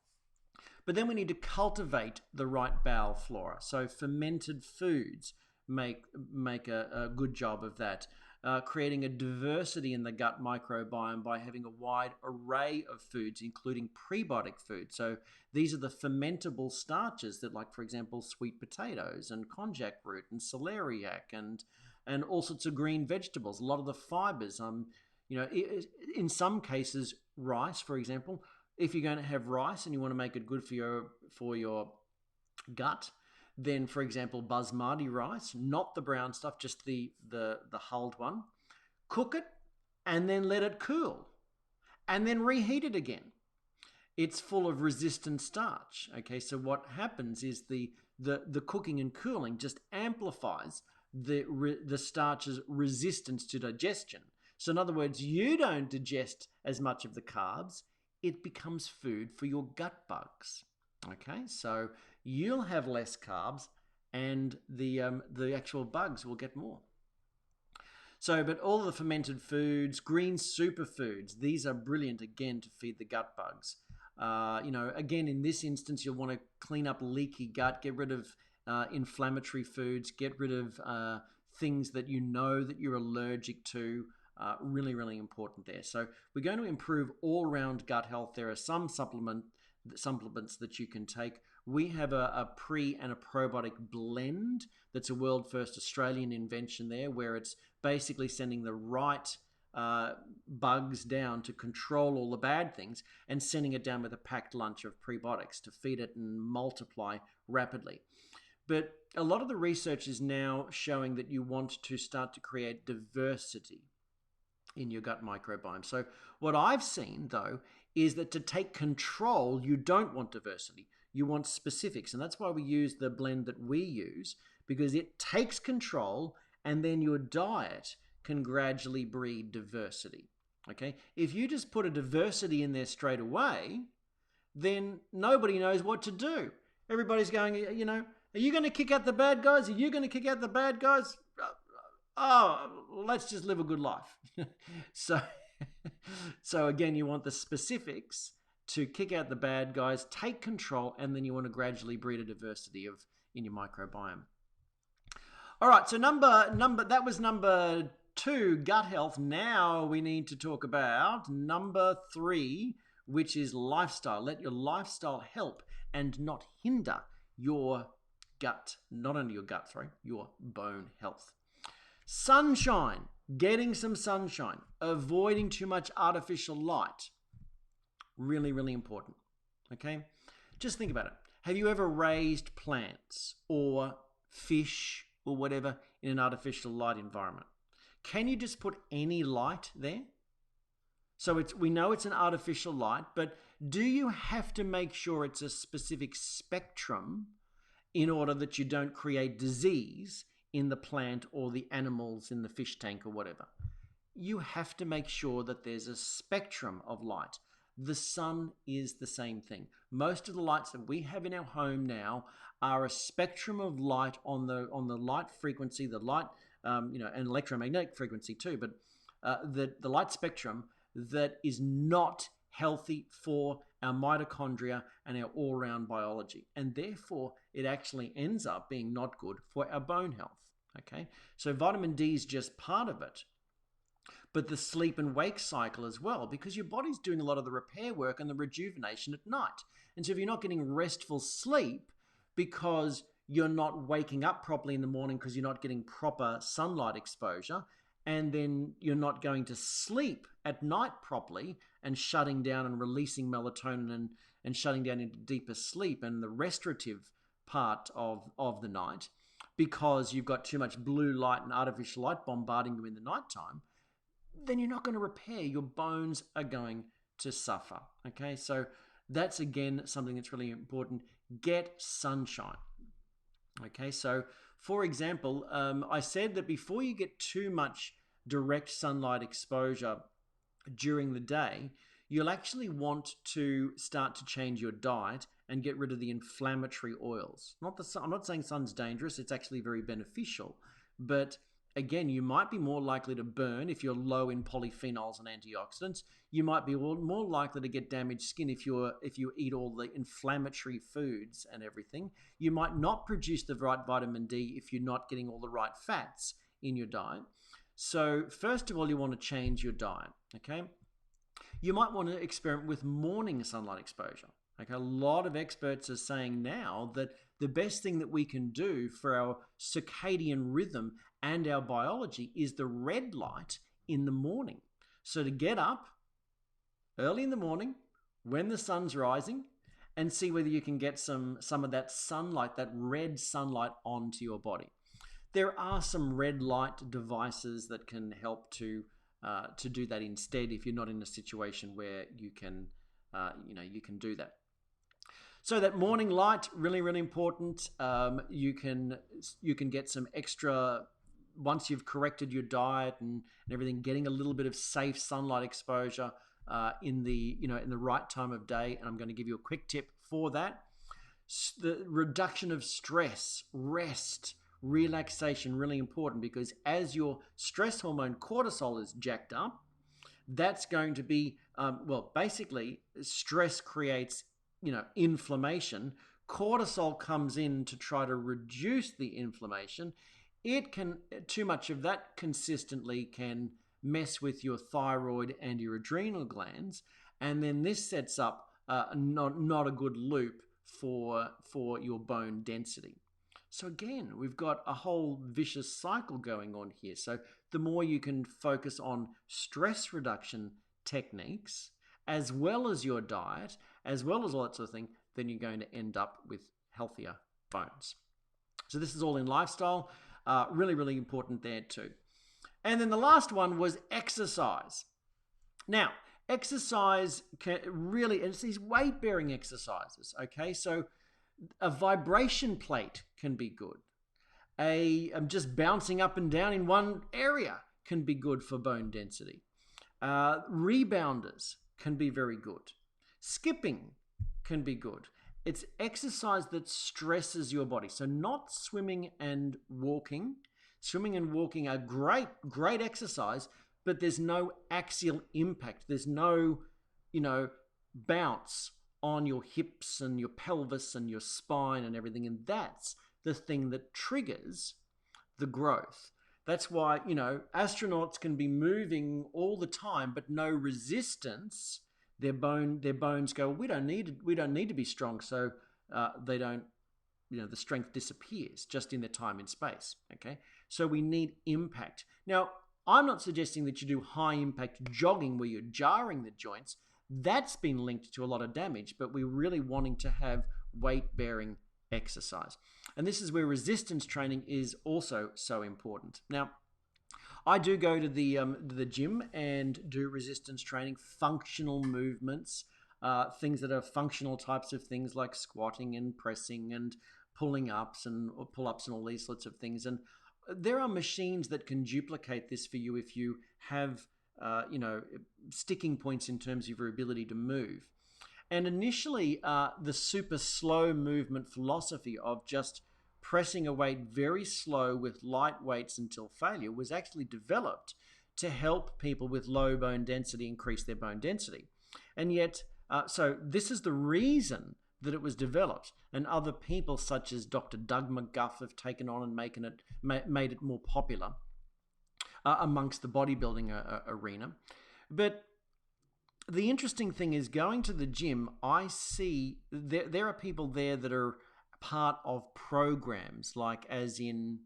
But then we need to cultivate the right bowel flora. So fermented foods make a good job of that. Creating a diversity in the gut microbiome by having a wide array of foods, including prebiotic foods. So these are the fermentable starches that, like, for example, sweet potatoes and konjac root and celeriac and and all sorts of green vegetables, a lot of the fibers. In some cases, rice, for example, if you're going to have rice and you want to make it good for your gut, then, for example, basmati rice, not the brown stuff, just the hulled one, cook it and then let it cool and then reheat it again. It's full of resistant starch. Okay, so what happens is the cooking and cooling just amplifies the starch's resistance to digestion. So in other words, you don't digest as much of the carbs, it becomes food for your gut bugs. Okay, so you'll have less carbs and the actual bugs will get more. So, but all the fermented foods, green superfoods, these are brilliant again to feed the gut bugs. Again, in this instance, you'll want to clean up leaky gut, get rid of inflammatory foods, get rid of things that you know that you're allergic to. Really, really important there. So we're going to improve all-round gut health. There are some supplements that you can take. We have a pre and a probiotic blend that's a world first Australian invention there, where it's basically sending the right bugs down to control all the bad things and sending it down with a packed lunch of prebiotics to feed it and multiply rapidly. But a lot of the research is now showing that you want to start to create diversity in your gut microbiome. So what I've seen, though, is that to take control, you don't want diversity. You want specifics. And that's why we use the blend that we use, because it takes control and then your diet can gradually breed diversity. Okay? If you just put a diversity in there straight away, then nobody knows what to do. Everybody's going, are you going to kick out the bad guys? Are you going to kick out the bad guys? Oh, let's just live a good life. So again, you want the specifics to kick out the bad guys, take control, and then you want to gradually breed a diversity in your microbiome. All right, so that was number 2, gut health. Now we need to talk about number 3, which is lifestyle. Let your lifestyle help and not hinder your gut, not only your gut, your bone health. Sunshine, getting some sunshine, avoiding too much artificial light. Really, really important. Okay? Just think about it. Have you ever raised plants or fish or whatever in an artificial light environment? Can you just put any light there? So we know it's an artificial light, but do you have to make sure it's a specific spectrum in order that you don't create disease in the plant or the animals in the fish tank or whatever? You have to make sure that there's a spectrum of light. The sun is the same thing. Most of the lights that we have in our home now are a spectrum of light on the light frequency, the light, and electromagnetic frequency too, but the light spectrum that is not healthy for our mitochondria and our all-round biology. And therefore, it actually ends up being not good for our bone health. Okay, so vitamin D is just part of it, but the sleep and wake cycle as well, because your body's doing a lot of the repair work and the rejuvenation at night. And so if you're not getting restful sleep because you're not waking up properly in the morning because you're not getting proper sunlight exposure, and then you're not going to sleep at night properly and shutting down and releasing melatonin and shutting down into deeper sleep and the restorative part of the night, because you've got too much blue light and artificial light bombarding you in the nighttime, then you're not going to repair. Your bones are going to suffer. Okay, so that's again something that's really important. Get sunshine. Okay, so for example, I said that before you get too much direct sunlight exposure during the day, you'll actually want to start to change your diet and get rid of the inflammatory oils. I'm not saying sun's dangerous, it's actually very beneficial, but again, you might be more likely to burn if you're low in polyphenols and antioxidants. You might be more likely to get damaged skin if you eat all the inflammatory foods and everything. You might not produce the right vitamin D if you're not getting all the right fats in your diet. So first of all, you want to change your diet, okay? You might want to experiment with morning sunlight exposure, Like, a lot of experts are saying now that the best thing that we can do for our circadian rhythm and our biology is the red light in the morning. So to get up early in the morning when the sun's rising and see whether you can get some of that sunlight, that red sunlight, onto your body. There are some red light devices that can help to do that instead if you're not in a situation where you can do that. So that morning light, really, really important. You can get some extra, once you've corrected your diet and everything, getting a little bit of safe sunlight exposure in the right time of day. And I'm going to give you a quick tip for that. The reduction of stress, rest, relaxation, really important, because as your stress hormone cortisol is jacked up, that's going to be basically stress creates inflammation. Cortisol comes in to try to reduce the inflammation. Too much of that consistently can mess with your thyroid and your adrenal glands, and then this sets up not a good loop for your bone density. So again, we've got a whole vicious cycle going on here. So the more you can focus on stress reduction techniques, as well as your diet, as well as all that sort of thing, then you're going to end up with healthier bones. So this is all in lifestyle. Really, really important there too. And then the last one was exercise. Now, exercise it's these weight-bearing exercises, okay? So a vibration plate can be good. Just bouncing up and down in one area can be good for bone density. Rebounders can be very good. Skipping can be good. It's exercise that stresses your body. So not swimming and walking. Swimming and walking are great exercise, but there's no axial impact. There's no, bounce on your hips and your pelvis and your spine and everything. And that's the thing that triggers the growth. That's why, astronauts can be moving all the time, but no resistance. Their bones go, we don't need to be strong. So they don't, the strength disappears just in their time and space. Okay. So we need impact. Now, I'm not suggesting that you do high impact jogging where you're jarring the joints. That's been linked to a lot of damage, but we're really wanting to have weight-bearing exercise. And this is where resistance training is also so important. Now, I do go to the gym and do resistance training, functional movements, things that are functional types of things like squatting and pressing and pulling ups and pull-ups and all these sorts of things. And there are machines that can duplicate this for you if you have sticking points in terms of your ability to move. And initially, the super slow movement philosophy of just pressing a weight very slow with light weights until failure was actually developed to help people with low bone density increase their bone density. And yet, so this is the reason that it was developed. And other people such as Dr. Doug McGuff have taken on and made it more popular amongst the bodybuilding arena. But the interesting thing is, going to the gym, I see there are people there that are part of programs, like as in,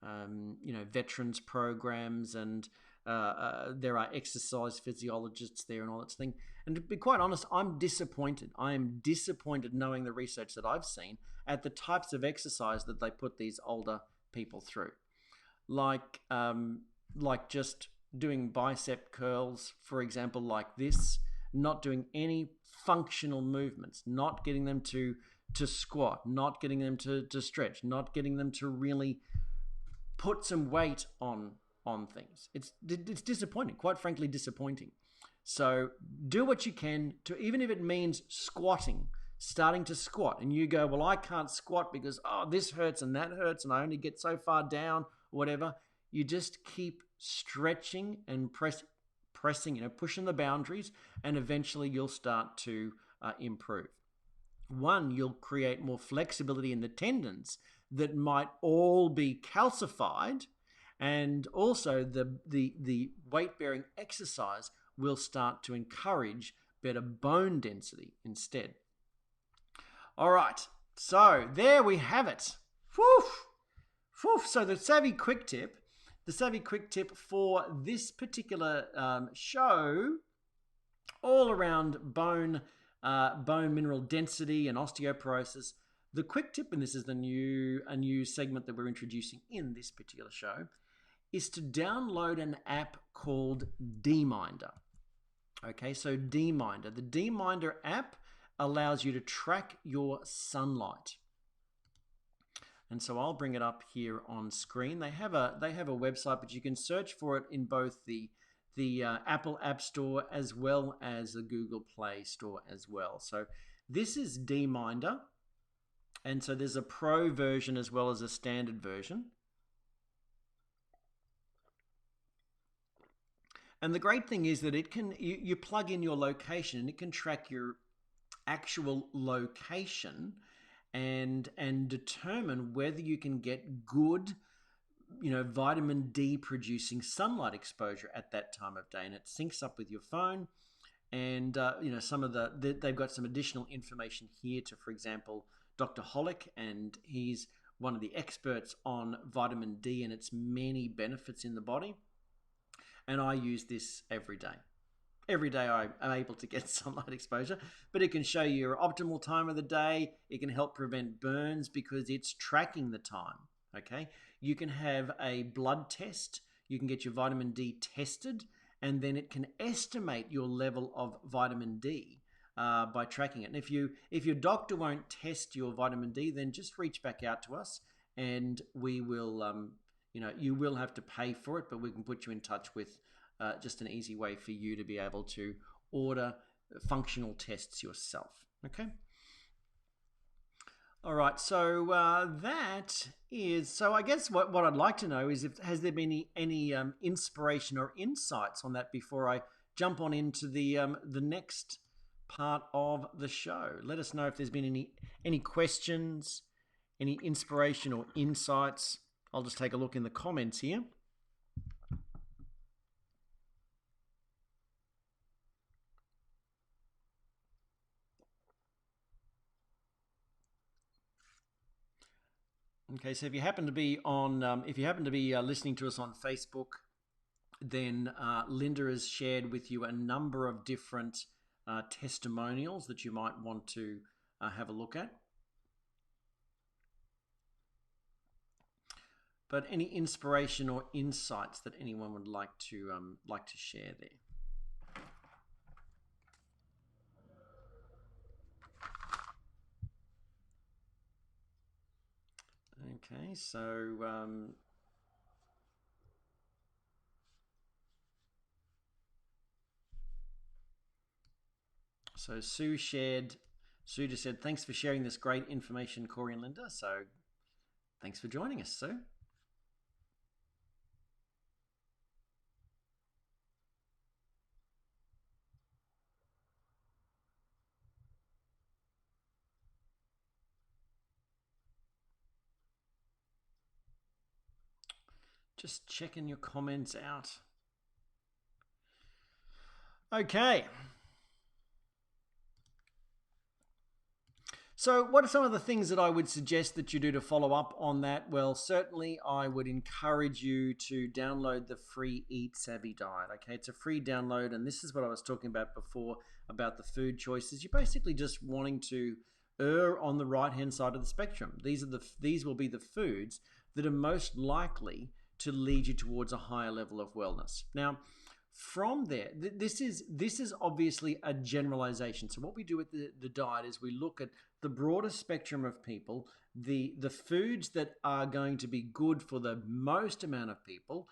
veterans programs, and there are exercise physiologists there and all that thing. And to be quite honest, I'm disappointed. I am disappointed knowing the research that I've seen at the types of exercise that they put these older people through. Like just doing bicep curls, for example, like this, not doing any functional movements, not getting them to squat, not getting them to stretch, not getting them to really put some weight on things. It's disappointing, quite frankly, disappointing. So do what you can to, even if it means squatting, starting to squat, and you go, well, I can't squat because, this hurts and that hurts and I only get so far down, or whatever. You just keep stretching and pressing, pushing the boundaries, and eventually you'll start to improve. One, you'll create more flexibility in the tendons that might all be calcified, and also the weight-bearing exercise will start to encourage better bone density instead. All right. So there we have it. Woof. Woof. So the savvy quick tip for this particular show, all around bone mineral density and osteoporosis. The quick tip, and this is a new segment that we're introducing in this particular show, is to download an app called DMinder. Okay, so DMinder. The DMinder app allows you to track your sunlight. And so I'll bring it up here on screen. They have a website, but you can search for it in both the Apple App Store as well as the Google Play Store as well. So this is DMinder. And so there's a pro version as well as a standard version. And the great thing is that it can, you plug in your location and it can track your actual location and determine whether you can get good, vitamin D producing sunlight exposure at that time of day. And it syncs up with your phone. And, some of they've got some additional information here to, for example, Dr. Holick, and he's one of the experts on vitamin D and its many benefits in the body. And I use this every day. Every day I am able to get sunlight exposure, but it can show you your optimal time of the day. It can help prevent burns because it's tracking the time, okay? You can have a blood test. You can get your vitamin D tested, and then it can estimate your level of vitamin D by tracking it. And if your doctor won't test your vitamin D, then just reach back out to us, and we will, you will have to pay for it, but we can put you in touch with just an easy way for you to be able to order functional tests yourself. Okay. All right. So that is. So I guess what I'd like to know is has there been any inspiration or insights on that before I jump on into the next part of the show. Let us know if there's been any questions, any inspiration or insights. I'll just take a look in the comments here. Okay, so if you happen to be listening to us on Facebook, then Linda has shared with you a number of different testimonials that you might want to have a look at. But any inspiration or insights that anyone would like to share there? Okay, so Sue just said, thanks for sharing this great information, Corey and Linda. So thanks for joining us, Sue. Just checking your comments out. Okay. So what are some of the things that I would suggest that you do to follow up on that? Well, certainly I would encourage you to download the free Eat Savvy Diet. Okay, it's a free download, and this is what I was talking about before about the food choices. You're basically just wanting to err on the right-hand side of the spectrum. These will be the foods that are most likely to lead you towards a higher level of wellness. Now, from there, this is obviously a generalization. So what we do with the diet is we look at the broader spectrum of people, the foods that are going to be good for the most amount of people,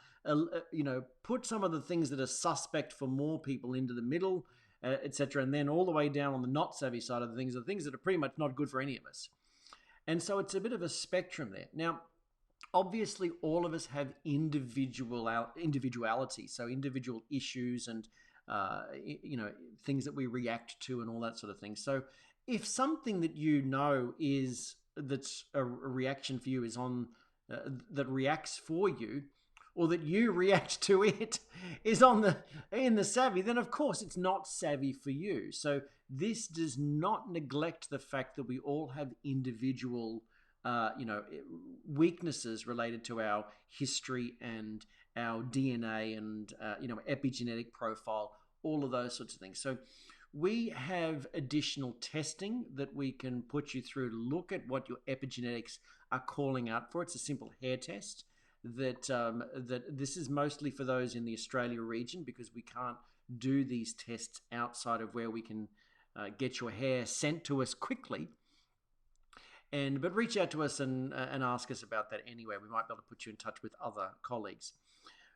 put some of the things that are suspect for more people into the middle, etc., and then all the way down on the not savvy side of the things that are pretty much not good for any of us. And so it's a bit of a spectrum there. Now, obviously, all of us have individuality, so individual issues and things that we react to and all that sort of thing. So, if something that that's a reaction for you is on that reacts for you, or that you react to it is in the savvy, then of course it's not savvy for you. So this does not neglect the fact that we all have individual weaknesses related to our history and our DNA and epigenetic profile, all of those sorts of things. So we have additional testing that we can put you through to look at what your epigenetics are calling out for. It's a simple hair test that this is mostly for those in the Australia region, because we can't do these tests outside of where we can get your hair sent to us quickly. But reach out to us and ask us about that anyway. We might be able to put you in touch with other colleagues.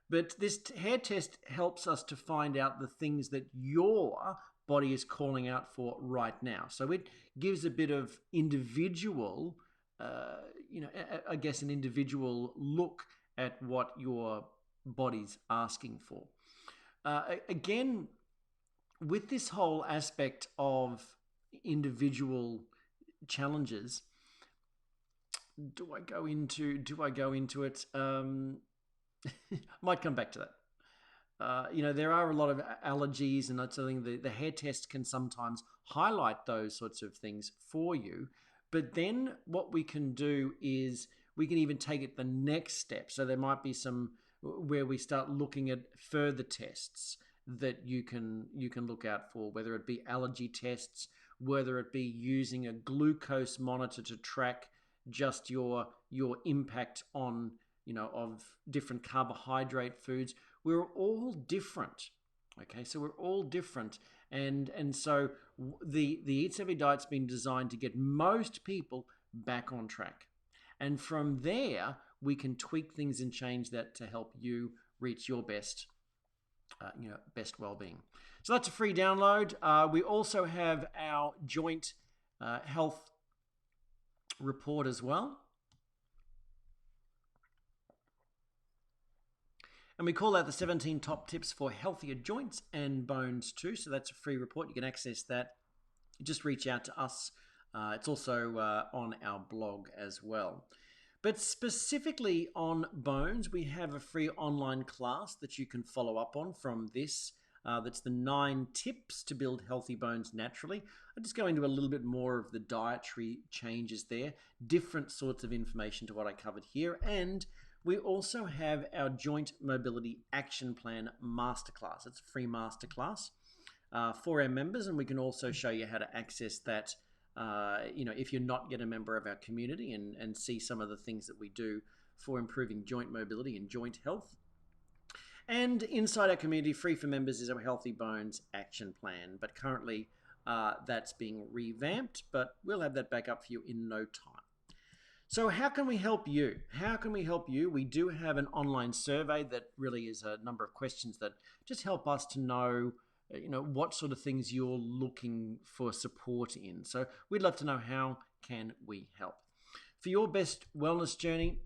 But this hair test helps us to find out the things that your body is calling out for right now. So it gives a bit of individual, I guess an individual look at what your body's asking for. Again, with this whole aspect of individual challenges, do I go into it? Might come back to that. There are a lot of allergies and that sort of thing. The hair test can sometimes highlight those sorts of things for you. But then what we can do is we can even take it the next step. So there might be some where we start looking at further tests that you can look out for, whether it be allergy tests, whether it be using a glucose monitor to track just your impact on of different carbohydrate foods. We're all different. Okay, so we're all different, and so the Eat Savvy diet's been designed to get most people back on track, and from there we can tweak things and change that to help you reach your best well-being. So that's a free download. We also have our joint health report as well. And we call that the 17 top tips for healthier joints and bones too. So that's a free report. You can access that. Just reach out to us. It's also on our blog as well. But specifically on bones, we have a free online class that you can follow up on from this. That's the 9 tips to build healthy bones naturally. I'll just go into a little bit more of the dietary changes there, different sorts of information to what I covered here. And we also have our Joint Mobility Action Plan Masterclass. It's a free masterclass for our members, and we can also show you how to access that if you're not yet a member of our community, and see some of the things that we do for improving joint mobility and joint health. And inside our community, free for members, is our Healthy Bones Action Plan. But currently that's being revamped, but we'll have that back up for you in no time. So how can we help you? How can we help you? We do have an online survey that really is a number of questions that just help us to know what sort of things you're looking for support in. So we'd love to know, how can we help? For your best wellness journey,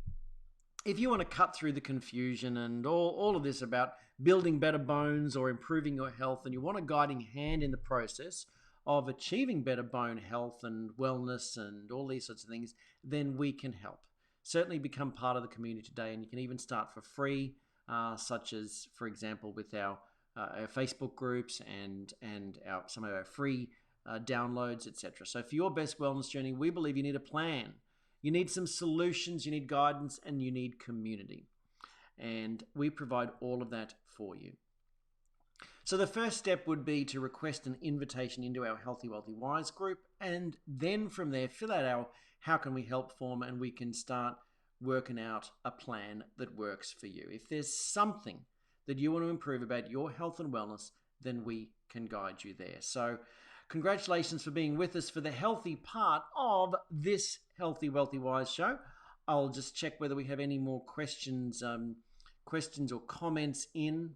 if you want to cut through the confusion and all of this about building better bones or improving your health, and you want a guiding hand in the process of achieving better bone health and wellness and all these sorts of things, then we can help. Certainly become part of the community today, and you can even start for free, such as, for example, with our Facebook groups and some of our free downloads, etc. So for your best wellness journey, we believe you need a plan. You need some solutions, you need guidance, and you need community. And we provide all of that for you. So the first step would be to request an invitation into our Healthy, Wealthy, Wise group, and then from there fill out our How Can We Help form, and we can start working out a plan that works for you. If there's something that you want to improve about your health and wellness, then we can guide you there. So congratulations for being with us for the healthy part of this Healthy, Wealthy, Wise show. I'll just check whether we have any more questions or comments in.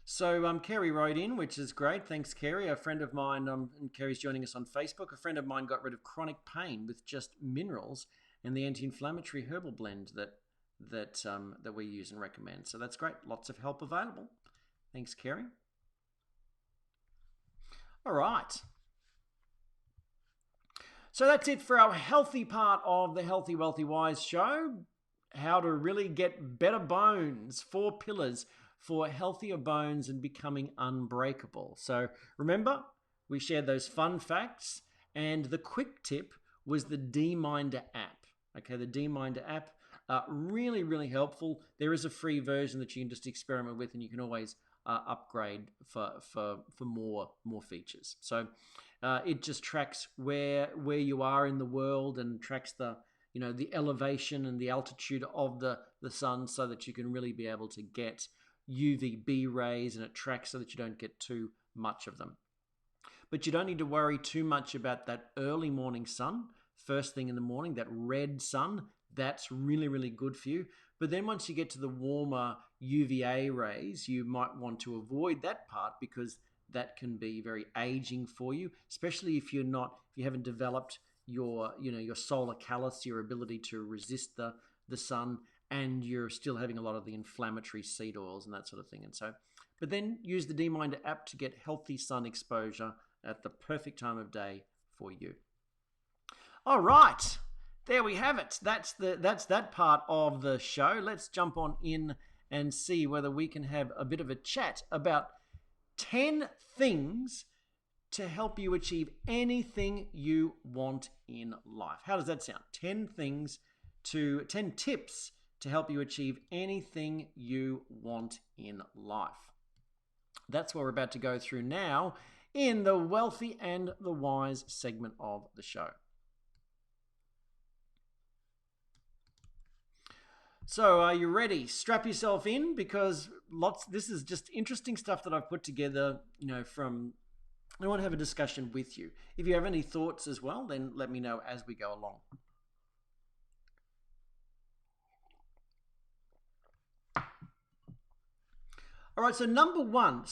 So Kerry wrote in, which is great. Thanks, Kerry. A friend of mine, and Kerry's joining us on Facebook, a friend of mine got rid of chronic pain with just minerals and the anti-inflammatory herbal blend that we use and recommend. So that's great. Lots of help available. Thanks, Kerry. All right. So that's it for our healthy part of the Healthy, Wealthy, Wise show. How to really get better bones. 4 pillars for healthier bones and becoming unbreakable. So remember, we shared those fun facts, and the quick tip was the D-Minder app. Okay, the D-Minder app, really, really helpful. There is a free version that you can just experiment with, and you can always upgrade for more features. So it just tracks where you are in the world and tracks the elevation and the altitude of the sun, so that you can really be able to get UVB rays, and it tracks so that you don't get too much of them. But you don't need to worry too much about that early morning sun, first thing in the morning, that red sun. That's really, really good for you. But then once you get to the warmer UVA rays, you might want to avoid that part, because that can be very aging for you, especially if you haven't developed your solar callus, your ability to resist the sun, and you're still having a lot of the inflammatory seed oils and that sort of thing. And so, but then use the D-Minder app to get healthy sun exposure at the perfect time of day for you. All right, there we have it. That's that part of the show. Let's jump on in and see whether we can have a bit of a chat about 10 things to help you achieve anything you want in life. How does that sound? 10 tips to help you achieve anything you want in life. That's what we're about to go through now in the Wealthy and the Wise segment of the show. So are you ready? Strap yourself in, because this is just interesting stuff that I've put together, I want to have a discussion with you. If you have any thoughts as well, then let me know as we go along. All right, so number one,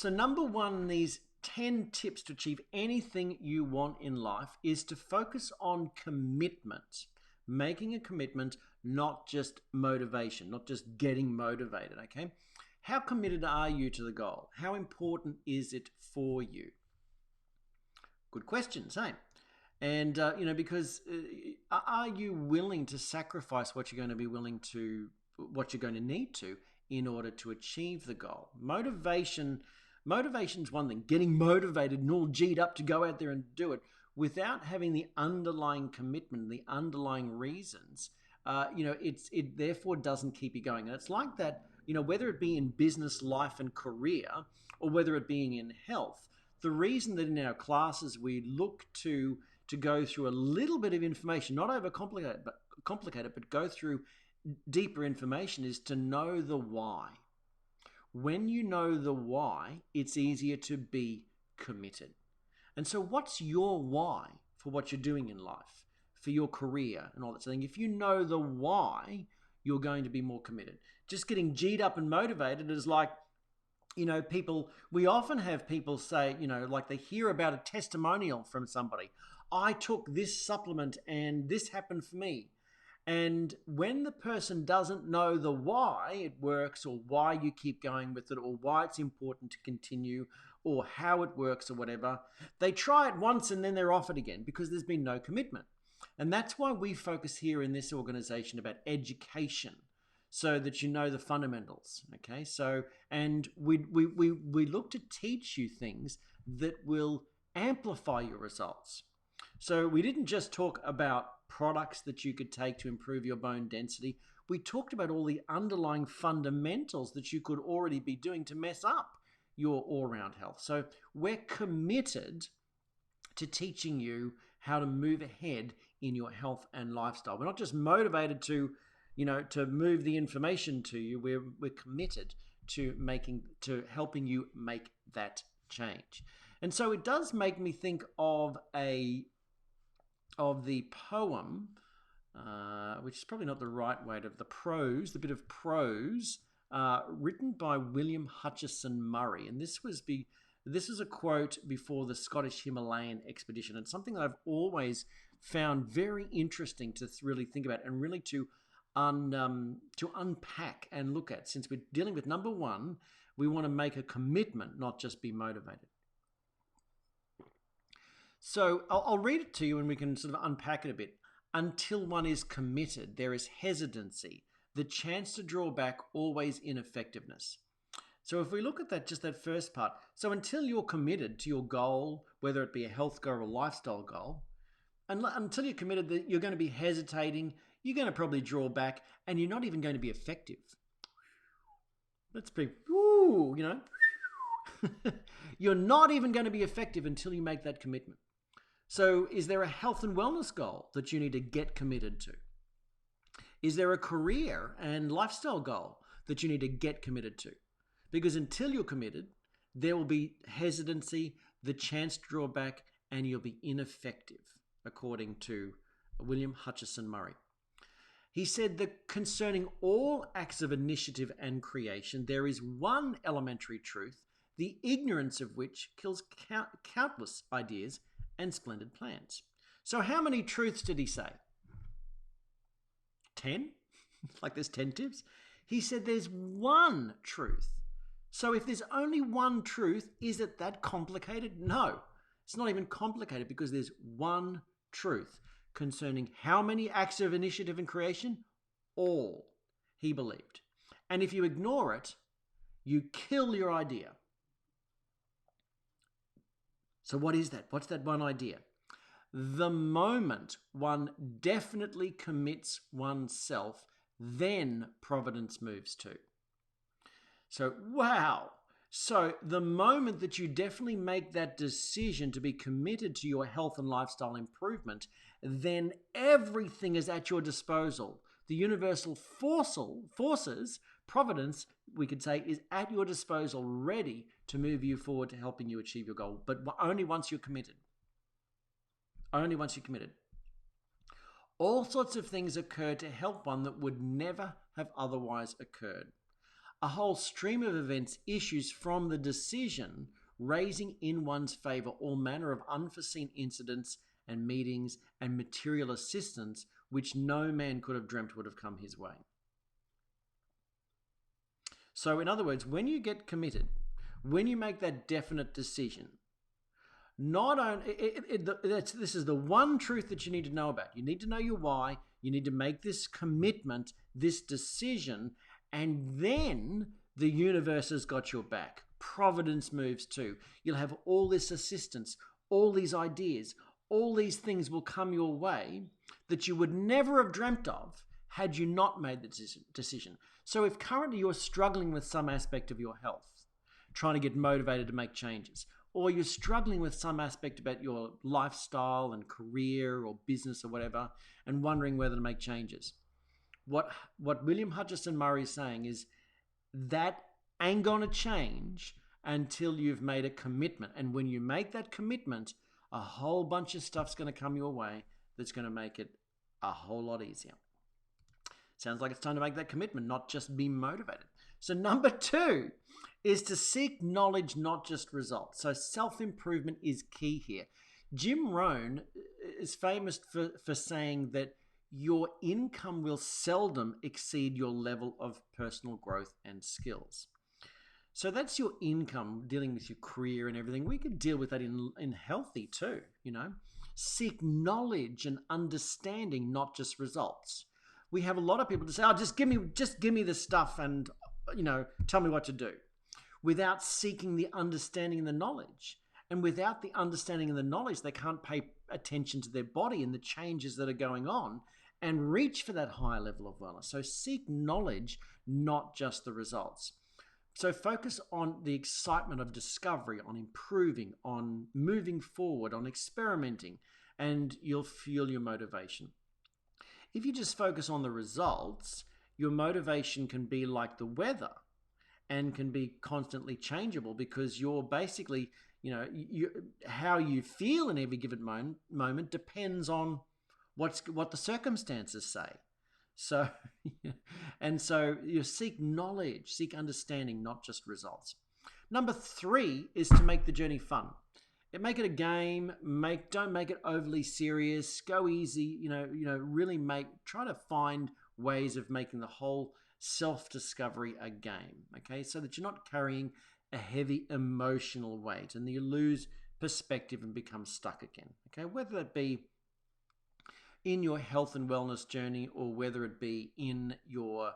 these 10 tips to achieve anything you want in life is to focus on commitment. Making a commitment, not just motivation, not just getting motivated, okay? How committed are you to the goal? How important is it for you? Good question, same. And, because are you willing to sacrifice what you're going to need to in order to achieve the goal? Motivation's one thing. Getting motivated and all G'd up to go out there and do it without having the underlying commitment, the underlying reasons, it therefore doesn't keep you going. And it's like that, whether it be in business, life, and career, or whether it being in health. The reason that in our classes we look to go through a little bit of information, not overcomplicate but go through deeper information, is to know the why. When you know the why, it's easier to be committed. And so what's your why for what you're doing in life, for your career and all that sort of thing? If you know the why, you're going to be more committed. Just getting G'd up and motivated is like, we often have people say, like they hear about a testimonial from somebody. I took this supplement and this happened for me. And when the person doesn't know the why it works, or why you keep going with it, or why it's important to continue, or how it works, or whatever, they try it once and then they're off it again, because there's been no commitment. And that's why we focus here in this organization about education, so that you know the fundamentals. Okay, so and we look to teach you things that will amplify your results. So we didn't just talk about products that you could take to improve your bone density. We talked about all the underlying fundamentals that you could already be doing to mess up your all-round health. So we're committed to teaching you how to move ahead in your health and lifestyle. We're not just motivated to move the information to you. We're committed to helping you make that change. And so it does make me think of the poem, which is probably not the right way, the bit of prose written by William Hutchison Murray. And this is a quote before the Scottish Himalayan expedition. It's something that I've always found very interesting to really think about, and really to unpack and look at, since we're dealing with number one, we want to make a commitment, not just be motivated. So I'll read it to you and we can sort of unpack it a bit. Until one is committed, there is hesitancy, the chance to draw back, always ineffectiveness. So if we look at that, just that first part, so until you're committed to your goal, whether it be a health goal or a lifestyle goal, until you're committed, that you're going to be hesitating, you're going to probably draw back, and you're not even going to be effective. Let's be, woo, you're not even going to be effective until you make that commitment. So is there a health and wellness goal that you need to get committed to? Is there a career and lifestyle goal that you need to get committed to? Because until you're committed, there will be hesitancy, the chance to draw back, and you'll be ineffective, according to William Hutchison Murray. He said that concerning all acts of initiative and creation, there is one elementary truth, the ignorance of which kills countless ideas and splendid plans. So how many truths did he say? 10? Like there's 10 tips? He said there's one truth. So if there's only one truth, is it that complicated? No, it's not even complicated because there's one truth concerning how many acts of initiative and creation? All, he believed. And if you ignore it, you kill your idea. So what is that? What's that one idea? The moment one definitely commits oneself, then providence moves too. So, wow. So the moment that you definitely make that decision to be committed to your health and lifestyle improvement, then everything is at your disposal. The universal forces, providence, we could say, is at your disposal, ready to move you forward to helping you achieve your goal, but only once you're committed. Only once you're committed. All sorts of things occur to help one that would never have otherwise occurred. A whole stream of events issues from the decision, raising in one's favor all manner of unforeseen incidents and meetings and material assistance which no man could have dreamt would have come his way. So in other words, when you get committed, when you make that definite decision, not only this is the one truth that you need to know about. You need to know your why. You need to make this commitment, this decision, and then the universe has got your back. Providence moves too. You'll have all this assistance, all these ideas, all these things will come your way that you would never have dreamt of had you not made the decision. So if currently you're struggling with some aspect of your health, trying to get motivated to make changes, or you're struggling with some aspect about your lifestyle and career or business or whatever, and wondering whether to make changes, what William Hutchison Murray is saying is that ain't gonna change until you've made a commitment. And when you make that commitment, a whole bunch of stuff's going to come your way that's going to make it a whole lot easier. Sounds like it's time to make that commitment, not just be motivated. So number 2 is to seek knowledge, not just results. So self-improvement is key here. Jim Rohn is famous for saying that your income will seldom exceed your level of personal growth and skills. So that's your income, dealing with your career and everything. We could deal with that in healthy too, Seek knowledge and understanding, not just results. We have a lot of people to say, oh, just give me the stuff and, tell me what to do, without seeking the understanding and the knowledge. And without the understanding and the knowledge, they can't pay attention to their body and the changes that are going on and reach for that higher level of wellness. So seek knowledge, not just the results. So focus on the excitement of discovery, on improving, on moving forward, on experimenting, and you'll feel your motivation. If you just focus on the results, your motivation can be like the weather and can be constantly changeable because you're basically, how you feel in every given moment depends on what the circumstances say. So, and so you seek knowledge, seek understanding, not just results. Number 3 is to make the journey fun. Make it a game. Don't make it overly serious. Go easy. Really try to find ways of making the whole self-discovery a game. Okay, so that you're not carrying a heavy emotional weight and you lose perspective and become stuck again. Okay, whether it be in your health and wellness journey or whether it be in your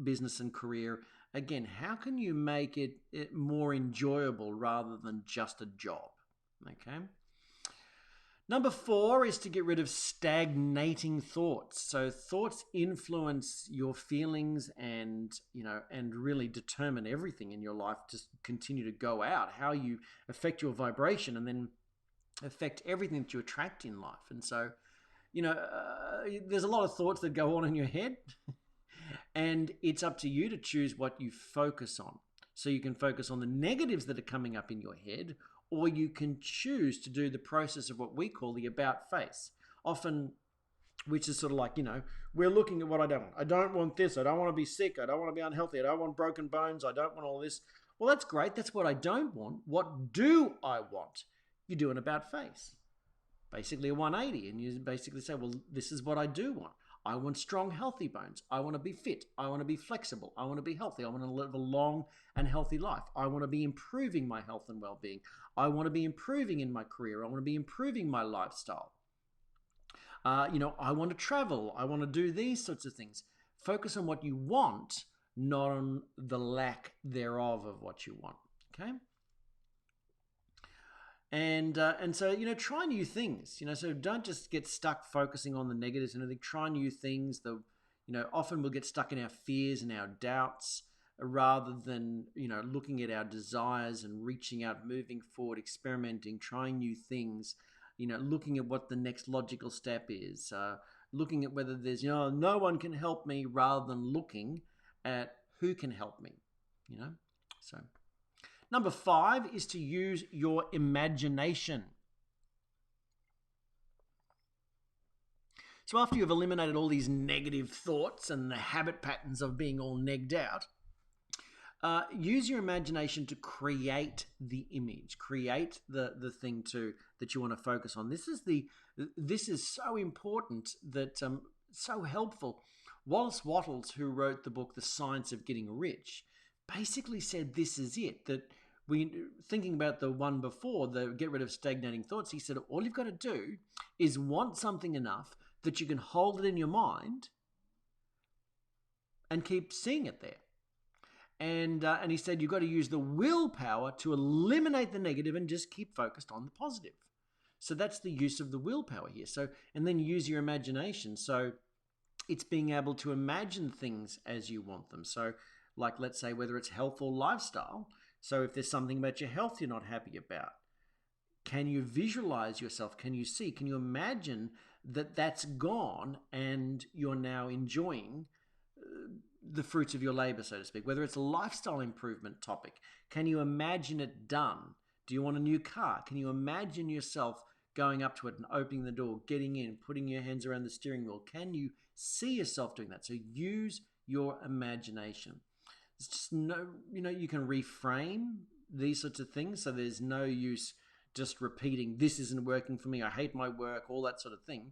business and career, again, how can you make it more enjoyable rather than just a job? Okay. Number 4 is to get rid of stagnating thoughts. So thoughts influence your feelings and really determine everything in your life. Just continue to go out, how you affect your vibration and then affect everything that you attract in life. And so, there's a lot of thoughts that go on in your head and it's up to you to choose what you focus on. So you can focus on the negatives that are coming up in your head, or you can choose to do the process of what we call the about face. Often, which is sort of like, we're looking at what I don't want. I don't want this. I don't want to be sick. I don't want to be unhealthy. I don't want broken bones. I don't want all this. Well, that's great. That's what I don't want. What do I want? You do an about face. Basically a 180. And you basically say, well, this is what I do want. I want strong, healthy bones. I want to be fit. I want to be flexible. I want to be healthy. I want to live a long and healthy life. I want to be improving my health and well-being. I want to be improving in my career. I want to be improving my lifestyle. I want to travel. I want to do these sorts of things. Focus on what you want, not on the lack thereof of what you want. Okay? And so, try new things, so don't just get stuck focusing on the negatives and everything. Try new things. Often we'll get stuck in our fears and our doubts rather than, looking at our desires and reaching out, moving forward, experimenting, trying new things, looking at what the next logical step is, looking at whether there's, no one can help me rather than looking at who can help me, so. Number 5 is to use your imagination. So after you've eliminated all these negative thoughts and the habit patterns of being all negged out, use your imagination to create the image, create the thing that you want to focus on. This is so important, that so helpful. Wallace Wattles, who wrote the book The Science of Getting Rich, basically said this is it, that thinking about the one before, the get rid of stagnating thoughts, he said all you've got to do is want something enough that you can hold it in your mind and keep seeing it there. And he said you've got to use the willpower to eliminate the negative and just keep focused on the positive. So that's the use of the willpower here. So, and then use your imagination. So it's being able to imagine things as you want them. So like, let's say, whether it's health or lifestyle. So if there's something about your health you're not happy about, can you visualize yourself? Can you see? Can you imagine that that's gone and you're now enjoying the fruits of your labor, so to speak? Whether it's a lifestyle improvement topic, can you imagine it done? Do you want a new car? Can you imagine yourself going up to it and opening the door, getting in, putting your hands around the steering wheel? Can you see yourself doing that? So use your imagination. It's just you can reframe these sorts of things. So there's no use just repeating, this isn't working for me, I hate my work, all that sort of thing.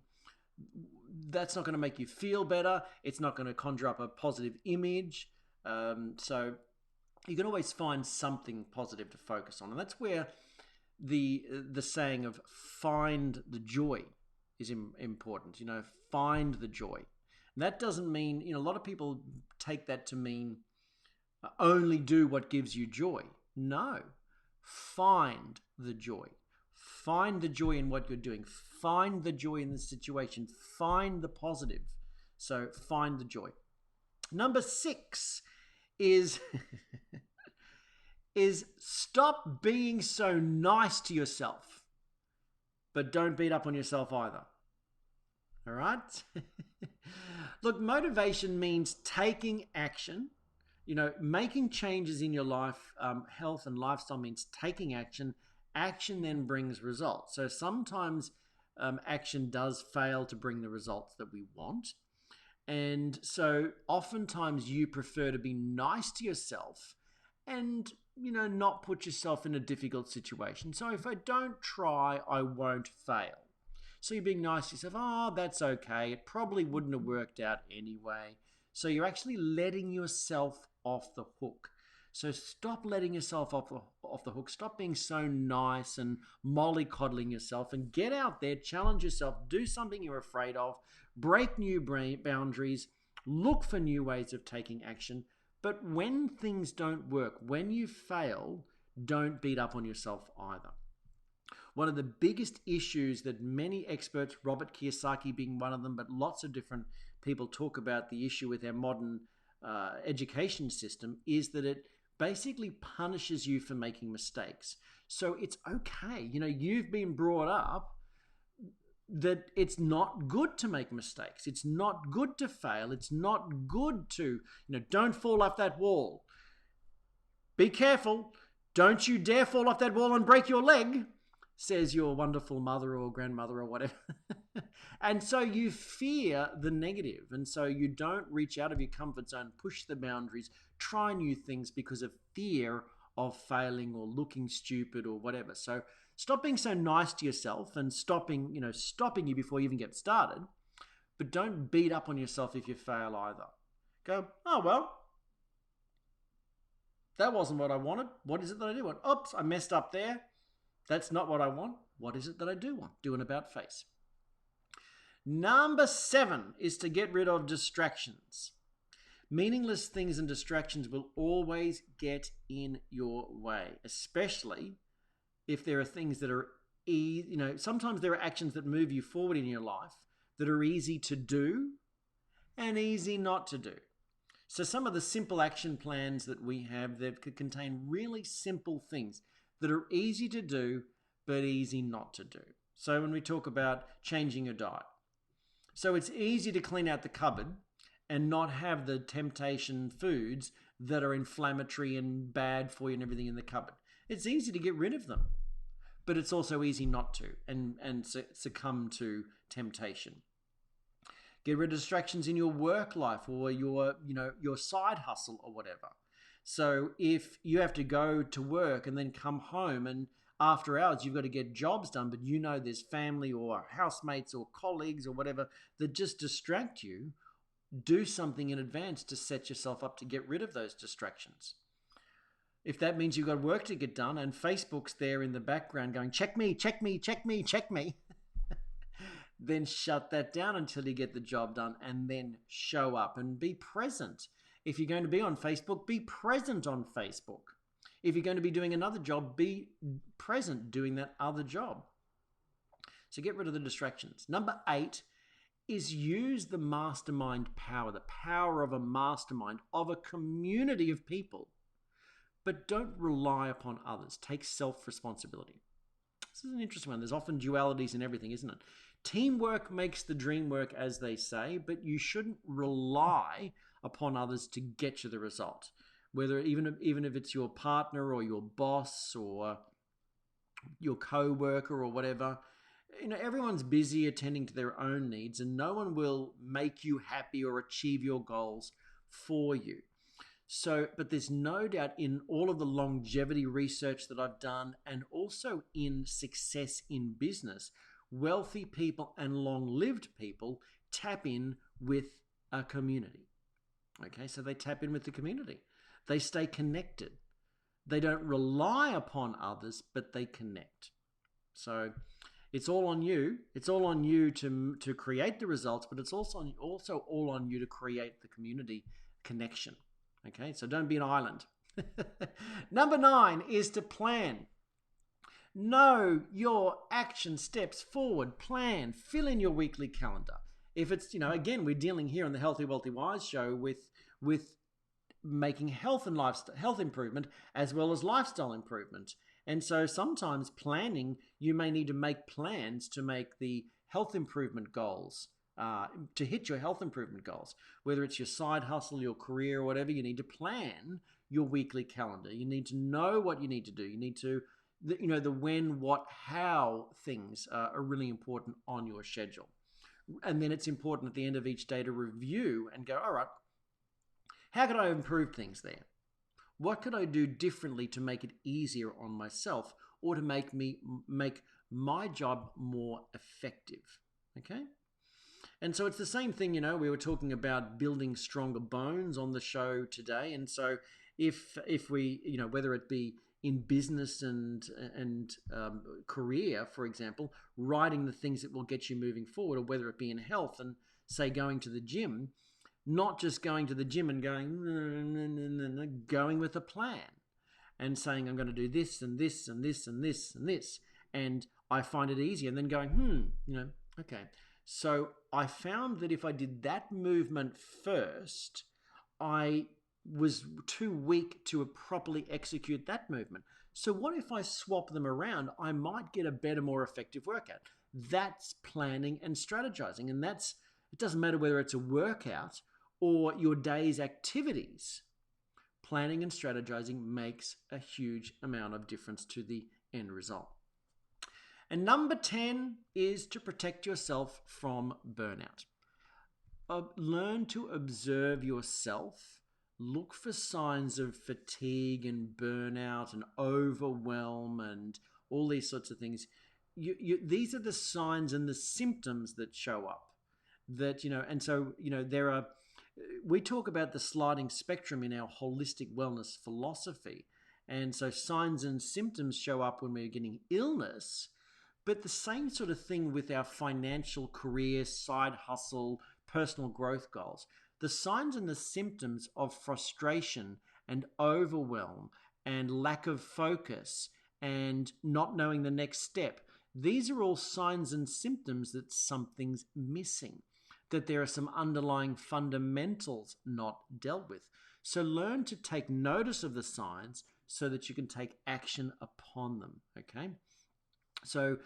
That's not going to make you feel better. It's not going to conjure up a positive image. So you can always find something positive to focus on. And that's where the saying of find the joy is important. Find the joy. And that doesn't mean, a lot of people take that to mean only do what gives you joy. No, find the joy. Find the joy in what you're doing. Find the joy in the situation. Find the positive. So find the joy. Number 6 is stop being so nice to yourself, but don't beat up on yourself either. All right? Look, motivation means taking action. Making changes in your life, health and lifestyle means taking action. Action then brings results. So sometimes action does fail to bring the results that we want. And so oftentimes you prefer to be nice to yourself and, not put yourself in a difficult situation. So if I don't try, I won't fail. So you're being nice to yourself. Oh, that's okay. It probably wouldn't have worked out anyway. So you're actually letting yourself off the hook. So stop letting yourself off the hook. Stop being so nice and mollycoddling yourself, and get out there, challenge yourself, do something you're afraid of, break new boundaries, look for new ways of taking action. But when things don't work, when you fail, don't beat up on yourself either. One of the biggest issues that many experts, Robert Kiyosaki being one of them, but lots of different people talk about the issue with our modern education system, is that it basically punishes you for making mistakes. So it's okay. You've been brought up that it's not good to make mistakes. It's not good to fail. It's not good to, don't fall off that wall. Be careful. Don't you dare fall off that wall and break your leg, says your wonderful mother or grandmother or whatever. And so you fear the negative. And so you don't reach out of your comfort zone, push the boundaries, try new things because of fear of failing or looking stupid or whatever. So stop being so nice to yourself and stopping you before you even get started. But don't beat up on yourself if you fail either. Go, oh, well, that wasn't what I wanted. What is it that I do want? Oops, I messed up there. That's not what I want. What is it that I do want? Do an about face. Number 7 is to get rid of distractions. Meaningless things and distractions will always get in your way, especially if there are things that are sometimes there are actions that move you forward in your life that are easy to do and easy not to do. So some of the simple action plans that we have that could contain really simple things that are easy to do but easy not to do. So when we talk about changing your diet, so it's easy to clean out the cupboard and not have the temptation foods that are inflammatory and bad for you and everything in the cupboard. It's easy to get rid of them, but it's also easy not to and succumb to temptation. Get rid of distractions in your work life or your side hustle or whatever. So if you have to go to work and then come home and after hours you've got to get jobs done, but there's family or housemates or colleagues or whatever that just distract you, do something in advance to set yourself up to get rid of those distractions. If that means you've got work to get done and Facebook's there in the background going, check me, check me, check me, check me, then shut that down until you get the job done and then show up and be present. If you're going to be on Facebook, be present on Facebook. If you're going to be doing another job, be present doing that other job. So get rid of the distractions. Number 8 is use the mastermind power, the power of a mastermind, of a community of people. But don't rely upon others. Take self-responsibility. This is an interesting one. There's often dualities in everything, isn't it? Teamwork makes the dream work, as they say, but you shouldn't rely upon others to get you the result. Whether even if it's your partner or your boss or your co-worker or whatever, everyone's busy attending to their own needs and no one will make you happy or achieve your goals for you. So, but there's no doubt in all of the longevity research that I've done and also in success in business, wealthy people and long-lived people tap in with a community. Okay, so they tap in with the community. They stay connected. They don't rely upon others, but they connect. So it's all on you. It's all on you to create the results, but it's also all on you to create the community connection. Okay, so don't be an island. Number 9 is to plan. Know your action steps forward, plan, fill in your weekly calendar. If it's, again, we're dealing here on the Healthy, Wealthy, Wise show with making health and health improvement as well as lifestyle improvement. And so sometimes planning, you may need to make plans to make the health improvement goals, to hit your health improvement goals. Whether it's your side hustle, your career, or whatever, you need to plan your weekly calendar. You need to know what you need to do. You need to, the when, what, how things are really important on your schedule. And then it's important at the end of each day to review and go, all right, how could I improve things there? What could I do differently to make it easier on myself or to make my job more effective? Okay? And so it's the same thing, we were talking about building stronger bones on the show today. And so if we, whether it be in business and career, for example, writing the things that will get you moving forward, or whether it be in health and say going to the gym, not just going to the gym and going with a plan and saying I'm going to do this and this and this and this and this, and I find it easy, and then going, okay. So I found that if I did that movement first, I was too weak to properly execute that movement. So what if I swap them around? I might get a better, more effective workout. That's planning and strategizing. And it doesn't matter whether it's a workout or your day's activities. Planning and strategizing makes a huge amount of difference to the end result. And number 10 is to protect yourself from burnout. Learn to observe yourself. Look for signs of fatigue and burnout and overwhelm and all these sorts of things. These are the signs and the symptoms that show up. And so we talk about the sliding spectrum in our holistic wellness philosophy. And so signs and symptoms show up when we're getting illness, but the same sort of thing with our financial, career, side hustle, personal growth goals. The signs and the symptoms of frustration and overwhelm and lack of focus and not knowing the next step, these are all signs and symptoms that something's missing, that there are some underlying fundamentals not dealt with. So learn to take notice of the signs so that you can take action upon them, okay? So,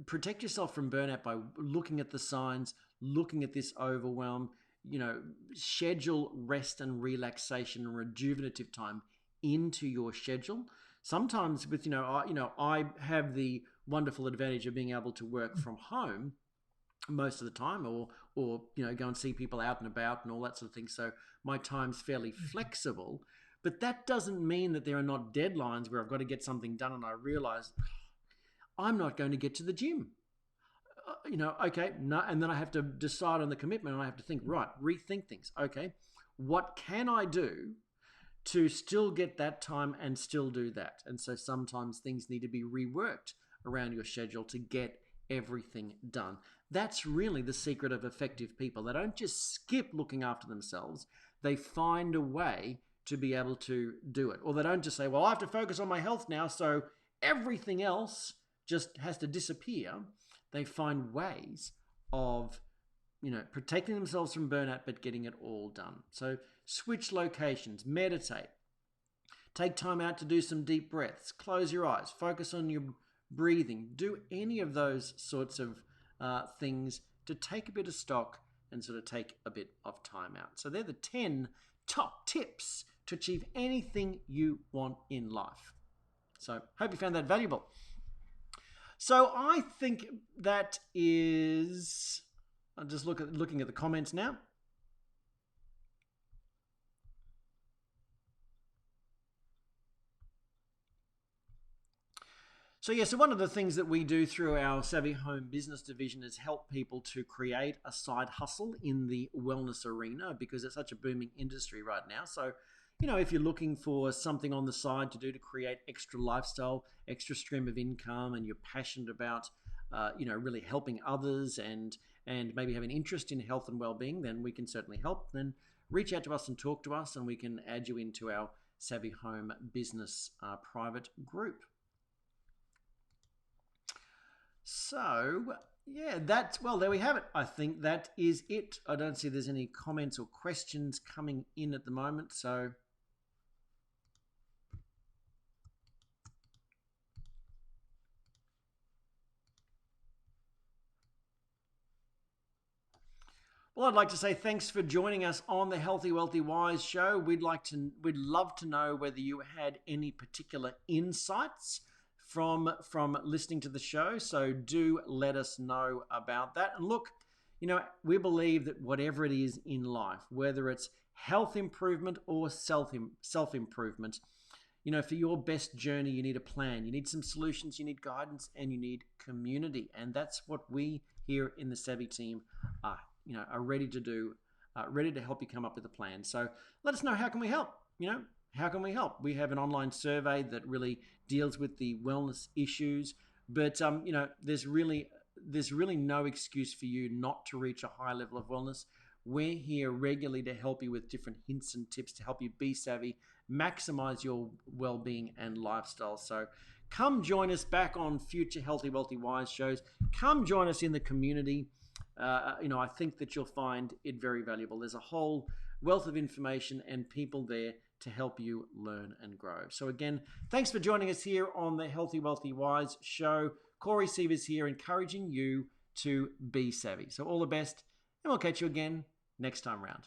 protect yourself from burnout by looking at the signs, looking at this overwhelm, schedule rest and relaxation and rejuvenative time into your schedule. Sometimes with, I have the wonderful advantage of being able to work from home most of the time, or go and see people out and about and all that sort of thing. So my time's fairly flexible, but that doesn't mean that there are not deadlines where I've got to get something done and I realize I'm not going to get to the gym. Okay, no, and then I have to decide on the commitment and I have to think, right, rethink things. Okay, what can I do to still get that time and still do that? And so sometimes things need to be reworked around your schedule to get everything done. That's really the secret of effective people. They don't just skip looking after themselves. They find a way to be able to do it. Or they don't just say, well, I have to focus on my health now, so everything else just has to disappear. They find ways of, protecting themselves from burnout, but getting it all done. So switch locations, meditate, take time out to do some deep breaths, close your eyes, focus on your breathing, do any of those sorts of things to take a bit of stock and sort of take a bit of time out. So they're the 10 top tips to achieve anything you want in life. So hope you found that valuable. So I think that is, I'll just looking at the comments now. So one of the things that we do through our Savvy Home Business Division is help people to create a side hustle in the wellness arena, because it's such a booming industry right now. So, if you're looking for something on the side to do to create extra lifestyle, extra stream of income, and you're passionate about, really helping others and maybe have an interest in health and well-being, then we can certainly help. Then reach out to us and talk to us, and we can add you into our Savvy Home Business private group. So, yeah, there we have it. I think that is it. I don't see there's any comments or questions coming in at the moment, so well, I'd like to say thanks for joining us on the Healthy, Wealthy, Wise show. We'd love to know whether you had any particular insights from listening to the show. So do let us know about that. And look, we believe that whatever it is in life, whether it's health improvement or self-improvement, for your best journey, you need a plan, you need some solutions, you need guidance, and you need community. And that's what we here in the Savvy team are ready to do, ready to help you come up with a plan. So let us know, how can we help? how can we help? We have an online survey that really deals with the wellness issues, but there's really no excuse for you not to reach a high level of wellness. We're here regularly to help you with different hints and tips to help you be savvy, maximize your well-being and lifestyle. So come join us back on future Healthy, Wealthy, Wise shows. Come join us in the community. I think that you'll find it very valuable. There's a whole wealth of information and people there to help you learn and grow. So again, thanks for joining us here on the Healthy, Wealthy, Wise show. Corey Sievers here, encouraging you to be savvy. So all the best, and we'll catch you again next time round.